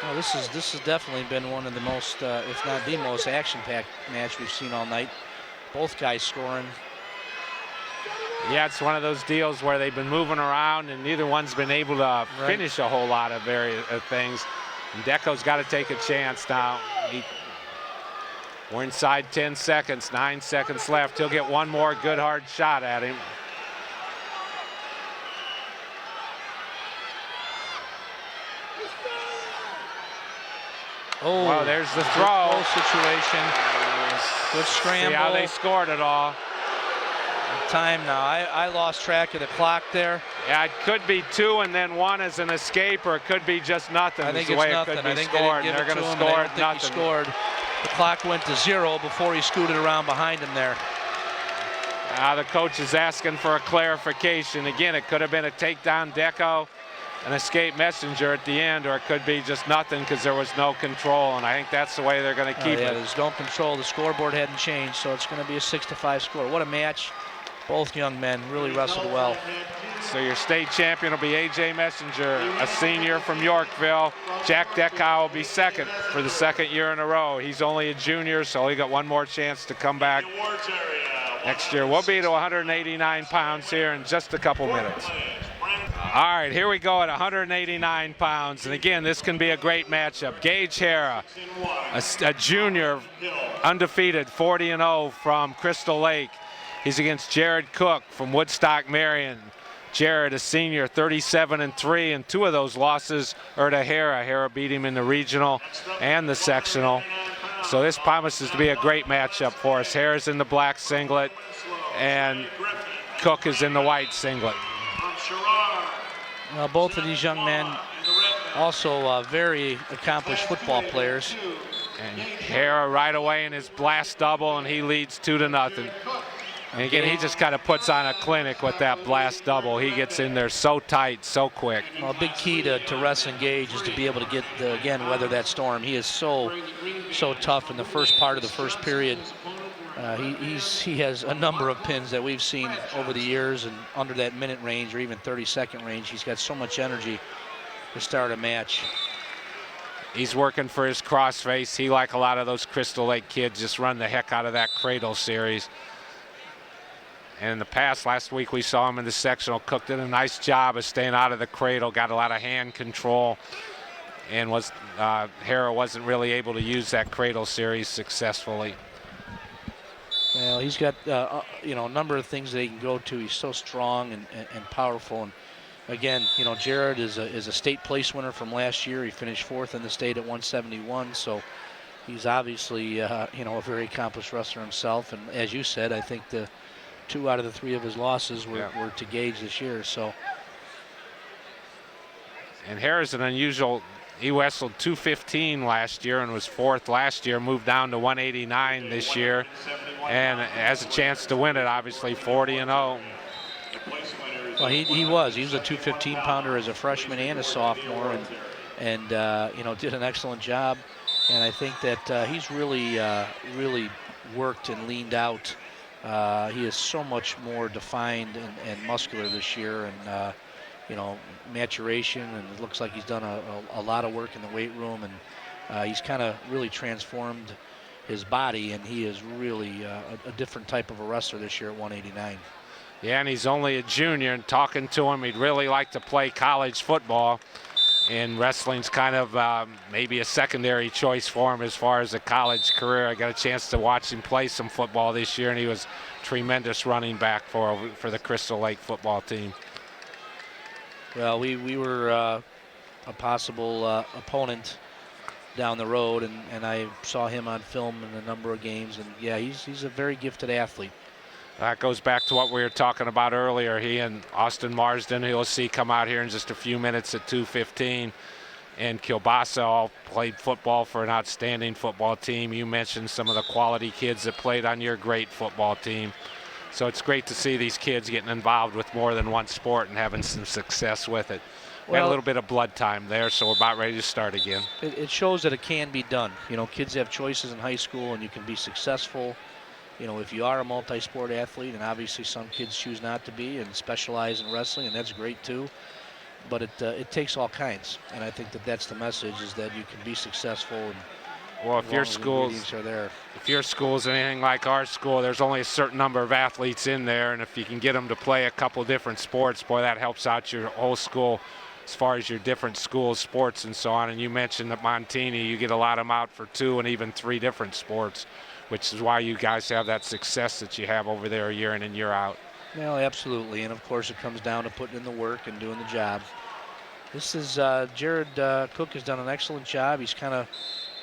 Well, this has definitely been one of the most, if not the most action-packed match we've seen all night. Both guys scoring. Yeah, it's one of those deals where they've been moving around and neither one's been able to finish a whole lot of various things. And Deco's got to take a chance now. We're inside 10 seconds, 9 seconds left. He'll get one more good hard shot at him. Oh, well, there's the throw. Situation. Good scramble. See how they scored it all. Time now. I lost track of the clock there. Yeah, it could be 2 and then 1 as an escape, or it could be just nothing. I think the it's way nothing. It could be I think scored, they and didn't give they're it to going to him. score I don't think nothing. He scored. The clock went to 0 before he scooted around behind him there. The coach is asking for a clarification. Again, it could have been a takedown Deco, an escape messenger at the end, or it could be just nothing because there was no control, and I think that's the way they're going to keep it. There's no control. The scoreboard hadn't changed, so it's going to be a 6-5 score. What a match. Both young men really wrestled well. So your state champion will be A.J. Messenger, a senior from Yorkville. Jack Decow will be second for the second year in a row. He's only a junior, so he got one more chance to come back next year. We'll be to 189 pounds here in just a couple minutes. All right, here we go at 189 pounds. And again, this can be a great matchup. Gage Hara, a junior, undefeated, 40-0 from Crystal Lake. He's against Jared Cook from Woodstock Marion. Jared, a senior, 37-3, and 2 of those losses are to Hara. Hara beat him in the regional and the sectional. So this promises to be a great matchup for us. Hara's in the black singlet, and Cook is in the white singlet. Well, both of these young men also very accomplished football players. And Hara right away in his blast double, and he leads 2-0. And again, he just kind of puts on a clinic with that blast double. He gets in there so tight, so quick. Well, a big key to wrestling Gage is to be able to get, again, weather that storm. He is so tough in the first part of the first period. He has a number of pins that we've seen over the years, and under that minute range or even 30-second range, he's got so much energy to start a match. He's working for his crossface. He, like a lot of those Crystal Lake kids, just run the heck out of that cradle series. And in the past, last week we saw him in the sectional. Cook did a nice job of staying out of the cradle, got a lot of hand control, and Hara wasn't really able to use that cradle series successfully. Well, he's got a number of things that he can go to. He's so strong and powerful. And again, Jared is a state place winner from last year. He finished 4th in the state at 171. So he's obviously a very accomplished wrestler himself. And as you said, I think the 2 out of the 3 of his losses were to Gage this year. So. And Hara's an unusual. He wrestled 215 last year and was 4th last year, moved down to 189 this year, and has a chance to win it, obviously, 40-0. Well, he was a 215-pounder as a freshman and a sophomore, and did an excellent job. And I think that he's really worked and leaned out. He is so much more defined and muscular this year, and maturation, and it looks like he's done a lot of work in the weight room, and he's kind of really transformed his body, and he is really a different type of a wrestler this year at 189. Yeah, and he's only a junior, and talking to him, he'd really like to play college football, and wrestling's kind of maybe a secondary choice for him as far as a college career. I got a chance to watch him play some football this year, and he was tremendous running back for the Crystal Lake football team. Well, we were a possible opponent down the road, and I saw him on film in a number of games, and yeah, he's a very gifted athlete. That goes back to what we were talking about earlier. He and Austin Marsden, who you'll see come out here in just a few minutes at 2:15. And Kielbasa all played football for an outstanding football team. You mentioned some of the quality kids that played on your great football team. So it's great to see these kids getting involved with more than one sport and having some success with it. We had a little bit of blood time there, so we're about ready to start again. It shows that it can be done. You know, kids have choices in high school, and you can be successful. You know, if you are a multi-sport athlete, and obviously some kids choose not to be and specialize in wrestling, and that's great too. But it takes all kinds, and I think that's the message, is that you can be successful. And well, if your schools are there, if your school's anything like our school, there's only a certain number of athletes in there, and if you can get them to play a couple different sports, boy, that helps out your whole school as far as your different schools, sports, and so on. And you mentioned that Montini, you get a lot of them out for 2 and even 3 different sports, which is why you guys have that success that you have over there year in and year out. Well, absolutely, and of course it comes down to putting in the work and doing the job. This is Jared Cook has done an excellent job. He's kind of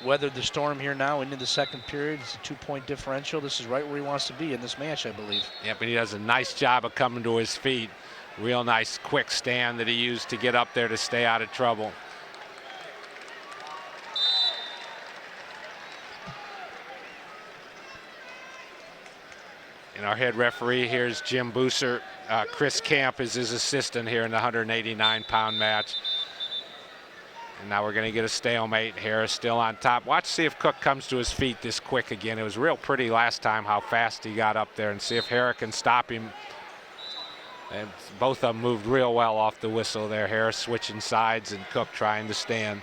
weathered the storm here now into the second period. It's a 2-point differential. This is right where he wants to be in this match, I believe. Yep, and he does a nice job of coming to his feet. Real nice quick stand that he used to get up there to stay out of trouble. And our head referee here is Jim Booser. Chris Camp is his assistant here in the 189-pound match. And now we're going to get a stalemate. Harris still on top. Watch, see if Cook comes to his feet this quick again. It was real pretty last time how fast he got up there, and see if Harris can stop him. And both of them moved real well off the whistle there. Harris switching sides and Cook trying to stand.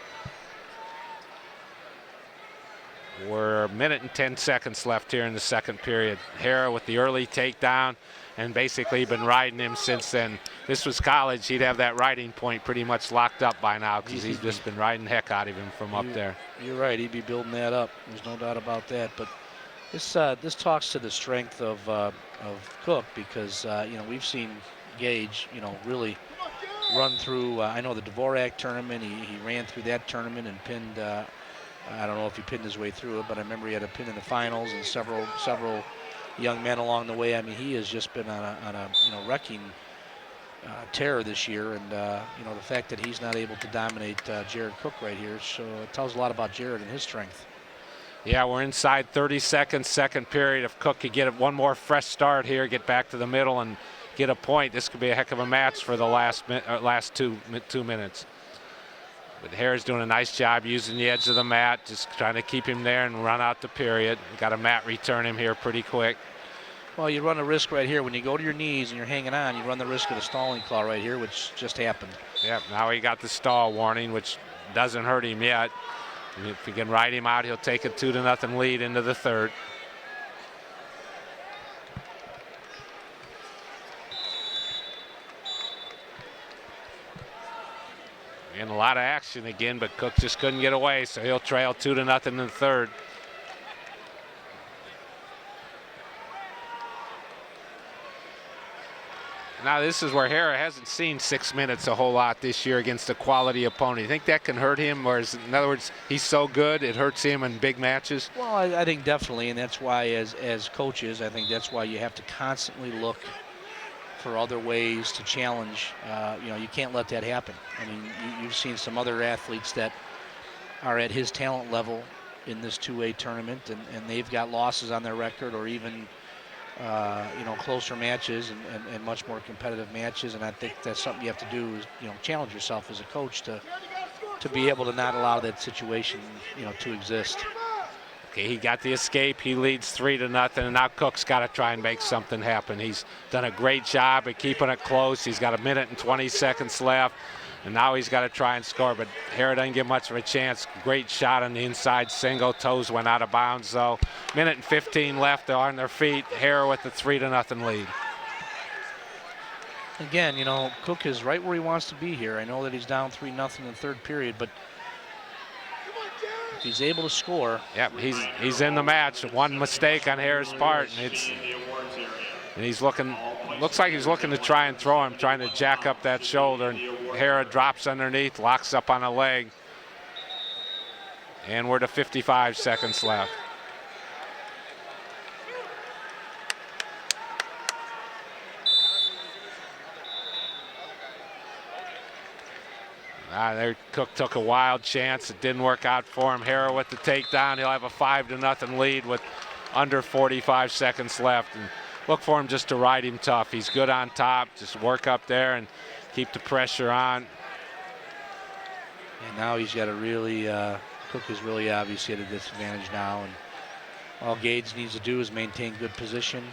We're 1 minute and 10 seconds left here in the second period. Hara with the early takedown, and basically been riding him since then. This was college. He'd have that riding point pretty much locked up by now, because he's just been riding the heck out of him from up there. You're right. He'd be building that up. There's no doubt about that. But this talks to the strength of Cook, because you know, we've seen Gage, you know, really run through. I know the Dvorak tournament. He ran through that tournament and pinned. I don't know if he pinned his way through it, but I remember he had a pin in the finals and several young men along the way. I mean, he has just been on a you know, wrecking tear this year, and you know, the fact that he's not able to dominate Jared Cook right here, so it tells a lot about Jared and his strength. Yeah, we're inside 30 seconds, second period. If Cook could get one more fresh start here, get back to the middle and get a point, this could be a heck of a match for the last two minutes. But Harris doing a nice job using the edge of the mat, just trying to keep him there and run out the period. Got a mat return him here pretty quick. Well, you run a risk right here. When you go to your knees and you're hanging on, you run the risk of a stalling claw right here, which just happened. Yep, now he got the stall warning, which doesn't hurt him yet. And if he can ride him out, he'll take a 2-0 lead into the third. And a lot of action again, but Cook just couldn't get away, so he'll trail 2-0 in the third. Now this is where Hara hasn't seen 6 minutes a whole lot this year against a quality opponent. You think that can hurt him, or in other words, he's so good it hurts him in big matches? Well, I think definitely, and that's why as coaches, I think that's why you have to constantly look for other ways to challenge. You know, you can't let that happen. I mean, you've seen some other athletes that are at his talent level in this 2A tournament, and they've got losses on their record, or even you know, closer matches and much more competitive matches. And I think that's something you have to do, is, you know, challenge yourself as a coach to be able to not allow that situation, you know, to exist. Okay, he got the escape. He leads 3-0, and now Cook's got to try and make something happen. He's done a great job at keeping it close. He's got 1 minute and 20 seconds left, and now he's got to try and score, but Hara doesn't get much of a chance. Great shot on the inside single. Toes went out of bounds, though. 1 minute and 15 left. They're on their feet. Hara with the 3-0 lead. Again, you know, Cook is right where he wants to be here. I know that he's down 3-0 in the third period, but if he's able to score. Yep, he's in the match. One mistake on Hara's part, and he's looking. Looks like he's looking to try and throw him, trying to jack up that shoulder. And Hara drops underneath, locks up on a leg. And we're to 55 seconds left. Cook took a wild chance. It didn't work out for him. Hara with the takedown. He'll have a 5-0 lead with under 45 seconds left. And look for him just to ride him tough. He's good on top. Just work up there and keep the pressure on. And now he's got to really, Cook is really obviously at a disadvantage now. And all Gage needs to do is maintain good position.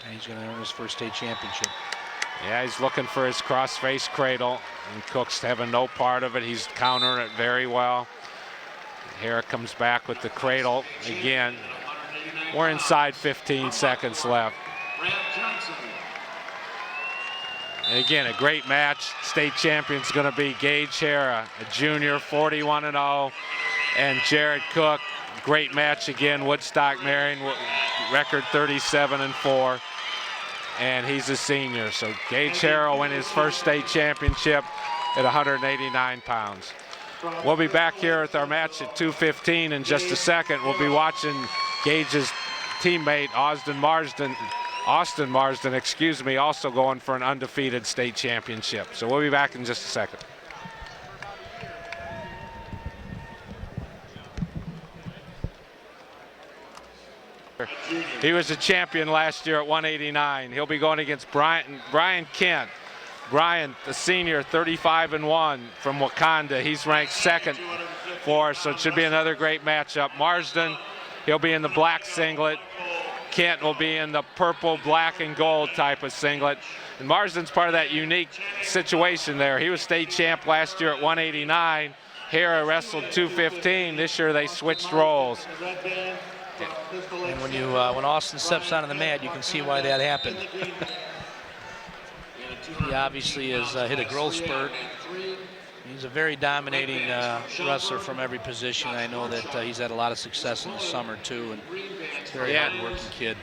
And he's going to earn his first state championship. Yeah, he's looking for his cross-face cradle, and Cook's having no part of it. He's countering it very well. Hara comes back with the cradle again. We're inside 15 seconds left. And again, a great match. State champion's going to be Gage Hara, a junior, 41-0, and Jared Cook. Great match again. Woodstock Marion, record 37-4. And he's a senior. So Gage Hara will win his first state championship at 189 pounds. We'll be back here with our match at 2:15 in just a second. We'll be watching Gage's teammate Austin Marsden, also going for an undefeated state championship. So we'll be back in just a second. He was a champion last year at 189. He'll be going against Brian Kent. Brian, the senior, 35-1 from Wakanda. He's ranked second for us, so it should be another great matchup. Marsden, he'll be in the black singlet. Kent will be in the purple, black, and gold type of singlet. And Marsden's part of that unique situation there. He was state champ last year at 189. Hara wrestled 215. This year they switched roles. And when Austin steps onto the mat, you can see why that happened. He obviously has hit a growth spurt. He's a very dominating wrestler from every position. I know that he's had a lot of success in the summer too, and very hard-working kid.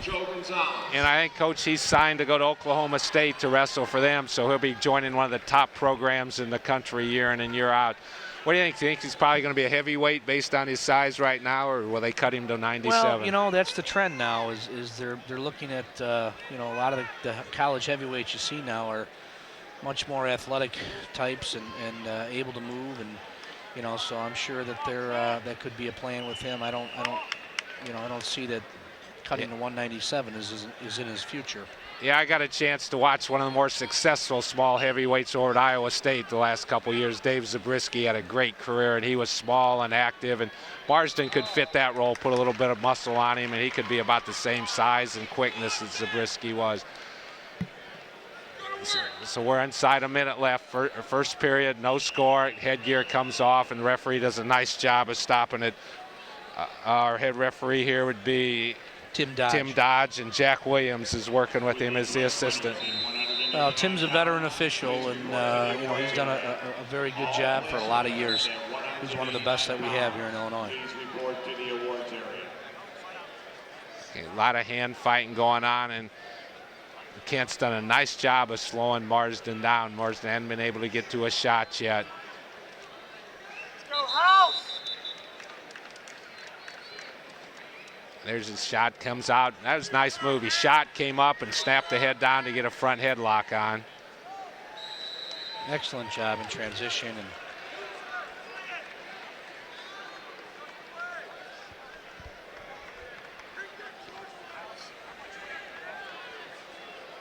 And I think, Coach, he's signed to go to Oklahoma State to wrestle for them, so he'll be joining one of the top programs in the country year in and year out. What do you think? Do you think he's probably going to be a heavyweight based on his size right now, or will they cut him to 97? Well, that's the trend now. Is they're looking at a lot of the college heavyweights you see now are much more athletic types and able to move, and so I'm sure that that could be a plan with him. I don't see that cutting to 197 is in his future. Yeah, I got a chance to watch one of the more successful small heavyweights over at Iowa State the last couple of years. Dave Zabriskie had a great career, and he was small and active, and Marsden could fit that role, put a little bit of muscle on him, and he could be about the same size and quickness as Zabriskie was. So we're inside a minute left. First period, no score. Headgear comes off, and the referee does a nice job of stopping it. Our head referee here would be Tim Dodge, and Jack Williams is working with him as the assistant. Well, Tim's a veteran official, and he's done a very good job for a lot of years. He's one of the best that we have here in Illinois. Okay, a lot of hand fighting going on, and Kent's done a nice job of slowing Marsden down. Marsden hasn't been able to get to a shot yet. Let's go, House! There's his shot, comes out. That was a nice move. He shot, came up, and snapped the head down to get a front headlock on. Excellent job in transition. And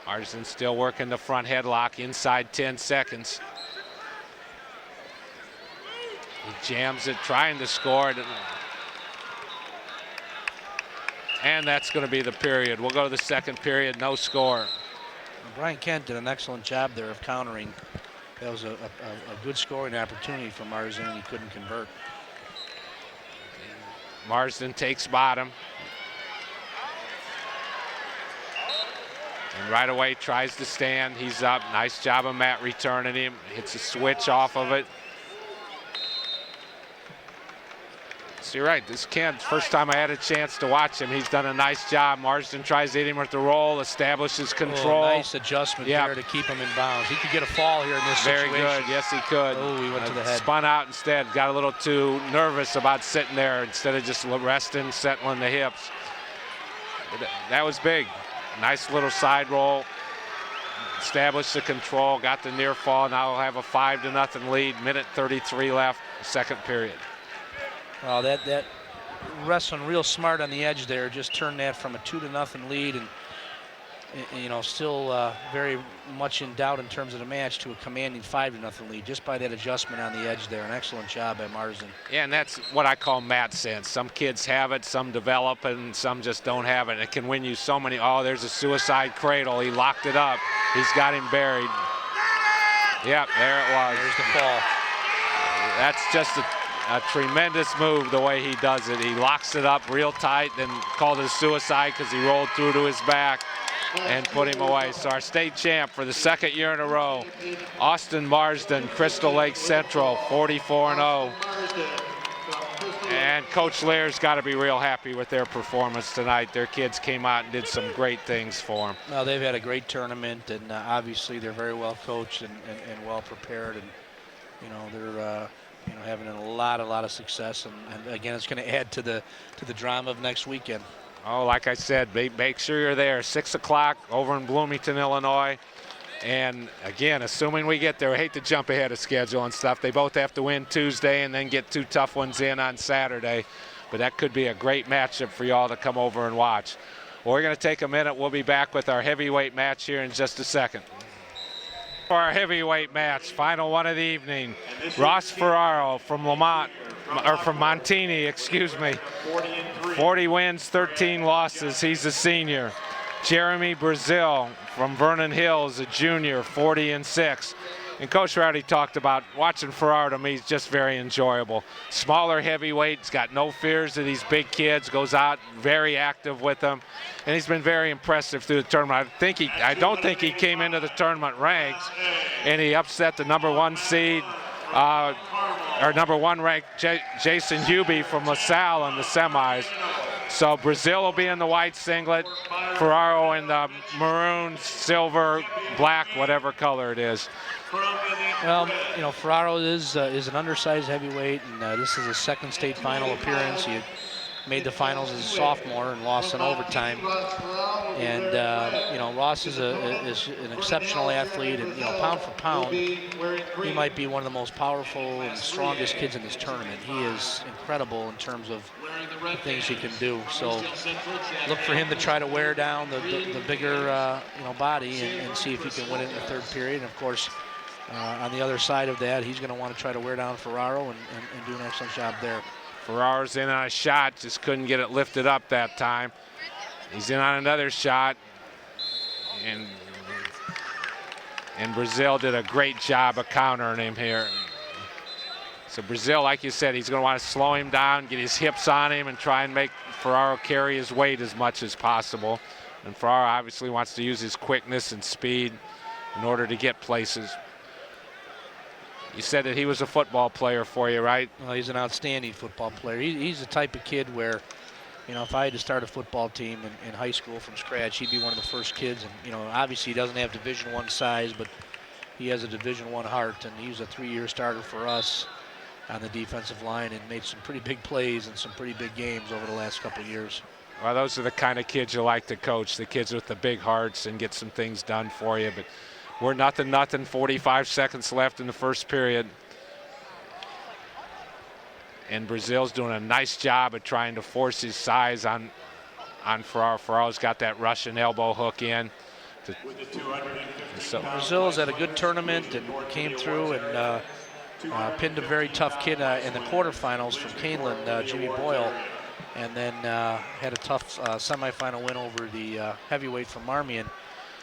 Marsden still working the front headlock inside 10 seconds. He jams it, trying to score it. And that's going to be the period. We'll go to the second period, no score. Brian Kent did an excellent job there of countering. That was a good scoring opportunity for Marsden, and he couldn't convert. Marsden takes bottom. And right away tries to stand. He's up. Nice job of Matt returning him. Hits a switch off of it. So you're right, this Kent, first time I had a chance to watch him, he's done a nice job. Marsden tries to hit him with the roll, establishes control. Nice adjustment there to keep him in bounds. He could get a fall here in this situation. Very good, yes he could. Oh, he went to the head. Spun out instead, got a little too nervous about sitting there instead of just resting, settling the hips. That was big. Nice little side roll. established the control, got the near fall. Now we'll have a 5-0 lead. Minute 33 left, second period. Well, that wrestling real smart on the edge there, just turned that from a 2-0 lead and still very much in doubt in terms of the match to a commanding 5-0 lead just by that adjustment on the edge there. An excellent job by Marsden. Yeah, and that's what I call mat sense. Some kids have it, some develop it, and some just don't have it. It can win you so many. Oh, there's a suicide cradle. He locked it up. He's got him buried. Yep, there it was. There's the fall. That's just a tremendous move the way he does it. He locks it up real tight, then called it a suicide because he rolled through to his back and put him away. So our state champ for the second year in a row, Austin Marsden, Crystal Lake Central, 44-0. And Coach Lear's got to be real happy with their performance tonight. Their kids came out and did some great things for them. Well, they've had a great tournament, and obviously they're very well coached and well prepared, and they're having a lot of success, and again, it's going to add to the drama of next weekend. Oh, like I said, make sure you're there. 6 o'clock over in Bloomington, Illinois. And again, assuming we get there, I hate to jump ahead of schedule and stuff. They both have to win Tuesday and then get 2 tough ones in on Saturday. But that could be a great matchup for y'all to come over and watch. Well, we're going to take a minute. We'll be back with our heavyweight match here in just a second. For our heavyweight match, final one of the evening, Ross Ferraro from Montini, excuse me. 40 wins, 13 losses. He's a senior. Jeremy Brazil from Vernon Hills, a junior, 40-6. And Coach Rowdy talked about watching Ferraro. To me, he's just very enjoyable. Smaller heavyweight, he's got no fears of these big kids, goes out very active with them. And he's been very impressive through the tournament. I don't think he came into the tournament ranked, and he upset the #1 seed, or #1 ranked Jason Hubie from LaSalle in the semis. So Brazil will be in the white singlet, Ferraro in the maroon, silver, black, whatever color it is. Well, Ferraro is an undersized heavyweight, and this is his second state final appearance. He made the finals as a sophomore and lost in overtime. And Ross is an exceptional athlete, and pound for pound, he might be one of the most powerful and strongest kids in this tournament. He is incredible in terms of the things he can do. So look for him to try to wear down the bigger body and see if he can win it in the third period. And of course, on the other side of that, he's going to want to try to wear down Ferraro and do an excellent job there. Ferraro's in on a shot, just couldn't get it lifted up that time. He's in on another shot, and Brazil did a great job of countering him here. So Brazil, like you said, he's going to want to slow him down, get his hips on him, and try and make Ferraro carry his weight as much as possible. And Ferraro obviously wants to use his quickness and speed in order to get places. You said that he was a football player for you, right? Well, he's an outstanding football player. He's the type of kid where, if I had to start a football team in high school from scratch, he'd be one of the first kids. And, obviously he doesn't have Division I size, but he has a Division I heart, and he was a 3-year starter for us on the defensive line and made some pretty big plays and some pretty big games over the last couple of years. Well, those are the kind of kids you like to coach, the kids with the big hearts and get some things done for you. But we're 0-0, 45 seconds left in the first period. And Brazil's doing a nice job of trying to force his size on Ferraro. Ferraro's got that Russian elbow hook in. So Brazil's had a good tournament and came through and pinned a very tough kid in the quarterfinals from Canelan, Jimmy Boyle, and then had a tough semifinal win over the heavyweight from Marmion,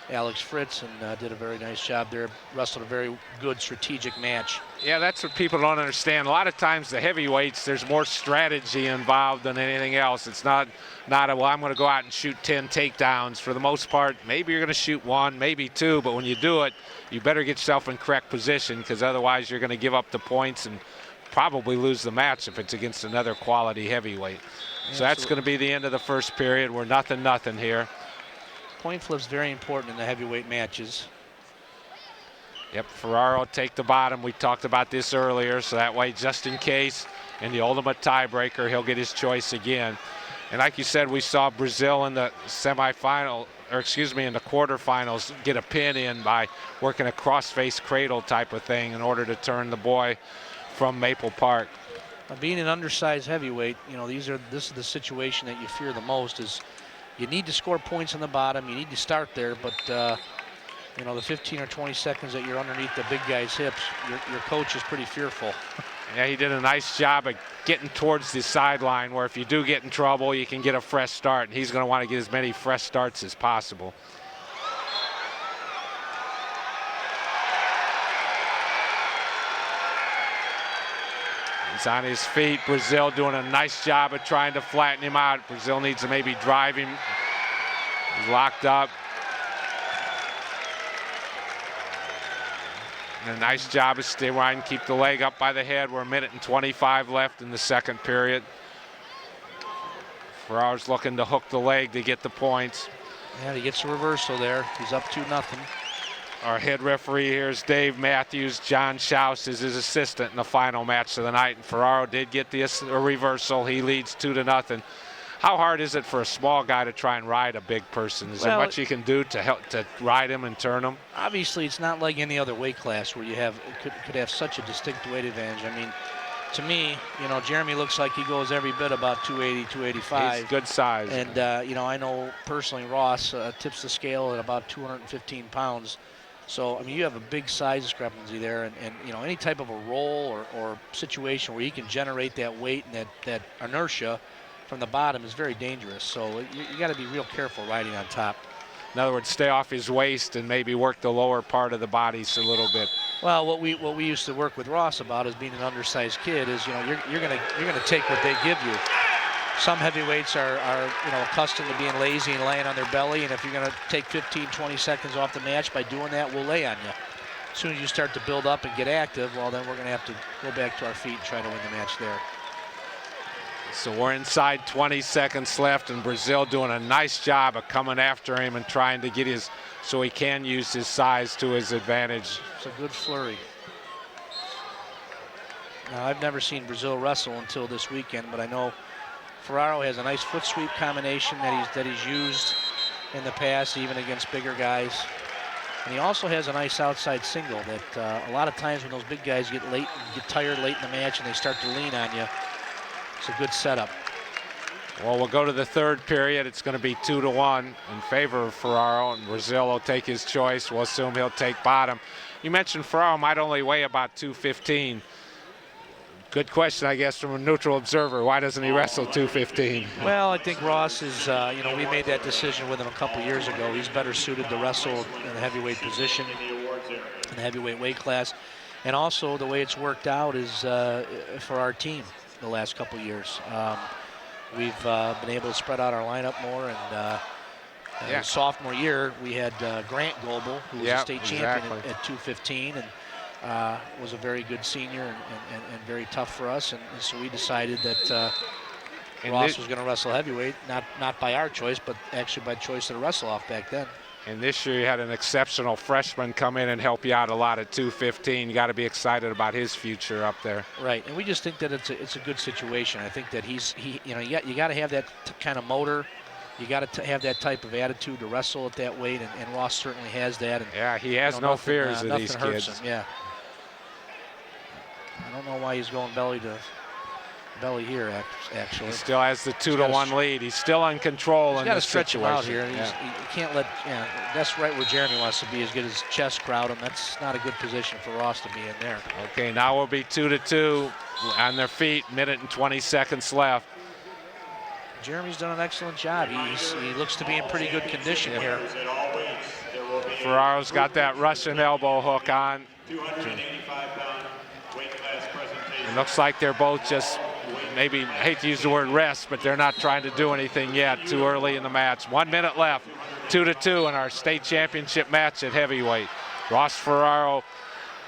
Alex Fritz, and did a very nice job there. Wrestled a very good strategic match. Yeah, that's what people don't understand. A lot of times the heavyweights, there's more strategy involved than anything else. It's not well, I'm going to go out and shoot 10 takedowns. For the most part, maybe you're going to shoot 1, maybe 2, but when you do it, you better get yourself in correct position, because otherwise you're going to give up the points and probably lose the match if it's against another quality heavyweight. So that's going to be the end of the first period. We're 0-0 here. Point flip's very important in the heavyweight matches. Yep, Ferraro take the bottom. We talked about this earlier, so that way, just in case, in the ultimate tiebreaker, he'll get his choice again. And like you said, we saw Brazil in the semifinal or excuse me, in the quarterfinals, get a pin in by working a cross-face cradle type of thing in order to turn the boy from Maple Park. Being an undersized heavyweight, you know, this is the situation that you fear the most. Is you need to score points on the bottom. You need to start there, but you know, the 15 or 20 seconds that you're underneath the big guy's hips, your coach is pretty fearful. Yeah, he did a nice job of getting towards the sideline where if you do get in trouble, you can get a fresh start. And he's going to want to get as many fresh starts as possible. He's on his feet. Brazil doing a nice job of trying to flatten him out. Brazil needs to maybe drive him. He's locked up. And a nice job of stay right and keep the leg up by the head. We're 1:25 left in the second period. Ferraro's looking to hook the leg to get the points. Yeah, he gets a reversal there. He's up 2-0. Our head referee here is Dave Matthews. John Schaus is his assistant in the final match of the night. And Ferraro did get a reversal. He leads 2-0. How hard is it for a small guy to try and ride a big person? Is there much you can do to help to ride him and turn him? Obviously, it's not like any other weight class where you could have such a distinct weight advantage. I mean, to me, you know, Jeremy looks like he goes every bit about 280, 285. He's good size. And, you know, I know personally Ross tips the scale at about 215 pounds. So, I mean, you have a big size discrepancy there. And you know, any type of a roll or situation where he can generate that weight and that inertia from the bottom is very dangerous. So you got to be real careful riding on top. In other words, stay off his waist and maybe work the lower part of the body a little bit. Well, what we used to work with Ross about as being an undersized kid is, you know, you're gonna take what they give you. Some heavyweights are you know, accustomed to being lazy and laying on their belly, and if you're gonna take 15, 20 seconds off the match by doing that, we'll lay on you. As soon as you start to build up and get active, well, then we're gonna have to go back to our feet and try to win the match there. So we're inside 20 seconds left, and Brazil doing a nice job of coming after him and trying to get so he can use his size to his advantage. It's a good flurry. Now, I've never seen Brazil wrestle until this weekend, but I know Ferraro has a nice foot sweep combination that he's used in the past, even against bigger guys. And he also has a nice outside single that a lot of times when those big guys get tired late in the match and they start to lean on you, it's a good setup. Well, we'll go to the third period. It's going to be 2-1 in favor of Ferraro, and Brazil will take his choice. We'll assume he'll take bottom. You mentioned Ferraro might only weigh about 215. Good question, I guess, from a neutral observer. Why doesn't he wrestle 215? Well, I think Ross is, you know, we made that decision with him a couple years ago. He's better suited to wrestle in the heavyweight position, in the heavyweight weight class. And also the way it's worked out is for our team the last couple years. We've been able to spread out our lineup more, and his sophomore year we had Grant Goebel, who was a state champion at 215, and was a very good senior and very tough for us, and so we decided that Ross was going to wrestle heavyweight, not by our choice, but actually by choice of the wrestle-off back then. And this year you had an exceptional freshman come in and help you out a lot at 215. You got to be excited about his future up there. Right, and we just think that it's a good situation. I think that you know, you got to have that kind of motor. You got to have that type of attitude to wrestle at that weight, and Ross certainly has that. And, yeah, he has no fears of these kids. Him, yeah. I don't know why he's going belly here, actually. He still has the 2-1 lead. He's still in control in this He's situation. got to stretch him out here. He can't let, that's right where Jeremy wants to be, is get his chest crowd him. That's not a good position for Ross to be in there. Okay, now we'll be 2-2 on their feet, 1:20 seconds left. Jeremy's done an excellent job. He looks to be in pretty good condition here. Ferraro's got that Russian elbow hook on. 285-pound weight class presentation. It looks like they're both just, maybe, I hate to use the word rest, but they're not trying to do anything yet. Too early in the match. 1 minute left. 2-2 in our state championship match at heavyweight. Ross Ferraro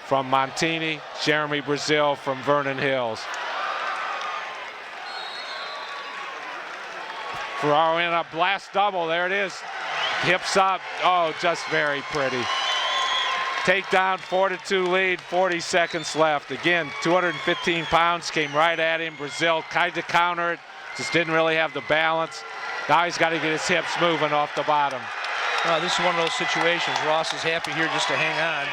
from Montini, Jeremy Brazil from Vernon Hills. Ferraro in a blast double. There it is. Hips up. Oh, just very pretty. Takedown, 4-2 lead, 40 seconds left. Again, 215 pounds came right at him. Brazil tried to counter it, just didn't really have the balance. Now he's got to get his hips moving off the bottom. This is one of those situations. Ross is happy here just to hang on.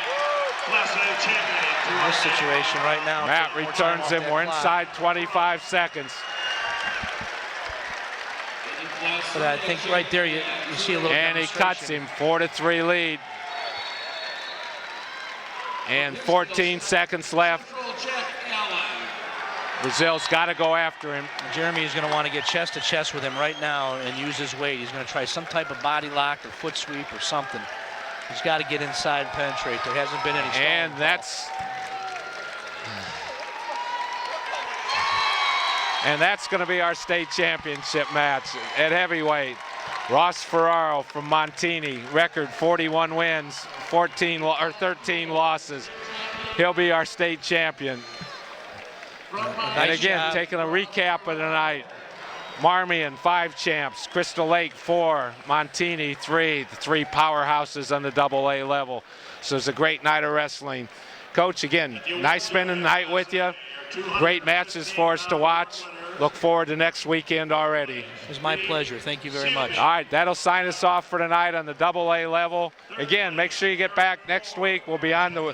In this situation right now. Matt returns him. We're inside 25 seconds. But I think right there you see a little. And he cuts him. 4-3 lead. And 14 seconds left. Brazil's got to go after him. Jeremy is going to want to get chest to chest with him right now and use his weight. He's going to try some type of body lock or foot sweep or something. He's got to get inside and penetrate. There hasn't been any. And that's going to be our state championship match at heavyweight. Ross Ferraro from Montini, record 41 wins, 13 losses. He'll be our state champion. And again, taking a recap of the night. Marmion, 5 champs. Crystal Lake, 4. Montini, 3. The 3 powerhouses on the AA level. So it's a great night of wrestling. Coach, again, nice spending the night with you. Great matches for us to watch. Look forward to next weekend already. It was my pleasure. Thank you very much. All right, that'll sign us off for tonight on the AA level. Again, make sure you get back next week. We'll be on the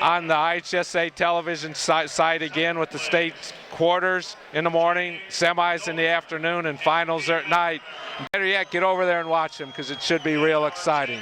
IHSA television site again with the state quarters in the morning, semis in the afternoon, and finals are at night. Better yet, get over there and watch them because it should be real exciting.